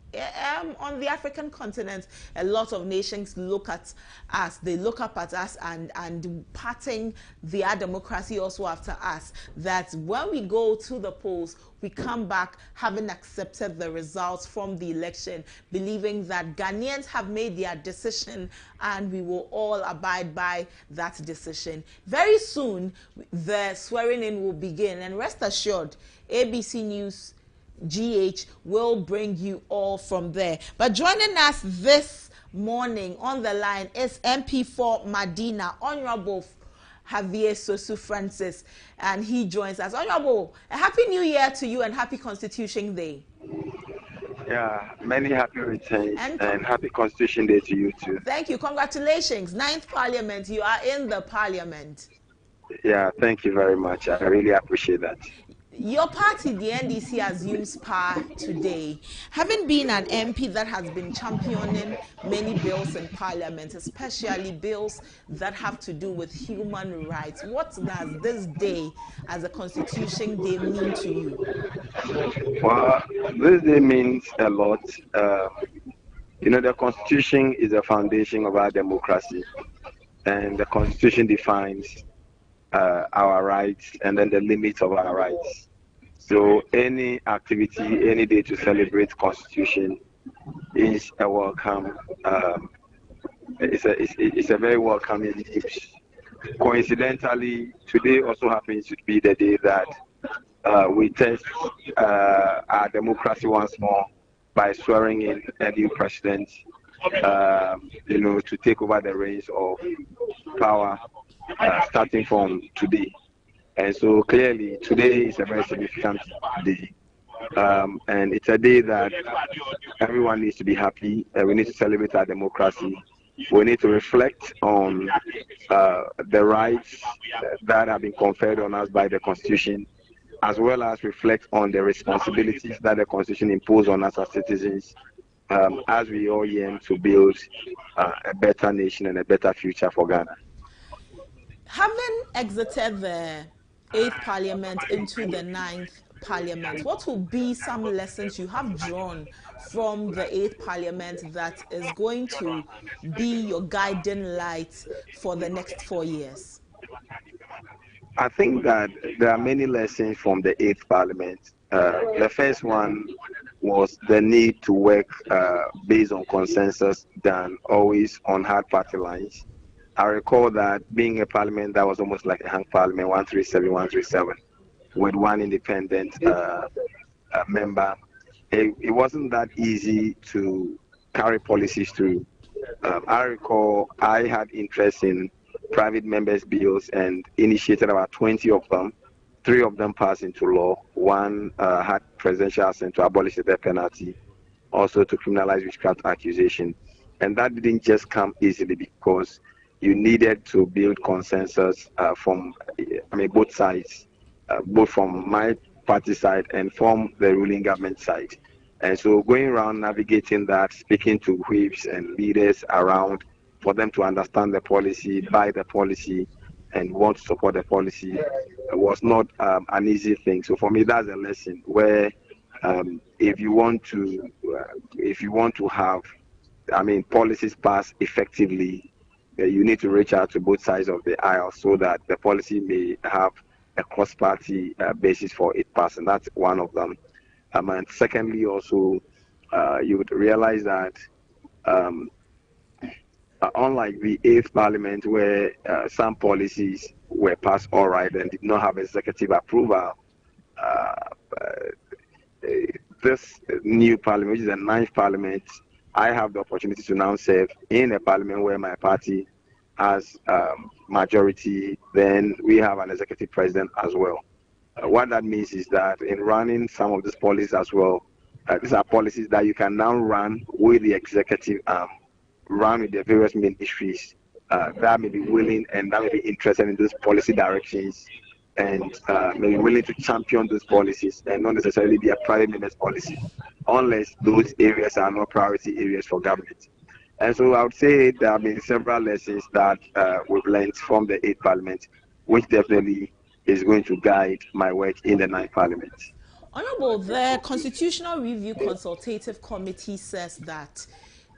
[SPEAKER 2] on the African continent, a lot of nations look at us, they look up at us and patting their democracy also after us, that when we go to the polls, we come back having accepted the results from the election, believing that Ghanaians have made their decision and we will all abide by that decision. Very soon, the swearing in will begin, and rest assured, ABC News GH will bring you all from there. But joining us this morning on the line is MP for Madina, Honorable Javier Sosu Francis, and he joins us. Honorable, a happy new year to you and happy Constitution Day.
[SPEAKER 19] Yeah, many happy returns and happy Constitution Day to you too.
[SPEAKER 2] Thank you. Congratulations. 9th Parliament. You are in the Parliament.
[SPEAKER 19] Yeah, thank you very much. I really appreciate that.
[SPEAKER 2] Your party, the NDC, assumes power today. Having been an MP that has been championing many bills in Parliament, especially bills that have to do with human rights, what does this day as a Constitution Day mean to you?
[SPEAKER 19] Well, this day means a lot. You know, the Constitution is the foundation of our democracy, and the Constitution defines our rights and then the limits of our rights. So any activity, any day to celebrate Constitution is a welcome. It's a very welcoming news. Coincidentally, today also happens to be the day that we test our democracy once more by swearing in a new president, to take over the reins of power starting from today. And so clearly, today is a very significant day. And it's a day that everyone needs to be happy. We need to celebrate our democracy. We need to reflect on the rights that have been conferred on us by the Constitution, as well as reflect on the responsibilities that the Constitution imposes on us as citizens, as we all yearn to build a better nation and a better future for Ghana.
[SPEAKER 2] Having exited the 8th Parliament into the 9th Parliament, what will be some lessons you have drawn from the 8th Parliament that is going to be your guiding light for the next 4 years?
[SPEAKER 19] I think that there are many lessons from the 8th Parliament. The first one was the need to work based on consensus than always on hard party lines. I recall that being a parliament that was almost like a hung parliament, 137, with one independent member, it wasn't that easy to carry policies through. I recall I had interest in private members' bills and initiated about 20 of them. 3 of them passed into law. One had presidential assent to abolish the death penalty, also to criminalize witchcraft accusation. And that didn't just come easily because you needed to build consensus from both sides, both from my party side and from the ruling government side. And so going around navigating that, speaking to whips and leaders around for them to understand the policy, buy the policy, and want to support the policy was not an easy thing. So for me, that's a lesson where if you want to have, policies passed effectively, you need to reach out to both sides of the aisle so that the policy may have a cross-party basis for it passing. That's one of them. And secondly, also, you would realize that unlike the 8th Parliament, where some policies were passed all right and did not have executive approval, this new Parliament, which is the 9th Parliament, I have the opportunity to now serve in a parliament where my party has majority. Then we have an executive president as well. What that means is that in running some of these policies as well, these are policies that you can now run with the executive arm, run with the various ministries that may be willing and that may be interested in those policy directions and may be willing to champion those policies and not necessarily be a private minister's policy, unless those areas are not priority areas for government. And so I would say there have been several lessons that we've learned from the 8th Parliament, which definitely is going to guide my work in the 9th Parliament.
[SPEAKER 2] Honorable, the Constitutional Review Consultative Committee says that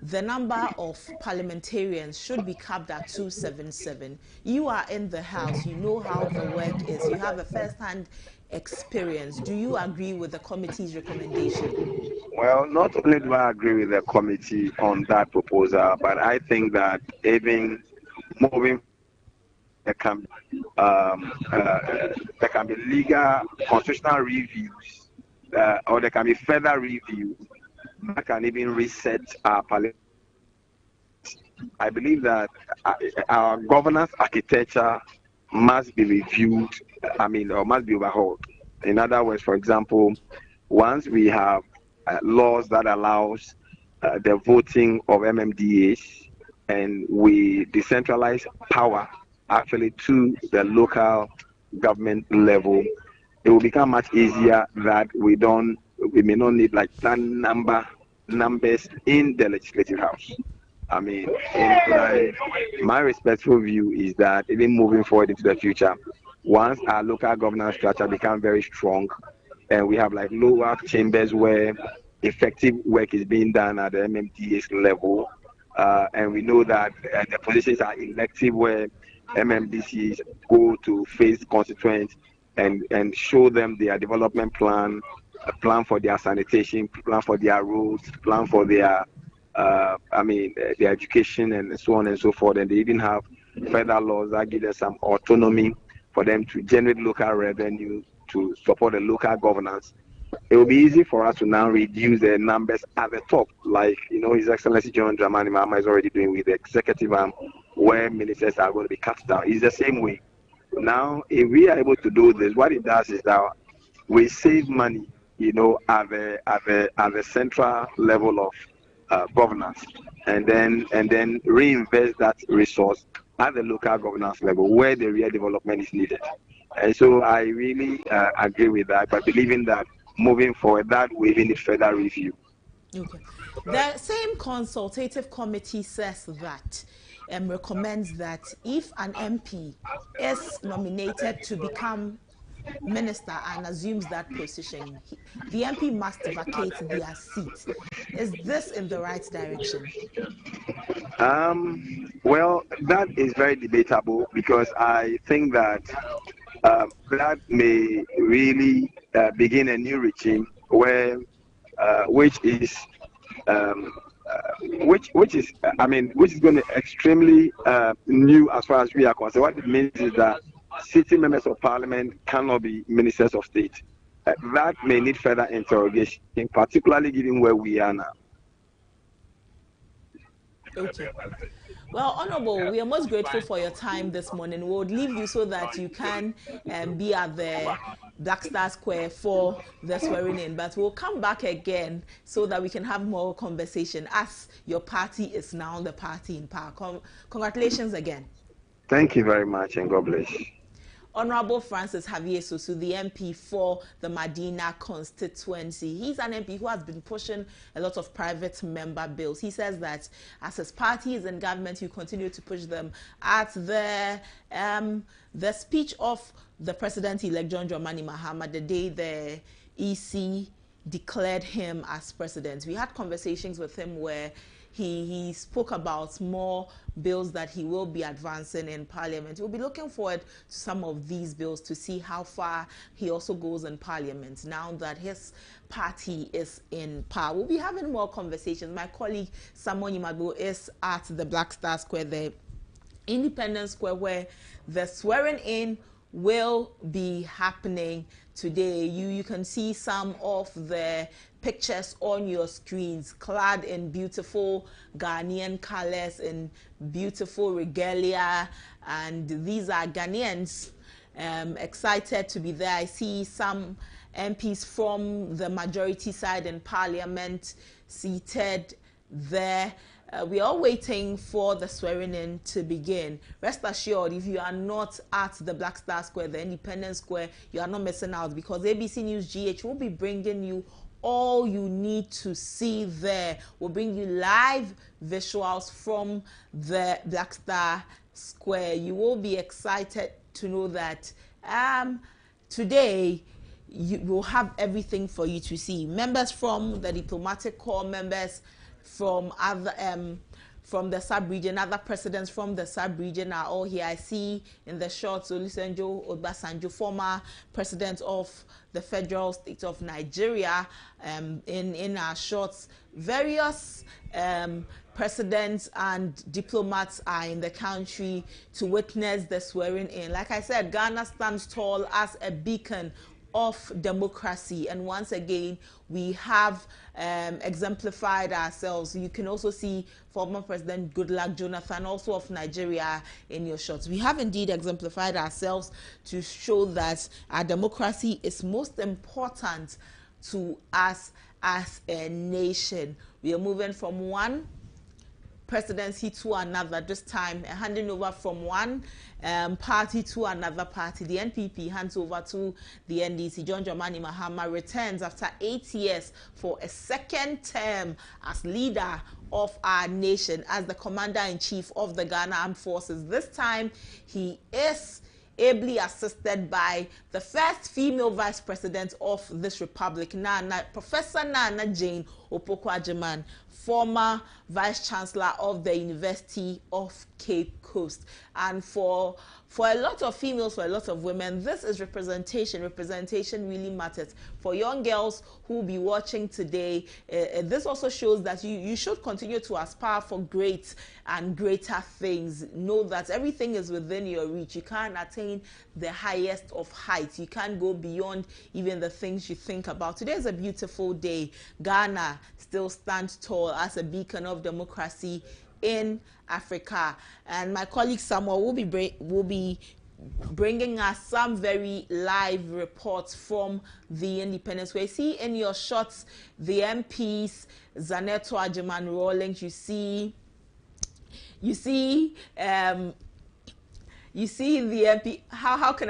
[SPEAKER 2] the number of parliamentarians should be capped at 277. You are in the House, you know how the work is, you have a first-hand experience. Do you agree with the committee's recommendation?
[SPEAKER 19] Well, not only do I agree with the committee on that proposal, but I think that even moving there can be legal constitutional reviews or there can be further reviews that can even reset our parliament. I believe that our governance architecture must be reviewed, or must be overhauled. In other words, for example, once we have laws that allows the voting of MMDAs and we decentralize power actually to the local government level, it will become much easier that we may not need like that numbers in the legislative house. My respectful view is that even moving forward into the future, once our local governance structure becomes very strong and we have like lower chambers where effective work is being done at the MMDA's level, and we know that the positions are elective where MMDCs go to face constituents and show them their development plan, a plan for their sanitation, plan for their roads, plan for their their education and so on and so forth. And they even have federal laws that give them some autonomy for them to generate local revenue to support the local governance, it will be easy for us to now reduce the numbers at the top, like His Excellency John Dramani Mahama is already doing with the executive arm, where ministers are going to be cut down. It's the same way. Now, if we are able to do this, what it does is that we save money, at the central level of governance, and then reinvest that resource at the local governance level where the real development is needed. And so I really agree with that, but believing that moving forward, that we even need further review.
[SPEAKER 2] Okay. The same consultative committee says that recommends that if an MP is nominated to become minister and assumes that position, the MP must vacate their seat. Is this in the right direction?
[SPEAKER 19] Well, that is very debatable, because I think that that may really begin a new regime where, which is going to extremely new as far as we are concerned. What it means is that sitting members of parliament cannot be ministers of state. That may need further interrogation, particularly given where we are now.
[SPEAKER 2] Okay. Well, Honorable, we are most grateful for your time this morning. We'll leave you so that you can be at the Black Star Square for the swearing in. But we'll come back again so that we can have more conversation, as your party is now the party in power. Congratulations again.
[SPEAKER 19] Thank you very much, and God bless.
[SPEAKER 2] Honorable Francis Javier Sosu, the MP for the Madina constituency. He's an MP who has been pushing a lot of private member bills. He says that as his party is in government, he will continue to push them. At the speech of the President-elect John Dramani Mahama, the day the EC declared him as president, we had conversations with him where he spoke about more bills that he will be advancing in Parliament. We'll be looking forward to some of these bills to see how far he also goes in Parliament now that his party is in power. We'll be having more conversations. My colleague Samuel Yimagbo is at the Black Star Square, the Independence Square, where the swearing in will be happening today. You can see some of the pictures on your screens, clad in beautiful Ghanaian colors, in beautiful regalia, and these are Ghanaians excited to be there. I see some MPs from the majority side in Parliament seated there. We are waiting for the swearing in to begin. Rest assured, if you are not at the Black Star Square, the Independence Square, you are not missing out, because ABC News GH will be bringing you all you need to see there. We'll bring you live visuals from the Black Star Square. You will be excited to know that today you will have everything for you to see. Members from the diplomatic corps, members from other from the sub-region, other presidents from the sub-region are all here. I see in the shots Olusegun Obasanjo, former president of the Federal State of Nigeria, in our shots. Various presidents and diplomats are in the country to witness the swearing in. Like I said, Ghana stands tall as a beacon of democracy, and once again we have exemplified ourselves. You can also see former President Goodluck Jonathan, also of Nigeria, in your shots. We have indeed exemplified ourselves to show that our democracy is most important to us as a nation. We are moving from one presidency to another, this time handing over from one party to another party. The NPP hands over to the NDC. John Dramani Mahama returns after 8 years for a second term as leader of our nation, as the commander-in-chief of the Ghana Armed Forces. This time he is ably assisted by the first female vice president of this republic, Professor Nana Jane Opoku Agyeman, former vice chancellor of the University of Cape Coast. Coast. And for a lot of females, for a lot of women, this is representation. Representation really matters. For young girls who will be watching today, this also shows that you should continue to aspire for great and greater things. Know that everything is within your reach. You can't attain the highest of heights. You can't go beyond even the things you think about. Today is a beautiful day. Ghana still stands tall as a beacon of democracy in Africa. And my colleague Samuel will be bringing us some very live reports from the Independence. Where you see in your shots the MPs, Opoku Agyeman Rawlings, you see the MP. How can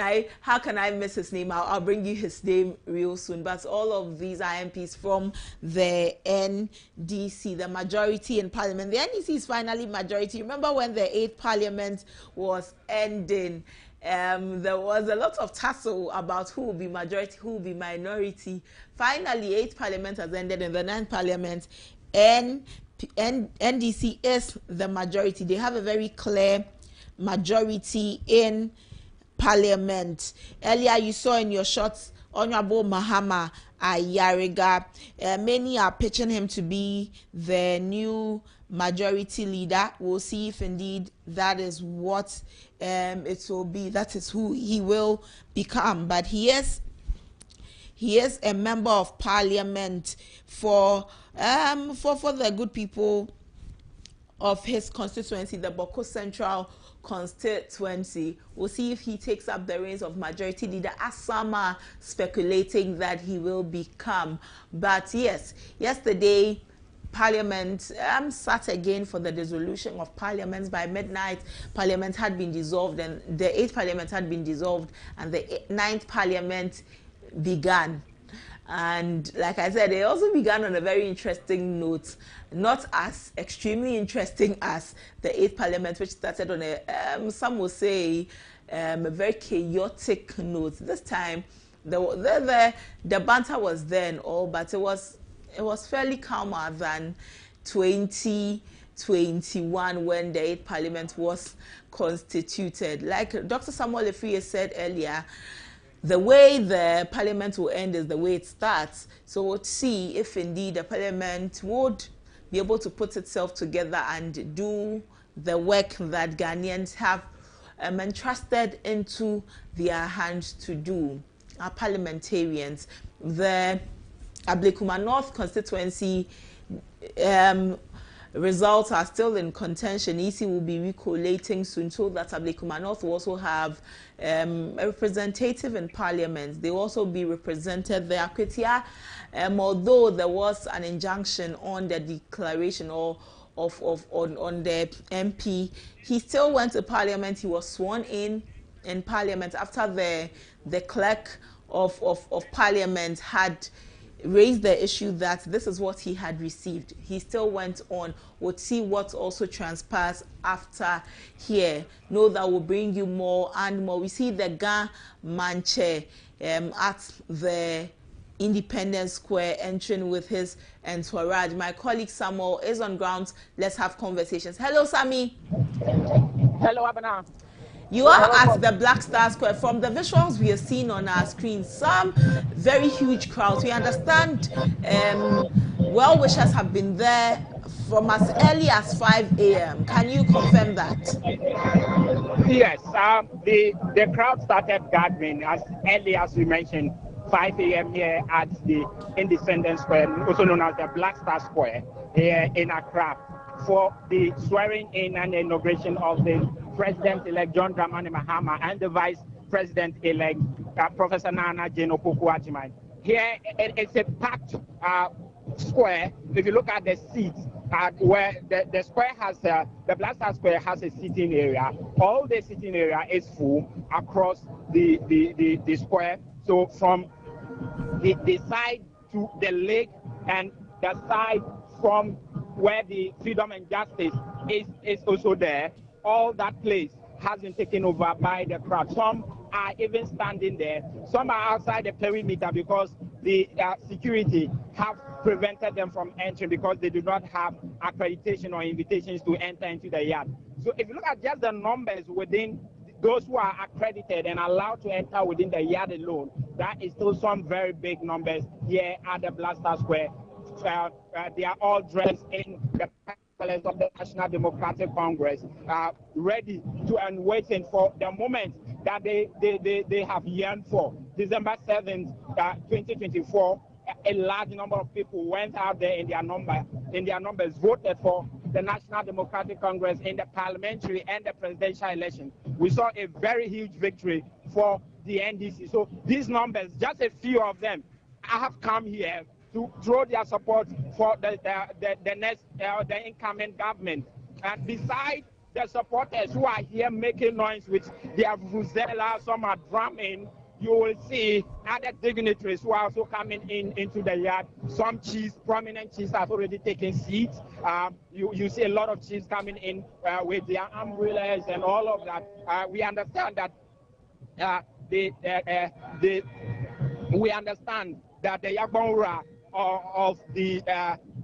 [SPEAKER 2] I miss his name? I'll bring you his name real soon. But all of these are MPs from the NDC, the majority in Parliament. The NDC is finally majority. Remember when the 8th Parliament was ending? There was a lot of tussle about who will be majority, who will be minority. Finally, 8th Parliament has ended. In the 9th Parliament, NDC is the majority. They have a very clear majority in Parliament. Earlier you saw in your shots Honorable Mahama Ayariga. Many are pitching him to be the new majority leader. We'll see if indeed that is what it will be. That is who he will become. But he is a member of Parliament for the good people of his constituency, the Boko Central constituency. We'll see if he takes up the reins of majority leader, as some are speculating that he will become. But yes, yesterday Parliament sat again for the dissolution of Parliament. By midnight, Parliament had been dissolved, and the 8th Parliament had been dissolved, and the 9th Parliament began. And like I said, they also began on a very interesting note, not as extremely interesting as the 8th Parliament, which started on a, some will say, a very chaotic note. This time, the banter was then all, but it was fairly calmer than 2021 when the 8th Parliament was constituted. Like Dr. Samuel Efriye said earlier, the way the Parliament will end is the way it starts. So we'll see if indeed the Parliament would be able to put itself together and do the work that Ghanaians have entrusted into their hands to do. Our parliamentarians, the Ablekuma North constituency results are still in contention. EC will be recollating soon, so that Ablekuma North will also have a representative in Parliament. They will also be represented there. Akwetia, although there was an injunction on the declaration or on the MP, he still went to Parliament. He was sworn in Parliament after the clerk of Parliament had raised the issue that this is what he had received. He still went on. We'll see what also transpires after here. Know that will bring you more and more. We see the Ga Manche at the Independence Square entering with his entourage. My colleague Samuel is on ground. Let's have conversations. Hello, Sammy.
[SPEAKER 20] Hello, Abana.
[SPEAKER 2] You are at the Black Star Square. From the visuals we are seeing on our screen, some very huge crowds. We understand well-wishers have been there from as early as 5 a.m. Can you confirm that?
[SPEAKER 20] Yes, the crowd started gathering as early as we mentioned, 5 a.m. here at the Independence Square, also known as the Black Star Square, here in Accra, for the swearing in and inauguration of the President-elect John Dramani Mahama and the Vice President-elect Professor Nana Jane Opoku Agyeman. Here it's a packed square. If you look at the seats, where the square has the Black Star Square has a sitting area. All the sitting area is full across the square. So from the side to the lake and the side from where the Freedom and Justice is also there, all that place has been taken over by the crowd. Some are even standing there. Some are outside the perimeter because the security have prevented them from entering because they do not have accreditation or invitations to enter into the yard. So if you look at just the numbers within those who are accredited and allowed to enter within the yard alone, that is still some very big numbers here at the Blaster Square. They are all dressed in the colors of the National Democratic Congress, ready to and waiting for the moment that they have yearned for. December 7th, 2024, a large number of people went out there in their numbers, voted for the National Democratic Congress in the parliamentary and the presidential election. We saw a very huge victory for the NDC. So these numbers, just a few of them, I have come here to throw their support for the incoming government. And besides the supporters who are here making noise with their vuvuzela, some are drumming, you will see other dignitaries who are also coming into the yard. Some chiefs, prominent chiefs, have already taken seats. You see a lot of chiefs coming in with their umbrellas and all of that. We understand that we understand that the Yagbonra of the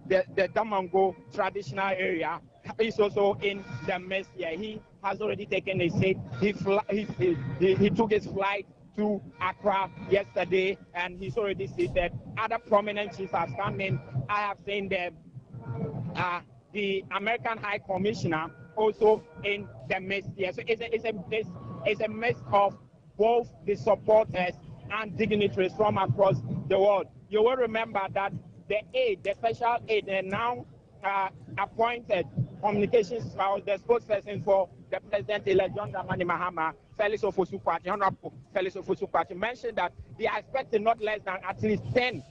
[SPEAKER 20] Damango traditional area is also in the mess here. He has already taken a seat. He took his flight to Accra yesterday, and he's already seated. Other prominent chiefs have come in. I have seen the American High Commissioner also in the midst here. So it's a mix of both the supporters and dignitaries from across the world. You will remember that the special aid, the now appointed communications, the spokesperson for the president-elect John Dramani Mahama, Felix Ofosu-Kwakye, Honorable Felix Ofosu-Kwakye, mentioned that they are expecting not less than at least 10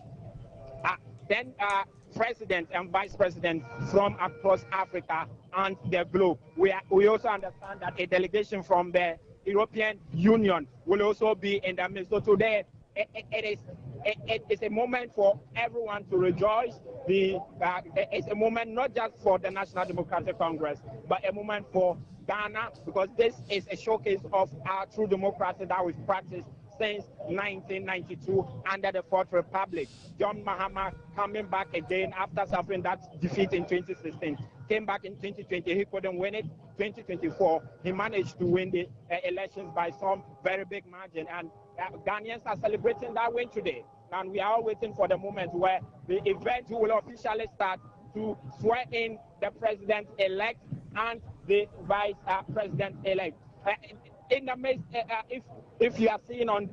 [SPEAKER 20] presidents and vice presidents from across Africa and the globe. We also understand that a delegation from the European Union will also be in the midst. So today, it's a moment for everyone to rejoice. It's a moment not just for the National Democratic Congress, but a moment for Ghana, because this is a showcase of our true democracy that we've practiced since 1992 under the Fourth Republic. John Mahama coming back again after suffering that defeat in 2016. Came back in 2020, he couldn't win it. 2024, he managed to win the elections by some very big margin. And Ghanaians are celebrating that win today. And we are all waiting for the moment where the event will officially start to swear in the president-elect and the vice president-elect. In the midst, if you are seeing on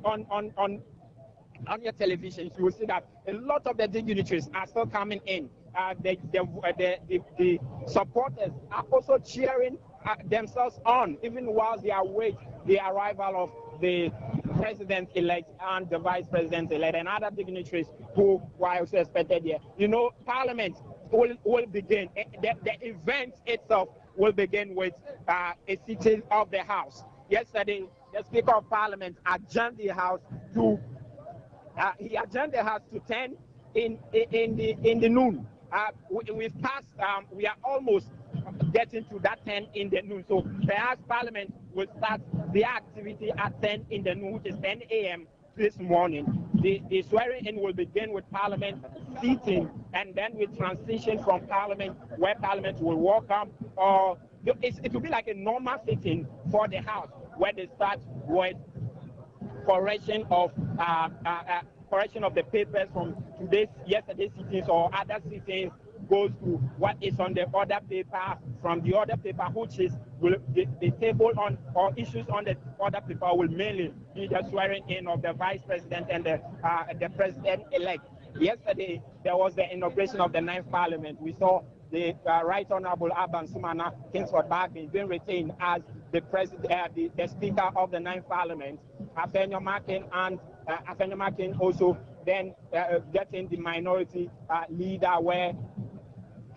[SPEAKER 20] your television, you will see that a lot of the dignitaries are still coming in. The supporters are also cheering themselves on, even while they await the arrival of the president-elect and the vice president-elect and other dignitaries who were also expected here. You know, Parliament will begin. The event itself will begin with a sitting of the House. Yesterday, the Speaker of Parliament adjourned the House to 10 in the noon. We've passed. We are almost getting to that 10 in the noon. So perhaps Parliament will start the activity at 10 in the noon, which is 10 a.m. this morning. The swearing in will begin with Parliament sitting, and then we transition from Parliament, where Parliament will welcome, it will be like a normal sitting for the House, where they start with correction of the papers from yesterday's sittings or other sittings, goes to what is on the other paper, from the other paper, which is the table on or issues on the other paper will mainly be the swearing in of the vice president and the president-elect. Yesterday, there was the inauguration of the 9th Parliament. We saw the Right Honorable Aban Sumana Kingsford Bagby being retained as the Speaker of the 9th Parliament. Afenyo Makin also then getting the minority leader, where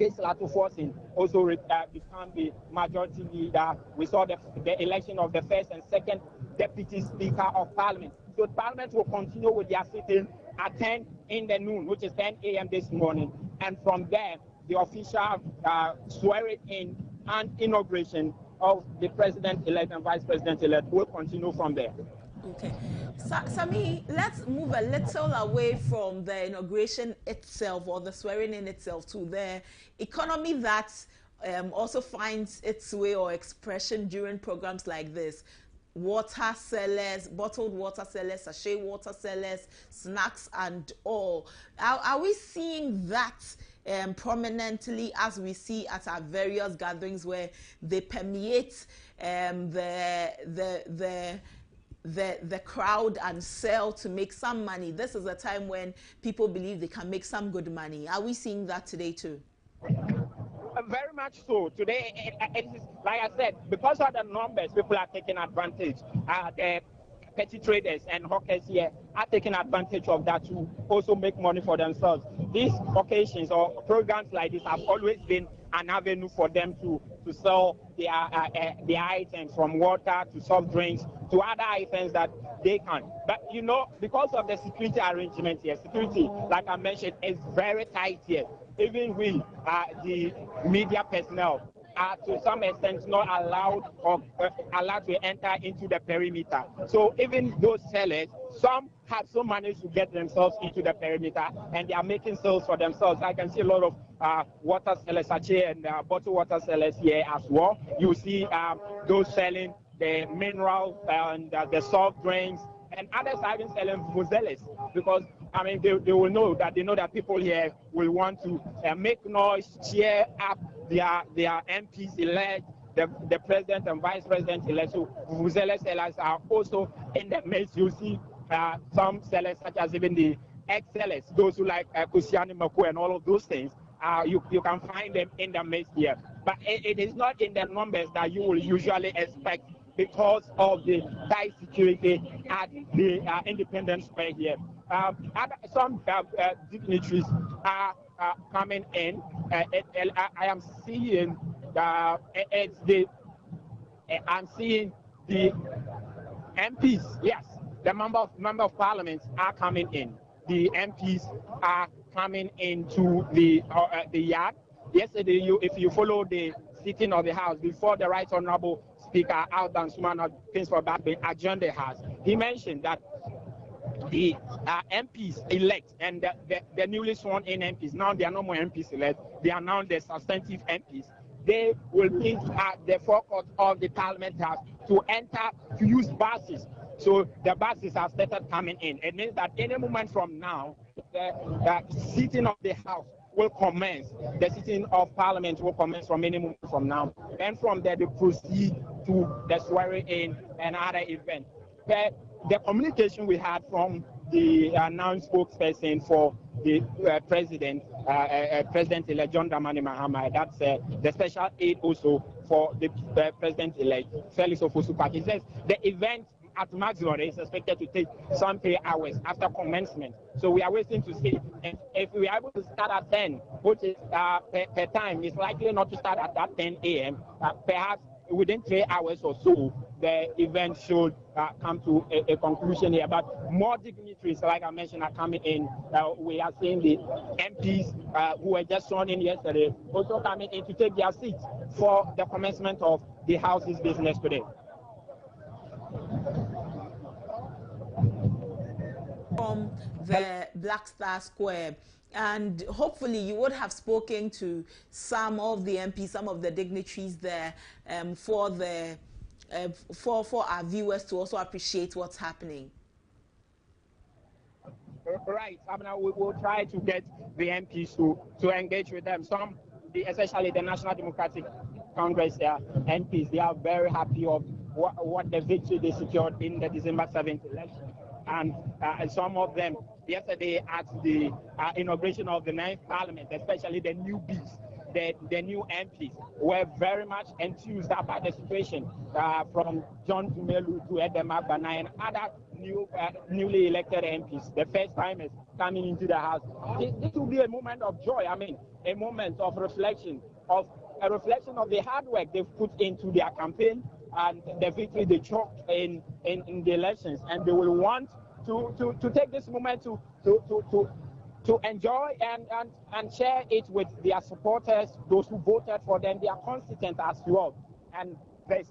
[SPEAKER 20] Keslatu Forcing also become the majority leader. We saw the election of the first and second Deputy Speaker of Parliament. So Parliament will continue with their sitting at 10 in the noon, which is 10 a.m. this morning. And from there, the official swearing in and inauguration of the president-elect and vice president-elect will continue from there.
[SPEAKER 2] Okay. Sami, let's move a little away from the inauguration itself or the swearing in itself to the economy that also finds its way or expression during programs like this. Water sellers, bottled water sellers, sachet water sellers, snacks and all. Are we seeing that prominently as we see at our various gatherings where they permeate the crowd and sell to make some money? This is a time when people believe they can make some good money. Are we seeing that today too?
[SPEAKER 20] Very much so. Today, it is, like I said, because of the numbers, people are taking advantage. The petty traders and hawkers here are taking advantage of that to also make money for themselves. These occasions or programs like this have always been an avenue for them to sell their items, from water to soft drinks to other items that they can. But you know, because of the security arrangement here, security, like I mentioned, is very tight here. Even we, the media personnel, are to some extent not allowed or allowed to enter into the perimeter. So even those sellers, some have so managed to get themselves into the perimeter and they are making sales for themselves. I can see a lot of water sellers, sachet and bottled water sellers here as well. You see those selling the mineral and the soft drinks, and others are even selling vuvuzelas, because I mean they will know that people here will want to make noise, cheer up their MPs elect, the president and vice president elect. So vuvuzela sellers are also in the midst. You see some sellers, such as even the ex-sellers, those who like Kusiani Maku and all of those things. You can find them in the midst here, but it is not in the numbers that you will usually expect, because of the tight security at the Independence Square here. Some dignitaries are coming in. I am seeing I'm seeing the MPs. Yes, the member of parliament are coming in. The MPs are coming into the yard. Yesterday, if you follow the sitting of the House before the Right Honorable Speaker Aldan Sumana Kingsford Bagbe adjourned the House, he mentioned that the MPs elect and the newly sworn in MPs, now they are no more MPs elect, they are now the substantive MPs. They will meet at the forecourt of the Parliament House to use buses. So the buses have started coming in. It means that any moment from now, the sitting of the House will commence. The sitting of Parliament will commence from any moment from now. And from there, they proceed to the swearing in and other events. The communication we had from the announced spokesperson for the President-elect John Dramani Mahama, that's the special aide also for the President-elect Felix Ofosu-Kwakye. He says the event at maximum is expected to take some 3 hours after commencement. So we are waiting to see if we are able to start at 10, which is per time, it's likely not to start at that 10 a.m. Perhaps within 3 hours or so, the event should come to a conclusion here. But more dignitaries, like I mentioned, are coming in. We are seeing the MPs who were just sworn in yesterday also coming in to take their seats for the commencement of the House's business today.
[SPEAKER 2] From the Black Star Square, and hopefully you would have spoken to some of the MPs, some of the dignitaries there, for our viewers to also appreciate what's happening.
[SPEAKER 20] Right. I mean, we will try to get the MPs to engage with them. Some, especially the National Democratic Congress MPs, they are very happy of what the victory they secured in the December 7th election. And some of them, yesterday at the inauguration of the 9th Parliament, especially the newbies, the new MPs, were very much enthused about the situation, from John Dumelu to Edem Agbana and other newly elected MPs, the first timers coming into the House. This will be a moment of joy. I mean, a moment of reflection, of the hard work they've put into their campaign and the victory they chalked in the elections, and they will want to take this moment to enjoy and share it with their supporters, those who voted for them, their constituents as well.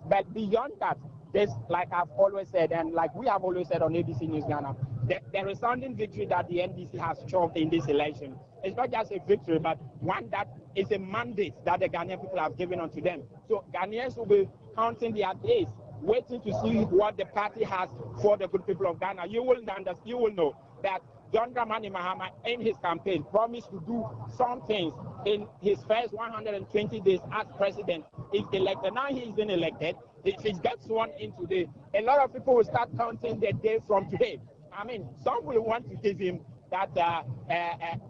[SPEAKER 20] But beyond that, this, like I've always said, and like we have always said on ABC News Ghana, the resounding victory that the NDC has chalked in this election is not just a victory, but one that is a mandate that the Ghanaian people have given unto them. So Ghanaians will be counting their days, waiting to see what the party has for the good people of Ghana. You will know that John Dramani Mahama in his campaign promised to do some things in his first 120 days as president if elected. Now he's been elected. If he gets sworn in today, a lot of people will start counting the day from today. I mean, some will want to give him that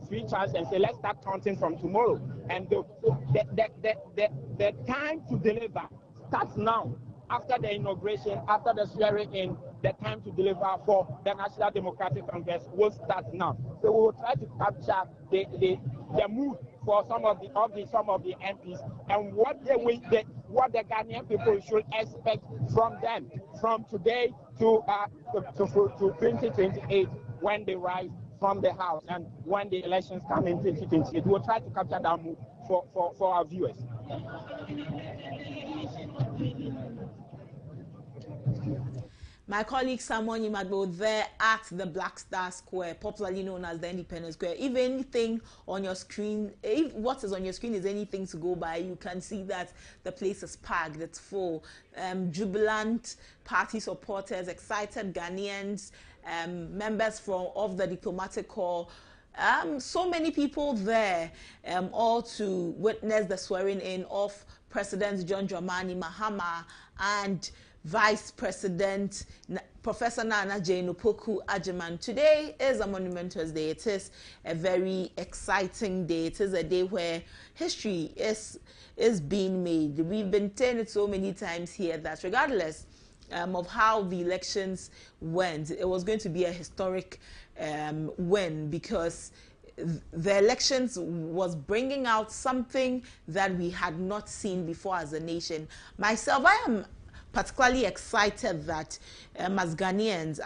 [SPEAKER 20] free chance and say, let's start counting from tomorrow. And the time to deliver starts now. After the inauguration, after the swearing in, the time to deliver for the National Democratic Congress will start now. So we will try to capture the mood for some of the MPs and what the Ghanaian people should expect from them from today to 2028 when they rise from the House and when the elections come in 2028. We will try to capture that mood for our viewers.
[SPEAKER 2] My colleague Samuel Yimagbo there at the Black Star Square, popularly known as the Independence Square. If anything on your screen, if what is on your screen is anything to go by, you can see that the place is packed, it's full. Jubilant party supporters, excited Ghanaians, members of the diplomatic corps. So many people there, all to witness the swearing in of President John Dramani Mahama and Vice President Professor Nana Jane Opoku Agyeman. Today is a monumentous day. It is a very exciting day. It is a day where history is being made. We've been saying it so many times here that regardless of how the elections went, it was going to be a historic win because the elections was bringing out something that we had not seen before as a nation. Myself, I am particularly excited that as Ghanaians,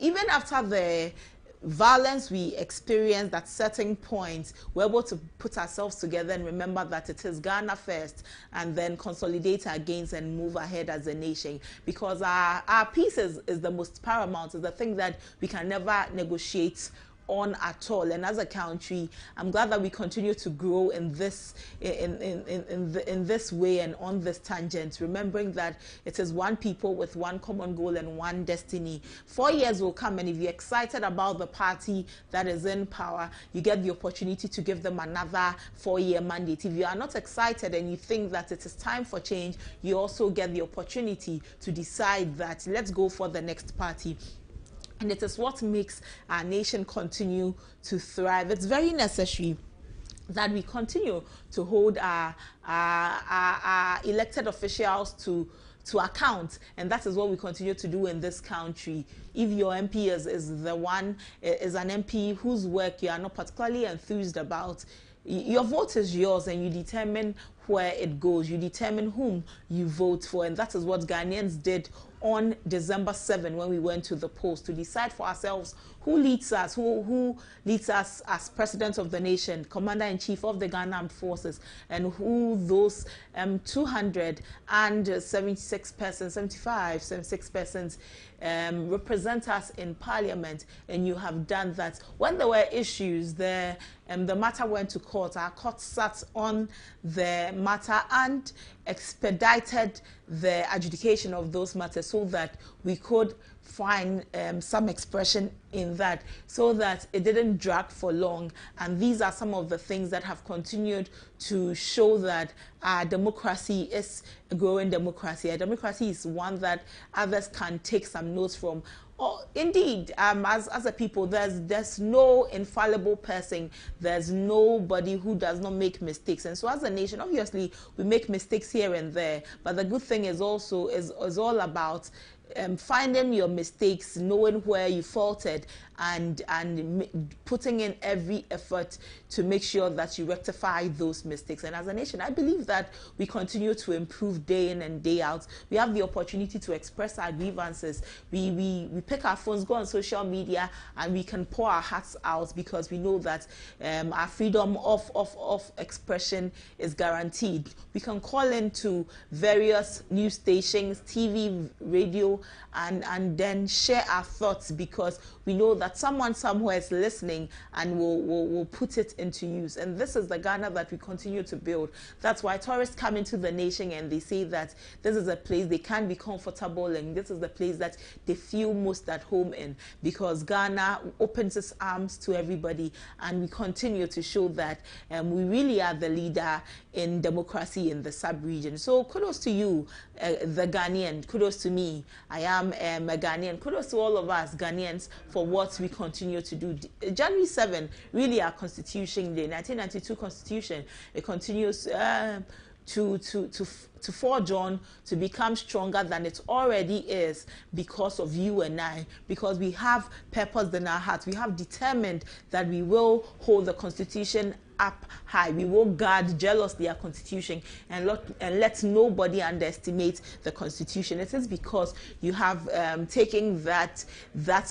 [SPEAKER 2] even after the violence we experienced at certain points, we're able to put ourselves together and remember that it is Ghana first and then consolidate our gains and move ahead as a nation, because our peace is the most paramount, is the thing that we can never negotiate on at all. And as a country, I'm glad that we continue to grow in this this way and on this tangent, remembering that it is one people with one common goal and one destiny. 4 years will come, and if you're excited about the party that is in power, you get the opportunity to give them another 4-year mandate. If you are not excited and you think that it is time for change, you also get the opportunity to decide that let's go for the next party. And it is what makes our nation continue to thrive. It's very necessary that we continue to hold our elected officials to account, and that is what we continue to do in this country. If your MP is an MP whose work you are not particularly enthused about, your vote is yours, and you determine where it goes. You determine whom you vote for, and that is what Ghanaians did on December 7 when we went to the polls to decide for ourselves who leads us, who leads us as president of the nation, commander-in-chief of the Ghana Armed Forces, and who those 276 persons represent us in parliament. And you have done that. When there were issues, the matter went to court. Our court sat on the matter and expedited the adjudication of those matters so that we could find some expression in that, so that it didn't drag for long. And these are some of the things that have continued to show that our democracy is a growing democracy. A democracy is one that others can take some notes from. Indeed, as a people, there's no infallible person. There's nobody who does not make mistakes. And so as a nation, obviously, we make mistakes here and there. But the good thing is also is all about finding your mistakes, knowing where you faulted, and putting in every effort to make sure that you rectify those mistakes. And as a nation, I believe that we continue to improve day in and day out. We have the opportunity to express our grievances. We pick our phones, go on social media, and we can pour our hearts out, because we know that our freedom of expression is guaranteed. We can call into various news stations, TV, radio, and then share our thoughts, because we know that someone somewhere is listening and will put it into use. And this is the Ghana that we continue to build. That's why tourists come into the nation and they say that this is a place they can be comfortable in. This is the place that they feel most at home in, because Ghana opens its arms to everybody, and we continue to show that we really are the leader in democracy in the sub-region. So kudos to you, the Ghanaian. Kudos to me. I am a Ghanaian. Kudos to all of us Ghanaians for what we continue to do. January 7, really our Constitution Day, 1992 Constitution. It continues to forge on, to become stronger than it already is, because of you and I, because we have purpose in our hearts. We have determined that we will hold the Constitution up high. We will guard jealously our Constitution and let nobody underestimate the Constitution. It is because you have taken that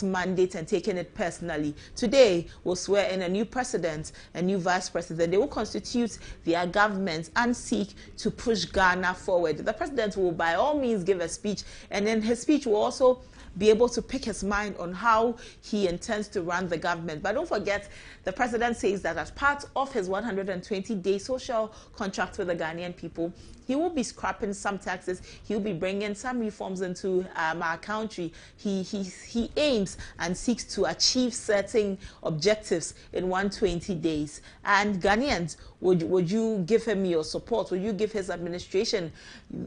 [SPEAKER 2] mandate and taken it personally. Today, we'll swear in a new president, a new vice president. They will constitute their government and seek to push Ghana forward. The president will by all means give a speech, and in his speech will also be able to pick his mind on how he intends to run the government. But don't forget, the president says that as part of his 120-day social contract with the Ghanaian people, he will be scrapping some taxes. He will be bringing some reforms into our country. He aims and seeks to achieve certain objectives in 120 days. And Ghanaians, would you give him your support? Would you give his administration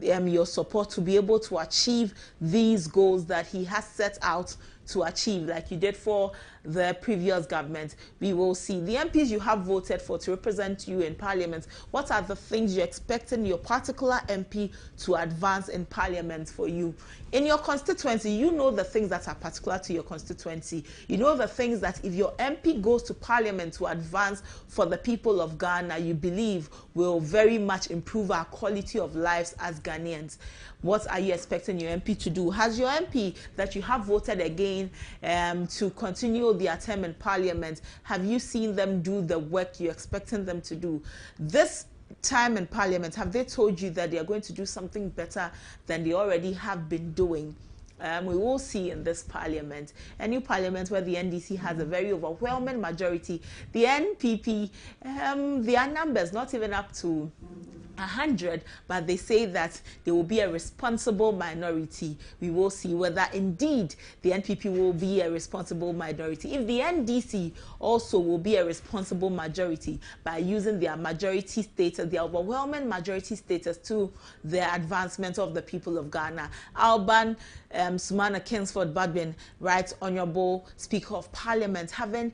[SPEAKER 2] your support to be able to achieve these goals that he has set out to achieve, like you did for the previous government? We will see. The MPs you have voted for to represent you in Parliament, what are the things you're expecting your particular MP to advance in Parliament for you? In your constituency, you know the things that are particular to your constituency. You know the things that if your MP goes to Parliament to advance for the people of Ghana, you believe will very much improve our quality of lives as Ghanaians. What are you expecting your MP to do? Has your MP that you have voted again to continue their term in Parliament, have you seen them do the work you're expecting them to do? This time in Parliament, have they told you that they are going to do something better than they already have been doing? We will see in this Parliament, a new Parliament where the NDC has a very overwhelming majority. The NPP, their numbers not even up to 100, but they say that they will be a responsible minority. We will see whether indeed the NPP will be a responsible minority. If the NDC also will be a responsible majority by using their majority status, their overwhelming majority status to the advancement of the people of Ghana. Alban Sumana Kingsford Badwin, right, Honorable Speaker of Parliament, having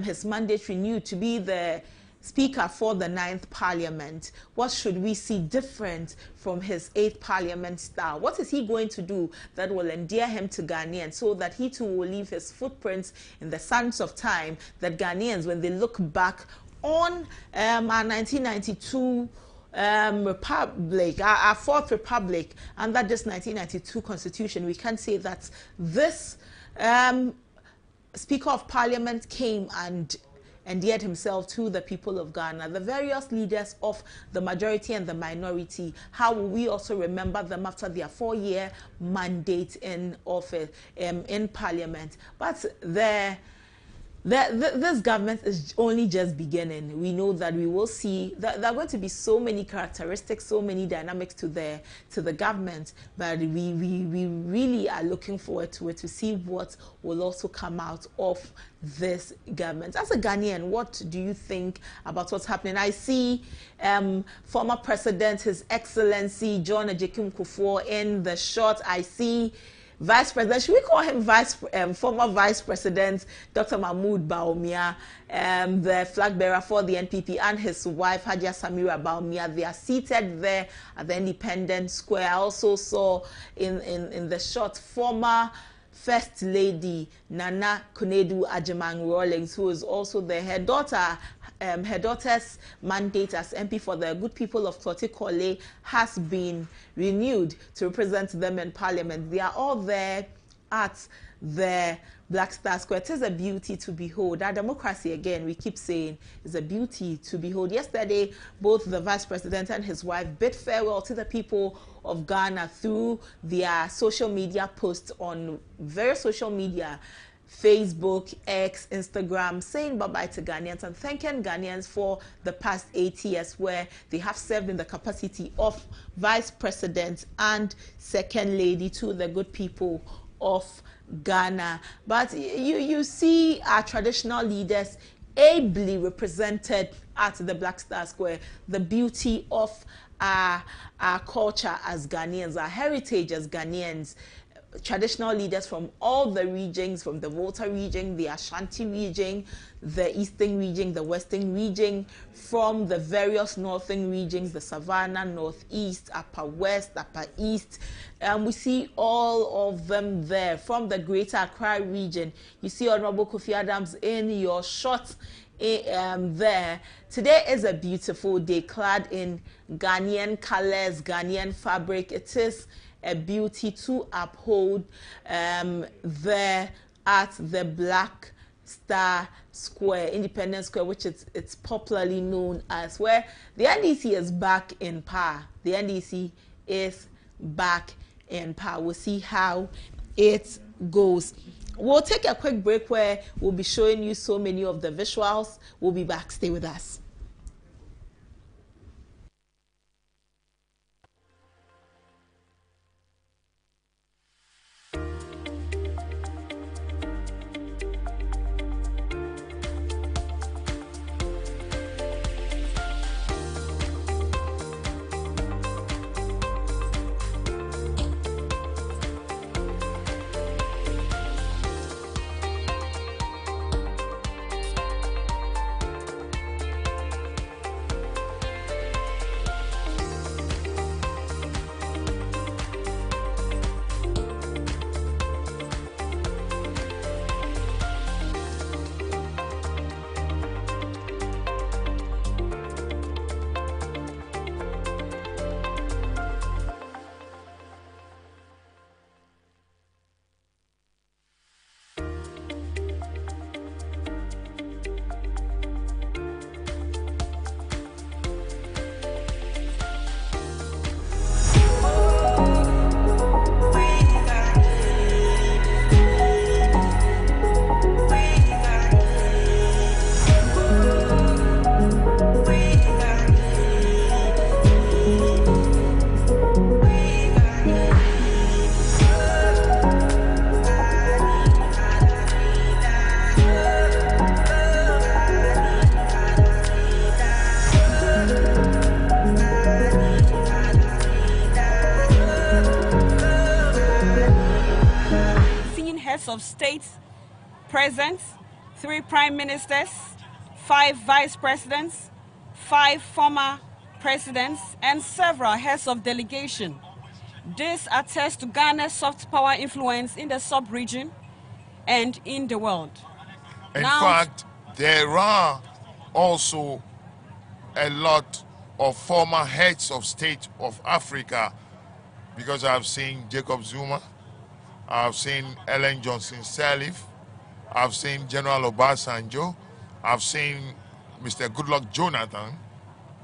[SPEAKER 2] his mandate renewed to be the Speaker for the 9th Parliament. What should we see different from his 8th Parliament style? What is he going to do that will endear him to Ghanaians so that he too will leave his footprints in the sands of time, that Ghanaians, when they look back on our 1992 republic, our 4th republic, under this 1992 constitution, we can say that this Speaker of Parliament came and endeared himself to the people of Ghana. The various leaders of the majority and the minority, how will we also remember them after their 4-year mandate in office, in Parliament? But this government is only just beginning. We know that we will see that there are going to be so many characteristics, so many dynamics to the government, but we really are looking forward to it, to see what will also come out of this government. As a Ghanaian, what do you think about what's happening? I see former President, His Excellency John Agyeman Kufuor in the shot. I see Vice President, should we call him former Vice President Dr. Mahmoud Bawumia, the flag bearer for the NPP, and his wife Hajia Samira Bawumia. They are seated there at the Independence Square. I also saw in the shot former First Lady Nana Konadu Agyeman Rawlings, who is also her daughter's mandate as MP for the good people of Klotikole has been renewed to represent them in Parliament. They are all there at the Black Star Square. It is a beauty to behold. Our democracy, again, we keep saying, is a beauty to behold. Yesterday, both the Vice President and his wife bid farewell to the people of Ghana through their social media posts on various social media, Facebook, X, Instagram, saying bye-bye to Ghanaians and thanking Ghanaians for the past 8 years where they have served in the capacity of Vice President and Second Lady to the good people of Ghana. But you see our traditional leaders ably represented at the Black Star Square, the beauty of our culture as Ghanaians, our heritage as Ghanaians. Traditional leaders from all the regions, from the Volta region, the Ashanti region, the Eastern region, the Western region, from the various northern regions, the Savannah, Northeast, Upper West, Upper East. We see all of them there. From the Greater Accra region, you see Honorable Kofi Adams in your shot there. Today is a beautiful day, clad in Ghanaian colors, Ghanaian fabric. It is a beauty to uphold there at the Black Star Square, Independence Square, which it's popularly known as, where the NDC is back in power. The NDC is back in power. We'll see how it goes. We'll take a quick break where we'll be showing you so many of the visuals. We'll be back. Stay with us.
[SPEAKER 21] Of states present, 3 prime ministers, 5 vice presidents, 5 former presidents, and several heads of delegation. This attests to Ghana's soft power influence in the sub-region and in the world.
[SPEAKER 6] In fact, there are also a lot of former heads of state of Africa, because I've seen Jacob Zuma, I've seen Ellen Johnson Sirleaf, I've seen General Obasanjo, I've seen Mr. Goodluck Jonathan,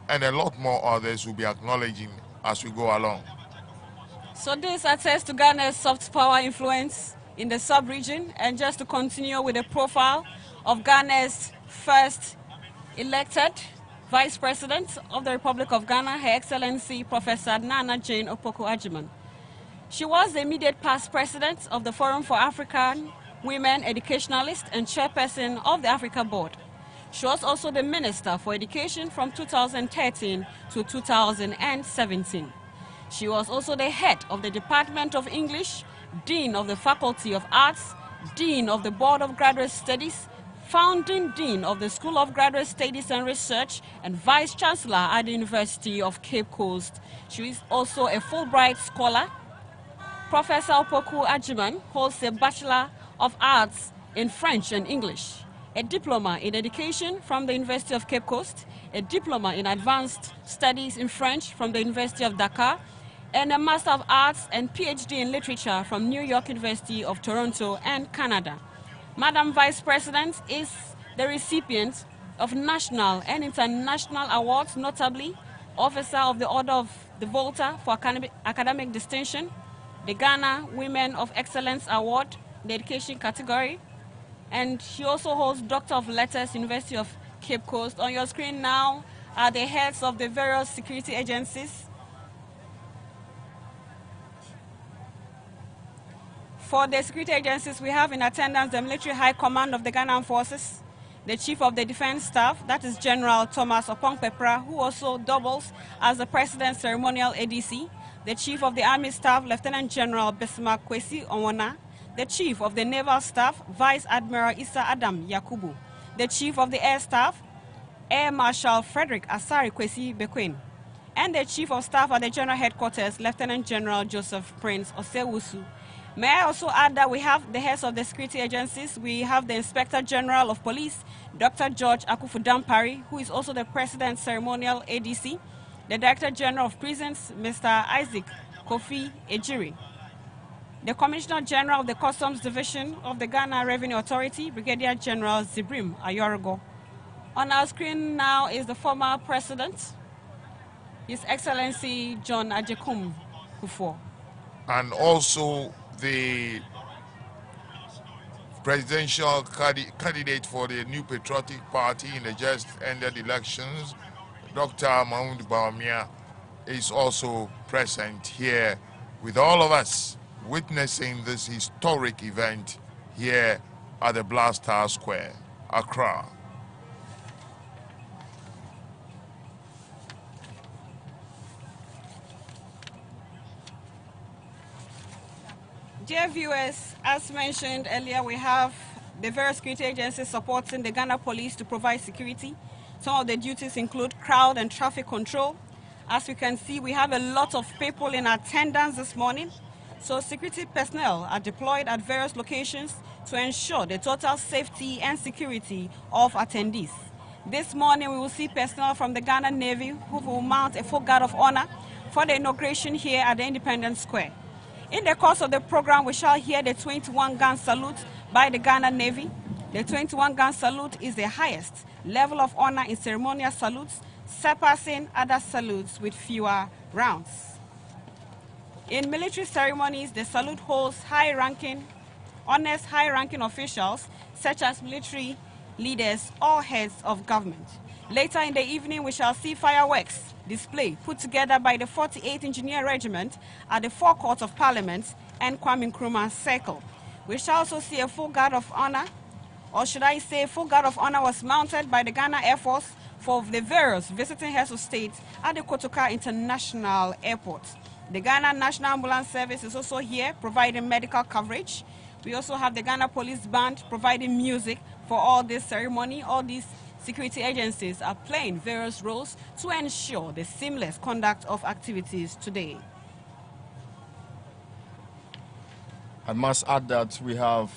[SPEAKER 6] and a lot more others will be acknowledging as we go along.
[SPEAKER 21] So this attests to Ghana's soft power influence in the sub-region. And just to continue with the profile of Ghana's first elected Vice President of the Republic of Ghana, Her Excellency Professor Nana Jane Opoku Agyeman. She was the immediate past president of the Forum for African Women Educationalists and chairperson of the Africa Board. She was also the Minister for Education from 2013 to 2017. She was also the head of the Department of English, Dean of the Faculty of Arts, Dean of the Board of Graduate Studies, Founding Dean of the School of Graduate Studies and Research, and Vice Chancellor at the University of Cape Coast. She is also a Fulbright Scholar. Professor Opoku Agyeman holds a Bachelor of Arts in French and English, a diploma in education from the University of Cape Coast, a diploma in advanced studies in French from the University of Dakar, and a Master of Arts and PhD in Literature from New York University of Toronto and Canada. Madam Vice President is the recipient of national and international awards, notably Officer of the Order of the Volta for academic distinction, the Ghana Women of Excellence Award, the education category, and she also holds Doctor of Letters, University of Cape Coast. On your screen now are the heads of the various security agencies. For the security agencies, we have in attendance the Military High Command of the Ghana Armed Forces, the Chief of the Defense Staff, that is General Thomas Opong-Pepra, who also doubles as the President's Ceremonial ADC, the Chief of the Army Staff, Lieutenant General Besma Kwesi Onwona, the Chief of the Naval Staff, Vice Admiral Issa Adam Yakubu, the Chief of the Air Staff, Air Marshal Frederick Asari Kwesi Bequin, and the Chief of Staff at the General Headquarters, Lieutenant General Joseph Prince Osewusu. May I also add that we have the heads of the security agencies. We have the Inspector General of Police, Dr. George Akufu-Dampari, who is also the President's Ceremonial ADC, the Director General of Prisons, Mr. Isaac Kofi Ejiri, the Commissioner General of the Customs Division of the Ghana Revenue Authority, Brigadier General Zibrim Ayorogo. On our screen now is the former President, His Excellency John Agyeman Kufuor.
[SPEAKER 6] And also the presidential candidate for the New Patriotic Party in the just ended elections, Dr. Mahmoud Bawumia, is also present here with all of us, witnessing this historic event here at the Black Star Square, Accra.
[SPEAKER 21] Dear viewers, as mentioned earlier, we have the various security agencies supporting the Ghana Police to provide security. Some of the duties include crowd and traffic control. As you can see, we have a lot of people in attendance this morning. So security personnel are deployed at various locations to ensure the total safety and security of attendees. This morning, we will see personnel from the Ghana Navy who will mount a full guard of honor for the inauguration here at the Independence Square. In the course of the program, we shall hear the 21-gun salute by the Ghana Navy. The 21-gun salute is the highest level of honor in ceremonial salutes, surpassing other salutes with fewer rounds. In military ceremonies, the salute holds honors high-ranking officials, such as military leaders or heads of government. Later in the evening, we shall see fireworks display put together by the 48th Engineer Regiment at the Forecourt of Parliament and Kwame Nkrumah Circle. We shall also see a full guard of honor, or should I say full guard of honor was mounted by the Ghana Air Force for the various visiting heads of state at the Kotoka International Airport. The Ghana National Ambulance Service is also here providing medical coverage. We also have the Ghana Police Band providing music for all this ceremony. All these security agencies are playing various roles to ensure the seamless conduct of activities today.
[SPEAKER 3] I must add that we have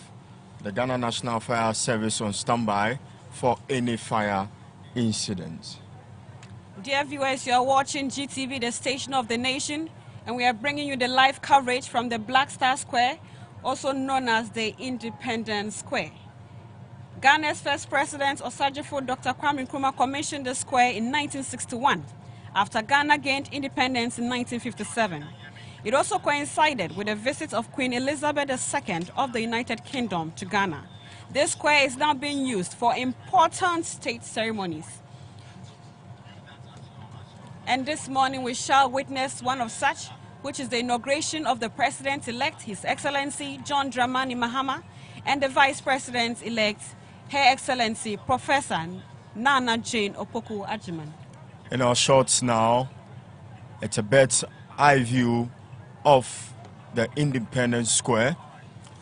[SPEAKER 3] the Ghana National Fire Service on standby for any fire incident.
[SPEAKER 21] Dear viewers, you are watching GTV, the station of the nation, and we are bringing you the live coverage from the Black Star Square, also known as the Independence Square. Ghana's first president, Osajifo Dr. Kwame Nkrumah, commissioned the square in 1961 after Ghana gained independence in 1957. It also coincided with the visit of Queen Elizabeth II of the United Kingdom to Ghana. This square is now being used for important state ceremonies. And this morning we shall witness one of such, which is the inauguration of the President-elect, His Excellency John Dramani Mahama, and the Vice President-elect, Her Excellency Professor Nana Jane Opoku Agyeman.
[SPEAKER 3] In our shots now, it's a bird's eye view of the Independence Square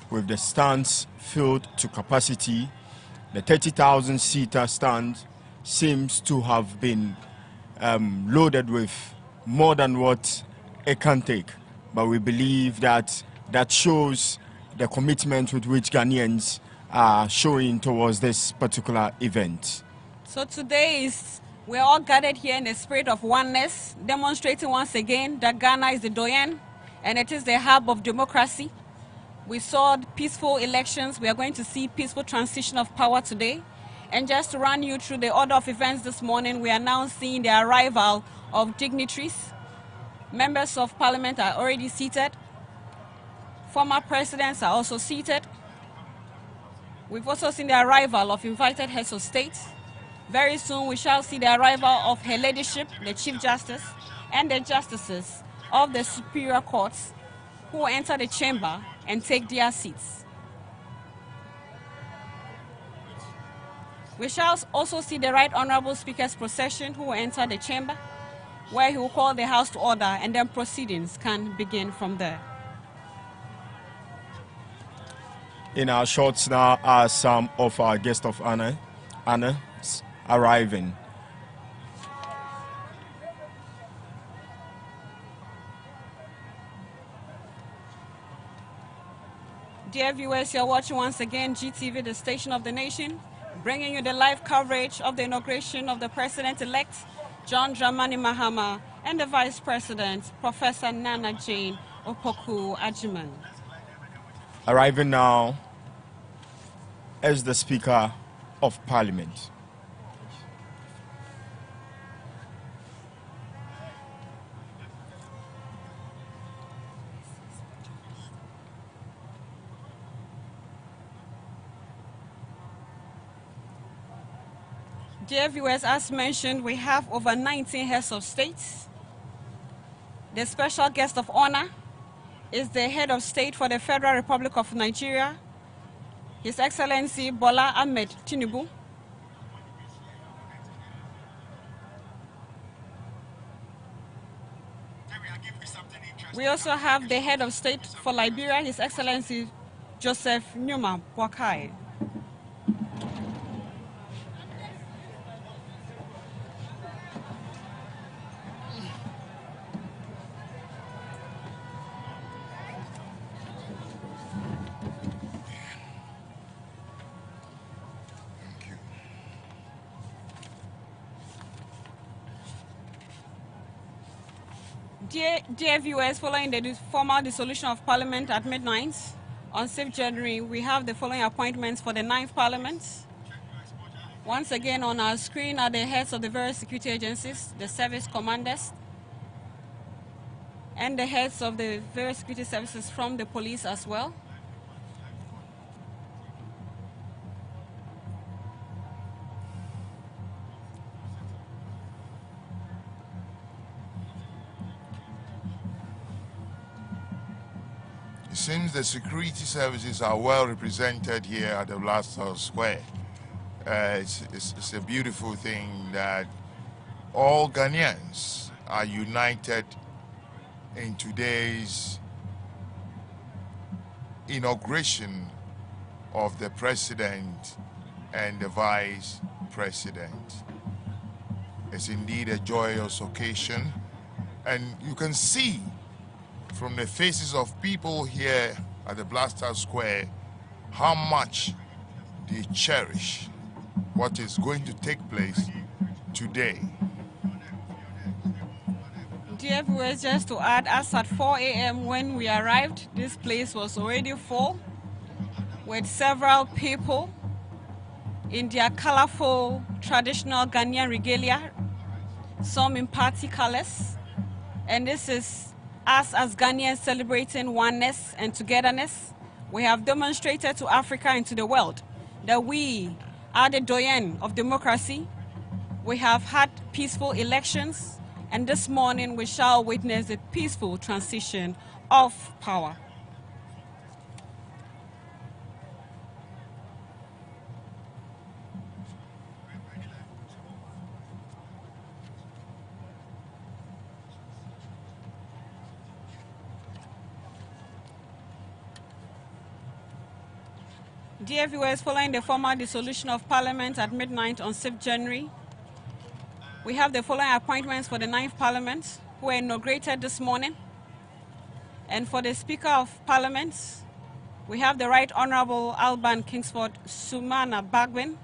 [SPEAKER 3] with the stands filled to capacity. The 30,000-seater stand seems to have been loaded with more than what it can take. But we believe that that shows the commitment with which Ghanaians are showing towards this particular event.
[SPEAKER 21] So today is We are all gathered here in a spirit of oneness, demonstrating once again that Ghana is the doyen and it is the hub of democracy. We saw peaceful elections. We are going to see peaceful transition of power today. And just to run you through the order of events this morning, we are now seeing the arrival of dignitaries. Members of parliament are already seated. Former presidents are also seated. We've also seen the arrival of invited heads of state. Very soon we shall see the arrival of Her Ladyship, the Chief Justice, and the justices of the superior courts who will enter the chamber and take their seats. We shall also see the Right Honorable Speaker's procession who will enter the chamber, where he will call the House to order, and then proceedings can begin from there.
[SPEAKER 3] In our shots now are some of our guests of honor arriving.
[SPEAKER 21] Dear viewers, you're watching once again GTV, the station of the nation, bringing you the live coverage of the inauguration of the President-elect, John Dramani Mahama, and the Vice President, Professor Nana Jane Opoku Agyeman.
[SPEAKER 3] Arriving now is the Speaker of Parliament.
[SPEAKER 21] Dear viewers, as mentioned, we have over 19 heads of state. The special guest of honor is the head of state for the Federal Republic of Nigeria, His Excellency Bola Ahmed Tinubu. We also have the head of state for Liberia, His Excellency Joseph Numa Boakai. Dear viewers, following the formal dissolution of Parliament at midnight on 6th January, we have the following appointments for the 9th Parliament. Once again on our screen are the heads of the various security agencies, the service commanders, and the heads of the various security services from the police as well.
[SPEAKER 6] It seems the security services are well represented here at the Blaster Square. It's a beautiful thing that all Ghanaians are united in today's inauguration of the president and the vice president. It's indeed a joyous occasion, and you can see from the faces of people here at the Blaster Square how much they cherish what is going to take place today.
[SPEAKER 21] Dear viewers, just to add, as at 4 a.m. when we arrived, this place was already full with several people in their colorful traditional Ghanaian regalia, some in party colors, and this is us as Ghanaians celebrating oneness and togetherness. We have demonstrated to Africa and to the world that we are the doyen of democracy. We have had peaceful elections, and this morning we shall witness a peaceful transition of power. Dear viewers, following the formal dissolution of Parliament at midnight on 6th January, we have the following appointments for the 9th Parliament, who were inaugurated this morning. And for the Speaker of Parliament, we have the Right Honorable Alban Kingsford Sumana Bagwin.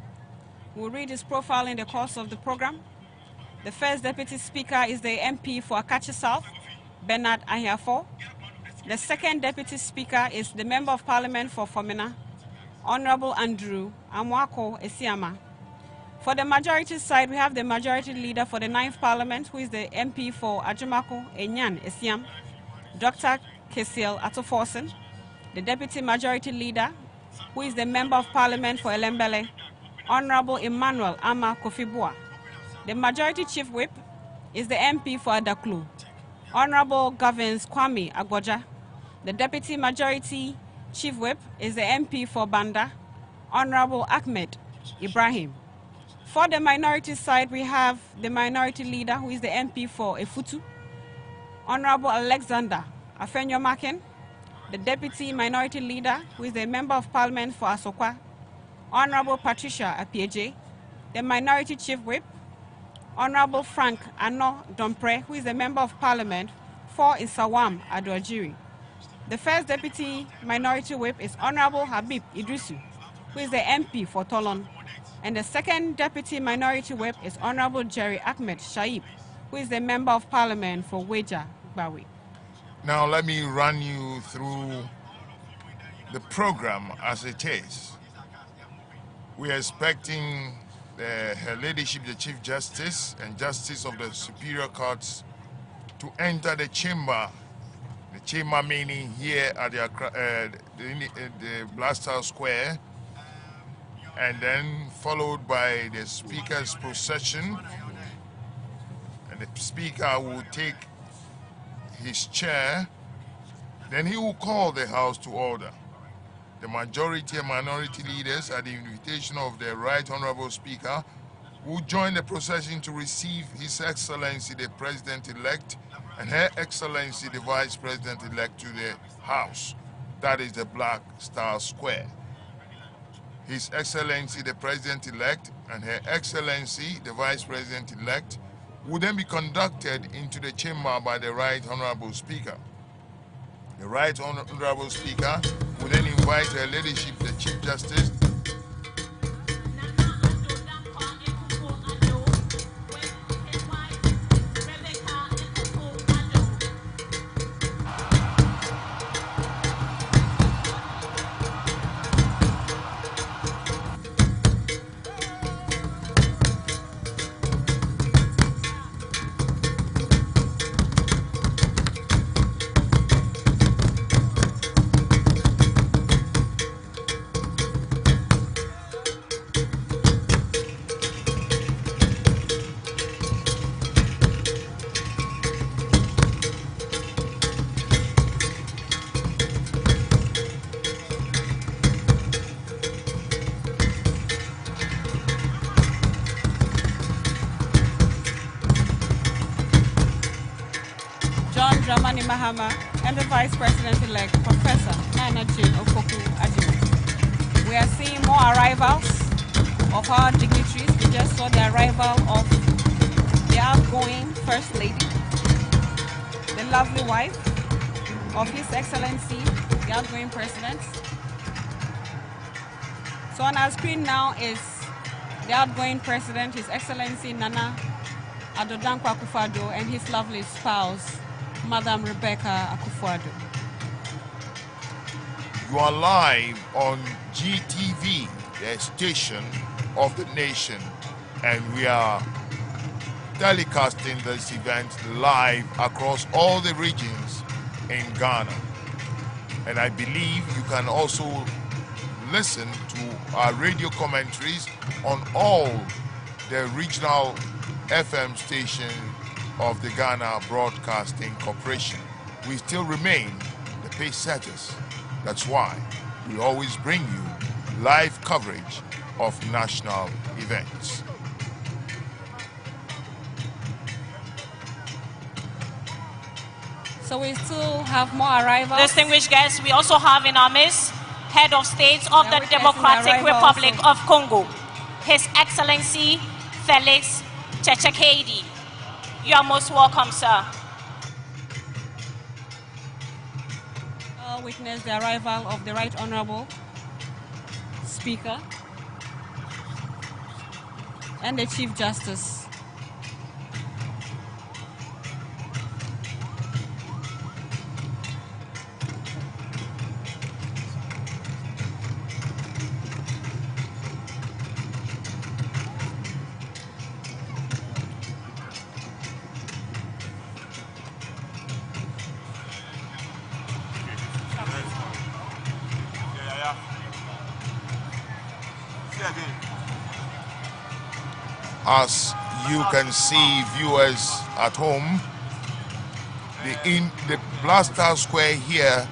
[SPEAKER 21] We'll read his profile in the course of the program. The first Deputy Speaker is the MP for Akachi South, Bernard Ahiafo. The second Deputy Speaker is the Member of Parliament for Fomena, Honorable Andrew Amwako Esiama. For the majority side, we have the Majority Leader for the 9th Parliament, who is the MP for Ajumako Enyan Esiam, Dr. Kesiel Atoforsen. The Deputy Majority Leader, who is the Member of Parliament for Elembele, Honorable Emmanuel Ama Kofibua. The Majority Chief Whip is the MP for Adaklu, Honorable Governs Kwame Agboja. The Deputy Majority Chief Whip is the MP for Banda, Honorable Ahmed Ibrahim. For the minority side, we have the Minority Leader, who is the MP for Efutu, Honorable Alexander Afenyo Maken. The Deputy Minority Leader, who is the Member of Parliament for Asokwa, Honorable Patricia Apieje. The Minority Chief Whip, Honorable Frank Ano Dompre, who is the Member of Parliament for Isawam Adwajiri. The first Deputy Minority Whip is Honorable Habib Idrisu, who is the MP for Tolon. And the second Deputy Minority Whip is Honorable Jerry Ahmed Shaib, who is the Member of Parliament for Weja Bawi.
[SPEAKER 6] Now let me run you through the program as it is. We are expecting Her Ladyship, the Chief Justice and Justice of the Superior Courts, to enter the chamber meaning here at the Blaster Square, and then followed by the Speaker's procession, and the Speaker will take his chair, then he will call the House to order. The majority and minority leaders, at the invitation of the Right Honorable Speaker, will join the procession to receive His Excellency the President-elect and Her Excellency the Vice President-elect to the House. That is the Black Star Square. His Excellency the President-elect and Her Excellency the Vice President-elect will then be conducted into the chamber by the Right Honorable Speaker. The Right Honorable Speaker will then invite Her Ladyship, the Chief Justice,
[SPEAKER 21] Mahama, and the Vice President-elect, Professor Nana Jane Opoku Agyeman. We are seeing more arrivals of our dignitaries. We just saw the arrival of the outgoing First Lady, the lovely wife of His Excellency, the outgoing President. So on our screen now is the outgoing President, His Excellency Nana Adodankwa Akufo-Addo, and his lovely spouse, Madam Rebecca Akufo-Addo.
[SPEAKER 6] You are live on GTV, the station of the nation, and we are telecasting this event live across all the regions in Ghana. And I believe you can also listen to our radio commentaries on all the regional FM stations of the Ghana Broadcasting Corporation. We still remain the pace setters. That's why we always bring you live coverage of national events.
[SPEAKER 21] So we still have more arrivals.
[SPEAKER 5] Distinguished guests, we also have in our midst Head of State of the Democratic Republic of Congo, His Excellency Felix Tshisekedi. You are most welcome, sir.
[SPEAKER 21] I'll witness the arrival of the Right Honorable Speaker and the Chief Justice.
[SPEAKER 6] As you can see, viewers at home, the Blaster Square here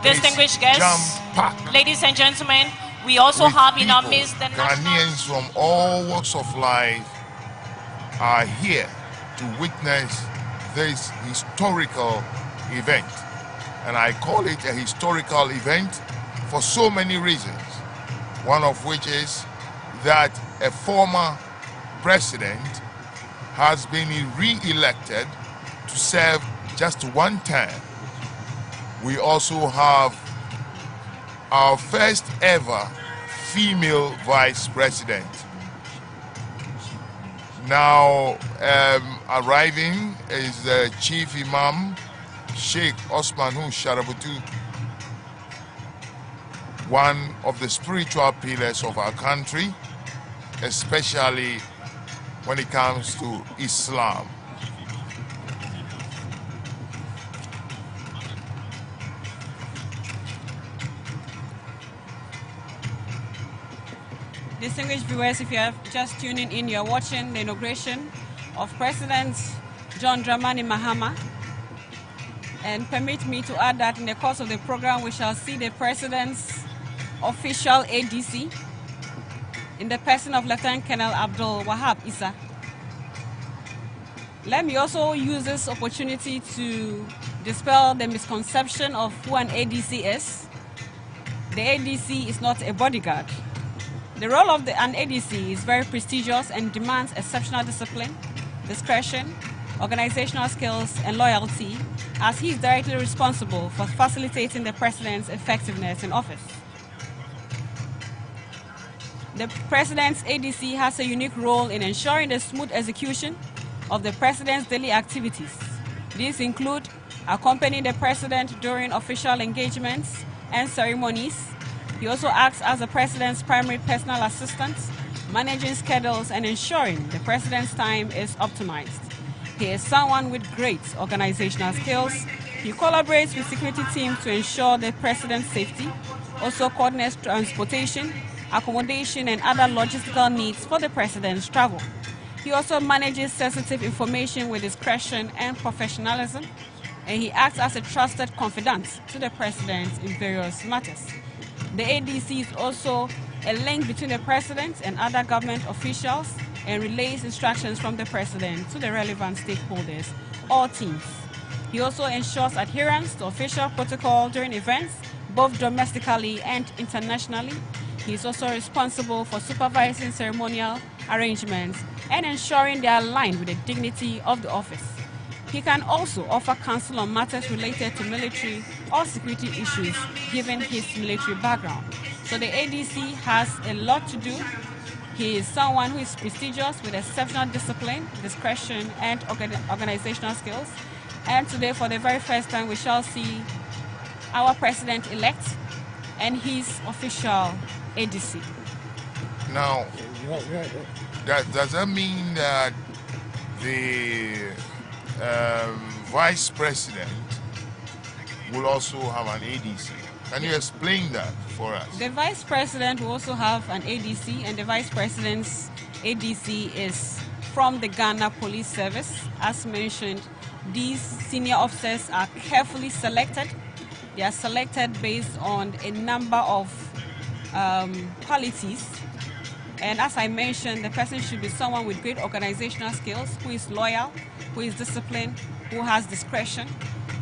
[SPEAKER 5] Distinguished guests,
[SPEAKER 6] jam-packed.
[SPEAKER 5] ladies and gentlemen, we also have in our midst the
[SPEAKER 6] Ghanaians from all walks of life are here to witness this historical event. And I call it a historical event for so many reasons. One of which is that a former president has been re-elected to serve just one term. We also have our first ever female vice president. Now arriving is the Chief Imam, Sheikh Osmanu Sharabutu, one of the spiritual pillars of our country, especially when it comes to Islam.
[SPEAKER 21] Distinguished viewers, if you are just tuning in, you're watching the inauguration of President John Dramani Mahama. And permit me to add that in the course of the program, we shall see the President's official ADC in the person of Lieutenant Colonel Abdul Wahab Issa. Let me also use this opportunity to dispel the misconception of who an ADC is. The ADC is not a bodyguard. The role of an ADC is very prestigious and demands exceptional discipline, discretion, organizational skills, and loyalty, as he is directly responsible for facilitating the President's effectiveness in office. The President's ADC has a unique role in ensuring the smooth execution of the President's daily activities. These include accompanying the President during official engagements and ceremonies. He also acts as the President's primary personal assistant, managing schedules and ensuring the President's time is optimized. He is someone with great organizational skills. He collaborates with security teams to ensure the President's safety, also coordinates transportation, accommodation, and other logistical needs for the President's travel. He also manages sensitive information with discretion and professionalism, and he acts as a trusted confidant to the President in various matters. The ADC is also a link between the President and other government officials and relays instructions from the President to the relevant stakeholders or teams. He also ensures adherence to official protocol during events, both domestically and internationally. He is also responsible for supervising ceremonial arrangements and ensuring they are aligned with the dignity of the office. He can also offer counsel on matters related to military or security issues, given his military background. So the ADC has a lot to do. He is someone who is prestigious with exceptional discipline, discretion, and organizational skills. And today, for the very first time, we shall see our President-elect and his official ADC.
[SPEAKER 6] Now, does that mean that the Vice President will also have an ADC? Can you explain that for us?
[SPEAKER 21] The Vice President will also have an ADC, and the Vice President's ADC is from the Ghana Police Service. As mentioned, these senior officers are carefully selected. They are selected based on a number of qualities. And as I mentioned, the person should be someone with great organizational skills, who is loyal, who is disciplined, who has discretion,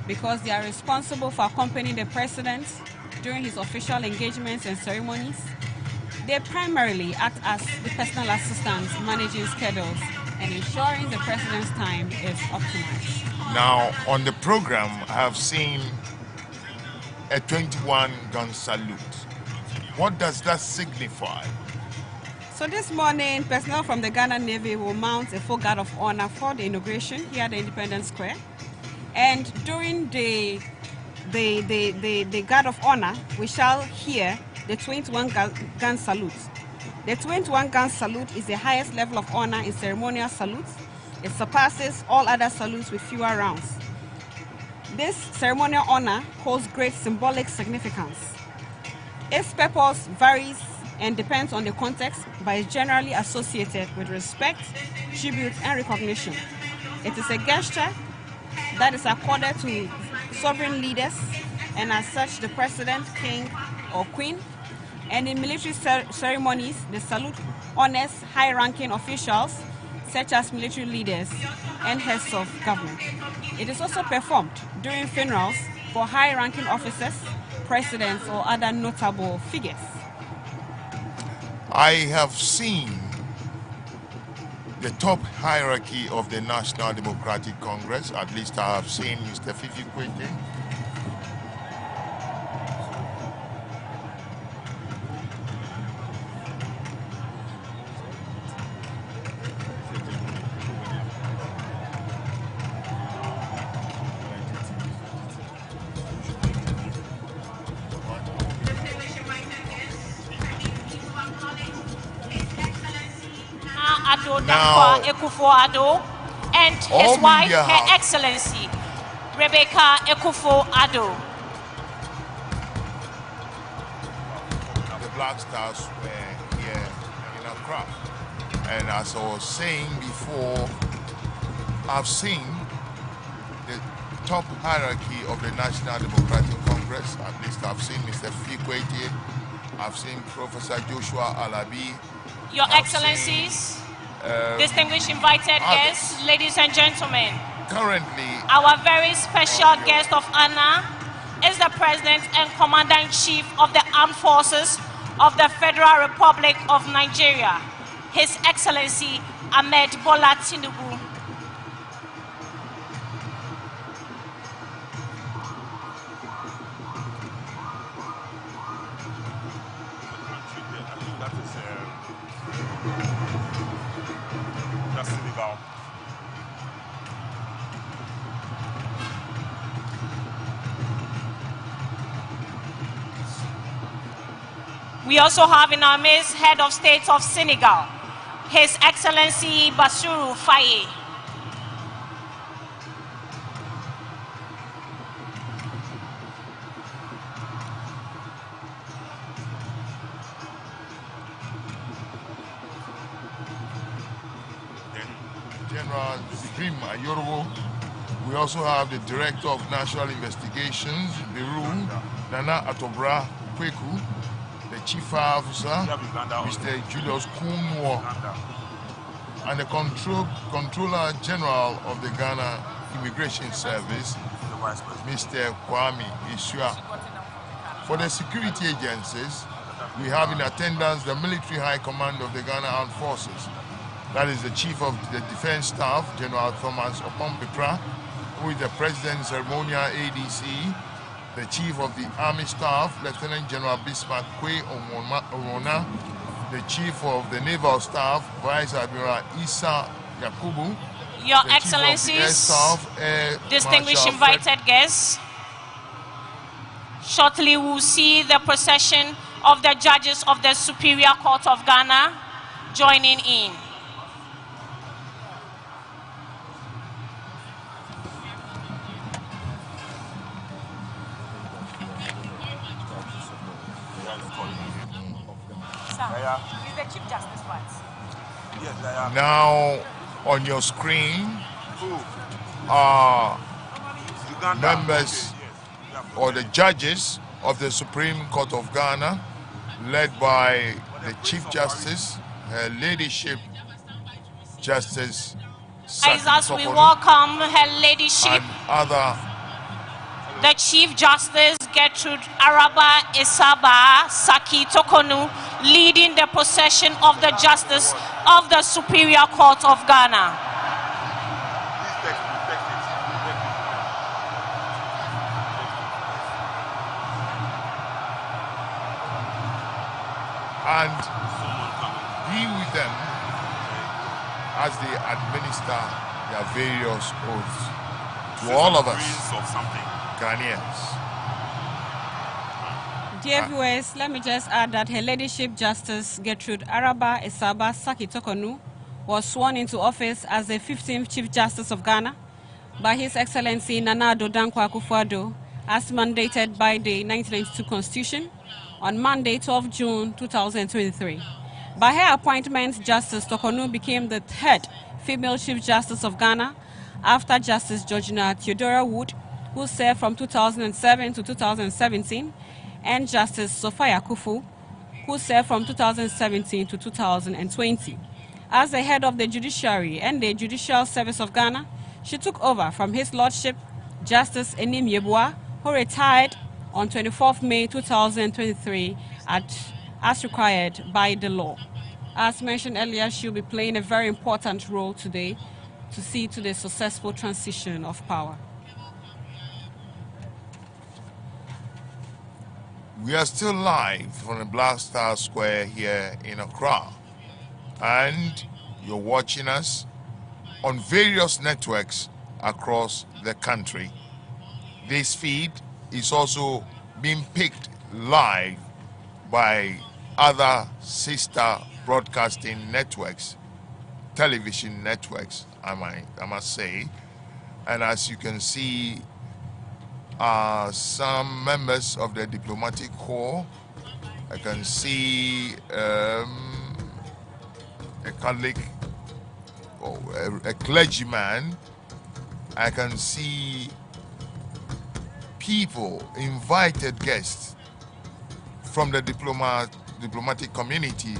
[SPEAKER 21] because they are responsible for accompanying the President during his official engagements and ceremonies. They primarily act as the personal assistants, managing schedules and ensuring the President's time is optimized.
[SPEAKER 6] Now, on the program, I have seen a 21-gun salute. What does that signify?
[SPEAKER 21] So this morning, personnel from the Ghana Navy will mount a full guard of honor for the inauguration here at the Independence Square. And during the guard of honor, we shall hear the 21-gun salute. The 21-gun salute is the highest level of honor in ceremonial salutes. It surpasses all other salutes with fewer rounds. This ceremonial honor holds great symbolic significance. Its purpose varies and depends on the context, but is generally associated with respect, tribute, and recognition. It is a gesture that is accorded to sovereign leaders, and as such, the president, king, or queen. And in military ceremonies, the salute honors high-ranking officials, such as military leaders and heads of government. It is also performed during funerals for high-ranking officers, presidents, or other notable figures.
[SPEAKER 6] I have seen the top hierarchy of the National Democratic Congress. At least I have seen Mr. Fifi Kwete.
[SPEAKER 5] Now, Akufo-Addo and his wife, Her Excellency Rebecca Akufo-Addo.
[SPEAKER 6] The Black Stars were here in Accra. And as I was saying before, I've seen the top hierarchy of the National Democratic Congress. At least I've seen Mr. Fikwete, I've seen Professor Joshua Alabi.
[SPEAKER 5] Your Excellencies, distinguished invited guests, ladies and gentlemen.
[SPEAKER 6] Currently,
[SPEAKER 5] our very special guest of honor is the President and Commander-in-Chief of the Armed Forces of the Federal Republic of Nigeria, His Excellency Ahmed Bola Tinubu. We also have in our midst Head of State of Senegal, His Excellency Bassirou Faye.
[SPEAKER 6] General Bim Ayorowo. We also have the Director of National Investigations, Beru, Nana Atobra Kweku, the Chief Officer, Mr. Julius Kunwo, and the Controller General of the Ghana Immigration Service, Mr. Kwame Isua. For the security agencies, we have in attendance the Military High Command of the Ghana Armed Forces. That is the Chief of the Defense Staff, General Thomas Opompepra, who is the President's Ceremonial ADC, the Chief of the Army Staff, Lieutenant General Bismarck Kwe Omona, the Chief of the Naval Staff, Vice Admiral Issa Yakubu,
[SPEAKER 5] Your Excellencies,
[SPEAKER 6] Staff,
[SPEAKER 5] distinguished invited guests, shortly we'll see the procession of the judges of the Superior Court of Ghana joining in.
[SPEAKER 21] He's the Chief Justice once.
[SPEAKER 6] Now on your screen are members or the judges of the Supreme Court of Ghana, led by the Chief Justice, Her Ladyship Justice
[SPEAKER 5] As we welcome Her Ladyship, the Chief Justice Gertrude Araba Isaba Saki Tokonu, leading the procession of the Justice of the Superior Court of Ghana.
[SPEAKER 6] And be with them as they administer their various oaths to all of us Ghanaians.
[SPEAKER 21] Dear viewers, let me just add that Her Ladyship Justice Gertrude Araba Isaba Saki Tokonu was sworn into office as the 15th Chief Justice of Ghana by His Excellency Nana Addo Dankwa Akufo-Addo as mandated by the 1992 Constitution on Monday, 12 June 2023. By her appointment, Justice Tokonu became the third female Chief Justice of Ghana after Justice Georgina Theodora Wood, who served from 2007 to 2017, and Justice Sophia Kufu, who served from 2017 to 2020. As the head of the judiciary and the Judicial Service of Ghana, she took over from His Lordship Justice Enim Yeboah, who retired on 24th May 2023 as required by the law. As mentioned earlier, she'll be playing a very important role today to see to the successful transition of power.
[SPEAKER 6] We are still live from the Black Star Square here in Accra, and you're watching us on various networks across the country. This feed is also being picked live by other sister broadcasting networks, television networks, I must say. And as you can see, some members of the diplomatic corps. I can see a Catholic, a clergyman. I can see people, invited guests from the diplomatic community,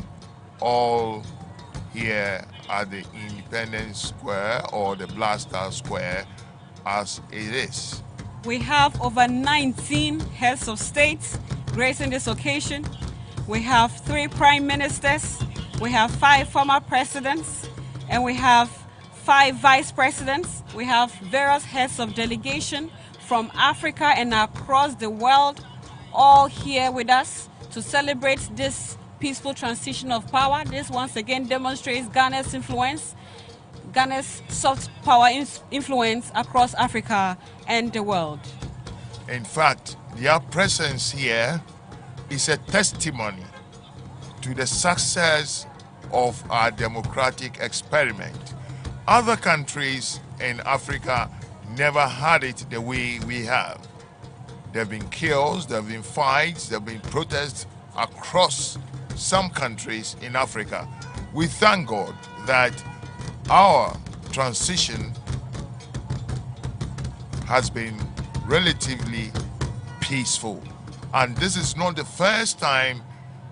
[SPEAKER 6] all here at the Independence Square or the Black Star Square as it is.
[SPEAKER 21] We have over 19 heads of state gracing this occasion. We have 3 prime ministers, we have 5 former presidents, and we have 5 vice presidents. We have various heads of delegation from Africa and across the world, all here with us to celebrate this peaceful transition of power. This once again demonstrates Ghana's influence, Ghana's soft power influence across Africa and the world.
[SPEAKER 6] In fact, their presence here is a testimony to the success of our democratic experiment. Other countries in Africa never had it the way we have. There have been chaos, there have been fights, there have been protests across some countries in Africa. We thank God that our transition has been relatively peaceful. And this is not the first time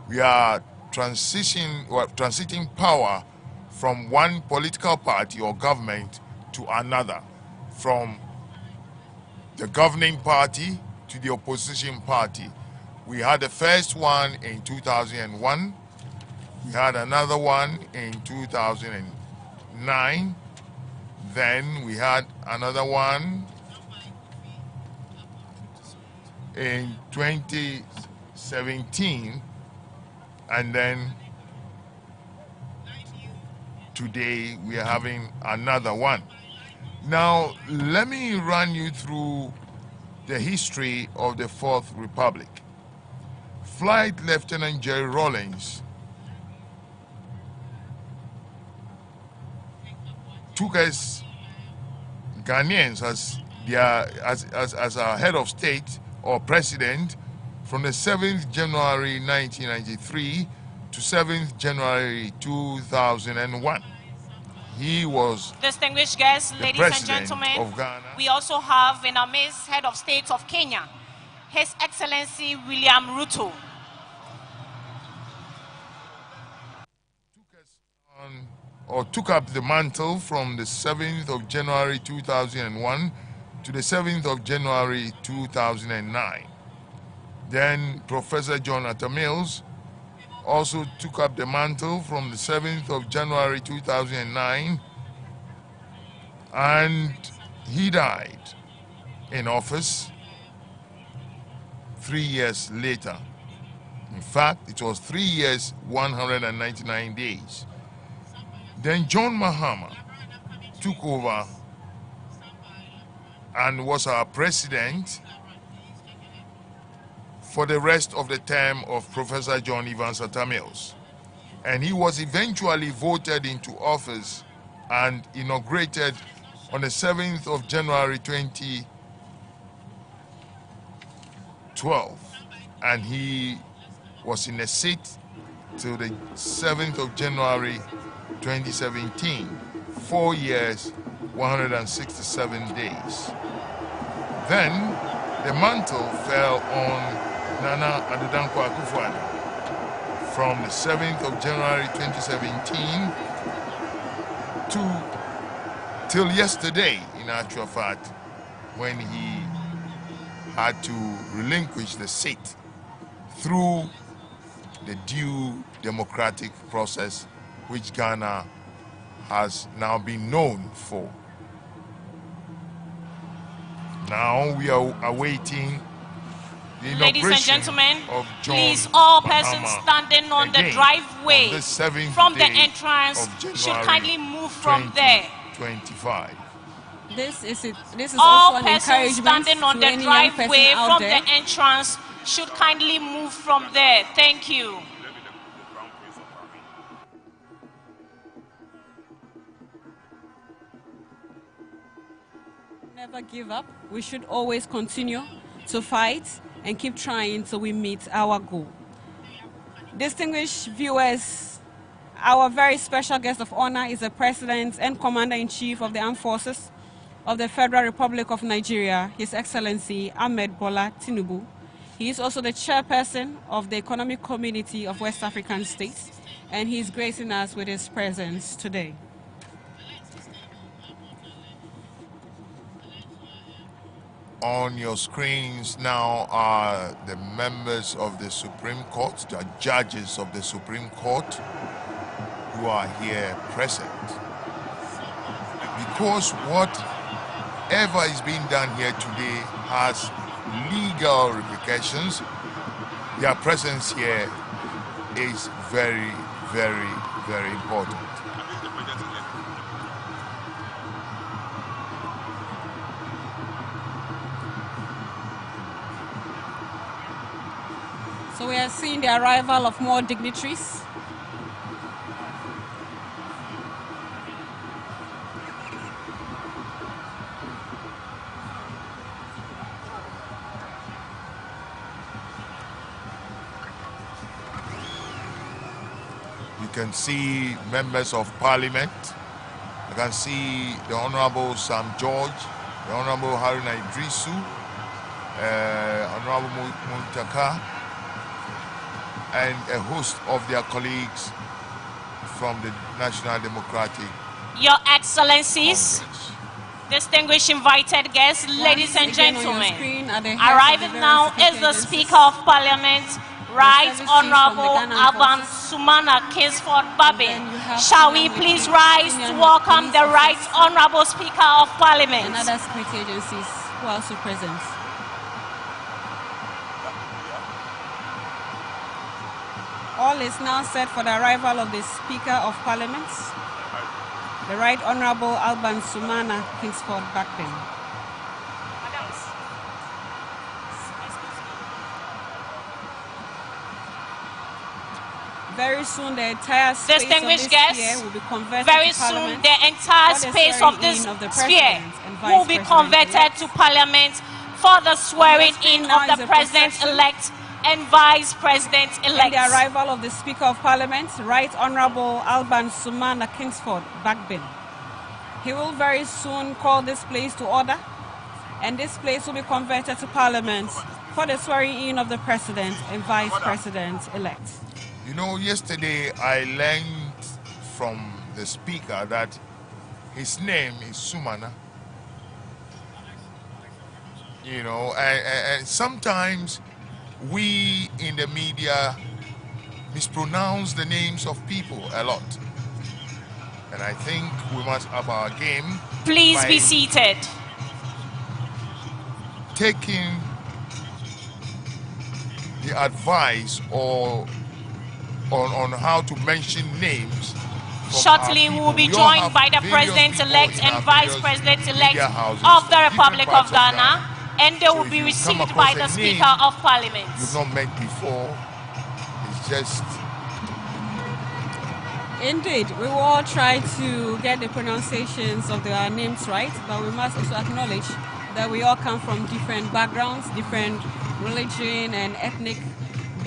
[SPEAKER 6] we are transiting power from one political party or government to another, from the governing party to the opposition party. We had the first one in 2001, we had another one in 2009, then we had another one in 2017, and then today we are having another one. Now, let me run you through the history of the 4th Republic. Flight Lieutenant Jerry Rawlings took us Ghanaians as our head of state or president from the 7th January 1993 to 7th January 2001. He was
[SPEAKER 5] distinguished guests, ladies and gentlemen.
[SPEAKER 6] Of Ghana.
[SPEAKER 5] We also have in our midst head of state of Kenya, His Excellency William Ruto.
[SPEAKER 6] Took up the mantle from the 7th of January 2001 to the 7th of January 2009. Then Professor John Atta Mills also took up the mantle from the 7th of January 2009, and he died in office 3 years later. In fact, it was 3 years, 199 days. Then John Mahama took over and was our president for the rest of the term of Professor John Evans Atta Mills. And he was eventually voted into office and inaugurated on the 7th of January 2012. And he was in the seat till the 7th of January 2017, 4 years, 167 days. Then the mantle fell on Nana Addo Akufo-Addo from the 7th of January 2017 till yesterday, in actual fact, when he had to relinquish the seat through the due democratic process which Ghana has now been known for. Now we are awaiting the
[SPEAKER 5] Ladies and
[SPEAKER 6] inauguration
[SPEAKER 5] gentlemen,
[SPEAKER 6] of John
[SPEAKER 5] please, all
[SPEAKER 6] Mahama
[SPEAKER 5] persons standing on the
[SPEAKER 6] again
[SPEAKER 5] driveway
[SPEAKER 6] on the 7th
[SPEAKER 5] from the
[SPEAKER 6] day
[SPEAKER 5] entrance
[SPEAKER 6] of
[SPEAKER 5] should
[SPEAKER 6] January
[SPEAKER 5] kindly move from there.
[SPEAKER 6] 2025.
[SPEAKER 21] This is
[SPEAKER 5] All
[SPEAKER 21] also an
[SPEAKER 5] persons
[SPEAKER 21] encouragement
[SPEAKER 5] standing on
[SPEAKER 21] to
[SPEAKER 5] the
[SPEAKER 21] any young person
[SPEAKER 5] driveway
[SPEAKER 21] out
[SPEAKER 5] from
[SPEAKER 21] there.
[SPEAKER 5] the entrance should kindly move from there. Thank you.
[SPEAKER 21] Never give up. We should always continue to fight and keep trying till we meet our goal. Distinguished viewers, our very special guest of honor is the President and Commander-in-Chief of the Armed Forces of the Federal Republic of Nigeria, His Excellency Ahmed Bola Tinubu. He is also the chairperson of the Economic Community of West African States, and he is gracing us with his presence today.
[SPEAKER 6] On your screens now are the members of the Supreme Court, the judges of the Supreme Court who are here present. Because whatever is being done here today has legal repercussions, their presence here is very, very, very important.
[SPEAKER 21] So we are seeing the arrival of more dignitaries.
[SPEAKER 6] You can see members of Parliament. You can see the Honorable Sam George, the Honorable Haruna Idrisu, Honorable Muntaka, and a host of their colleagues from the National Democratic.
[SPEAKER 5] Your Excellencies, distinguished invited guests, ladies and gentlemen, arriving now is the Speaker of Parliament, Right Honorable Alban Sumana Kingsford Babin. Shall we please rise to welcome the Right Honorable Speaker of Parliament?
[SPEAKER 21] And other security agencies who are also present. All is now set for the arrival of the Speaker of Parliament, the Right Honorable Alban Sumana Kingsford Babin. Very soon the entire space
[SPEAKER 5] Distinguished
[SPEAKER 21] of this
[SPEAKER 5] guests,
[SPEAKER 21] sphere will be converted
[SPEAKER 5] very
[SPEAKER 21] to
[SPEAKER 5] soon
[SPEAKER 21] Parliament
[SPEAKER 5] the entire
[SPEAKER 21] for the
[SPEAKER 5] space of
[SPEAKER 21] swearing
[SPEAKER 5] this
[SPEAKER 21] in of the
[SPEAKER 5] sphere
[SPEAKER 21] President and
[SPEAKER 5] will
[SPEAKER 21] Vice
[SPEAKER 5] be
[SPEAKER 21] President
[SPEAKER 5] converted to Parliament for the swearing in of
[SPEAKER 21] now is
[SPEAKER 5] the
[SPEAKER 21] a
[SPEAKER 5] President-elect and Vice President-elect.
[SPEAKER 21] In the arrival of the Speaker of Parliament, Right Honorable Alban Sumana Kingsford Babin. He will very soon call this place to order, and this place will be converted to Parliament for the swearing in of the President and Vice President-elect.
[SPEAKER 6] You know, yesterday I learned from the Speaker that his name is Sumana. You know, and sometimes we in the media mispronounce the names of people a lot. And I think we must up our game.
[SPEAKER 5] Please be seated.
[SPEAKER 6] Taking the advice or on how to mention names.
[SPEAKER 5] Shortly, we will be joined by the President-elect and Vice President-elect of the Republic of Ghana, and they will be received by the Speaker of Parliament.
[SPEAKER 6] You've not met before. It's just...
[SPEAKER 21] Indeed, we will all try to get the pronunciations of our names right, but we must also acknowledge that we all come from different backgrounds, different religion and ethnic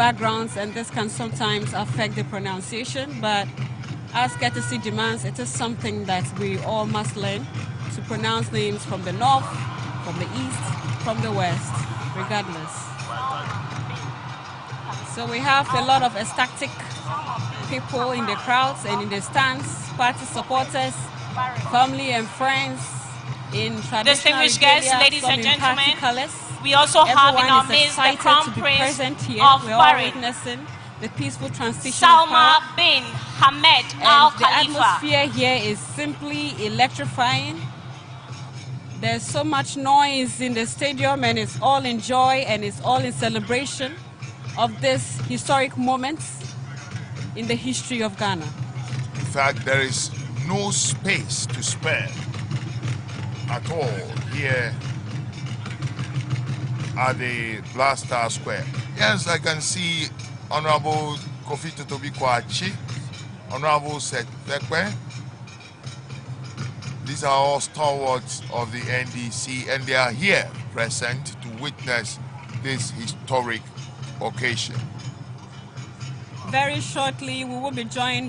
[SPEAKER 21] backgrounds, and this can sometimes affect the pronunciation, but as courtesy demands, it is something that we all must learn to pronounce names from the north, from the east, from the west, regardless. So we have a lot of ecstatic people in the crowds and in the stands, party supporters, family and friends in traditional
[SPEAKER 5] distinguished guests, ladies and gentlemen,
[SPEAKER 21] colors.
[SPEAKER 5] we also have in our midst the Crown Prince of
[SPEAKER 21] We're all
[SPEAKER 5] Bahrain,
[SPEAKER 21] witnessing the peaceful transition
[SPEAKER 5] Salma
[SPEAKER 21] of power.
[SPEAKER 5] bin Hamad Al
[SPEAKER 21] The
[SPEAKER 5] Khalifa.
[SPEAKER 21] atmosphere here is simply electrifying. There's so much noise in the stadium, and it's all in joy and it's all in celebration of this historic moment in the history of Ghana.
[SPEAKER 6] In fact, there is no space to spare at all here at the Black Star Square. Yes, I can see Honorable Kofi Totobi Kwachi, Honorable Seth Tekwe. These are all stalwarts of the NDC, and they are here present to witness this historic occasion.
[SPEAKER 21] Very shortly, we will be joined by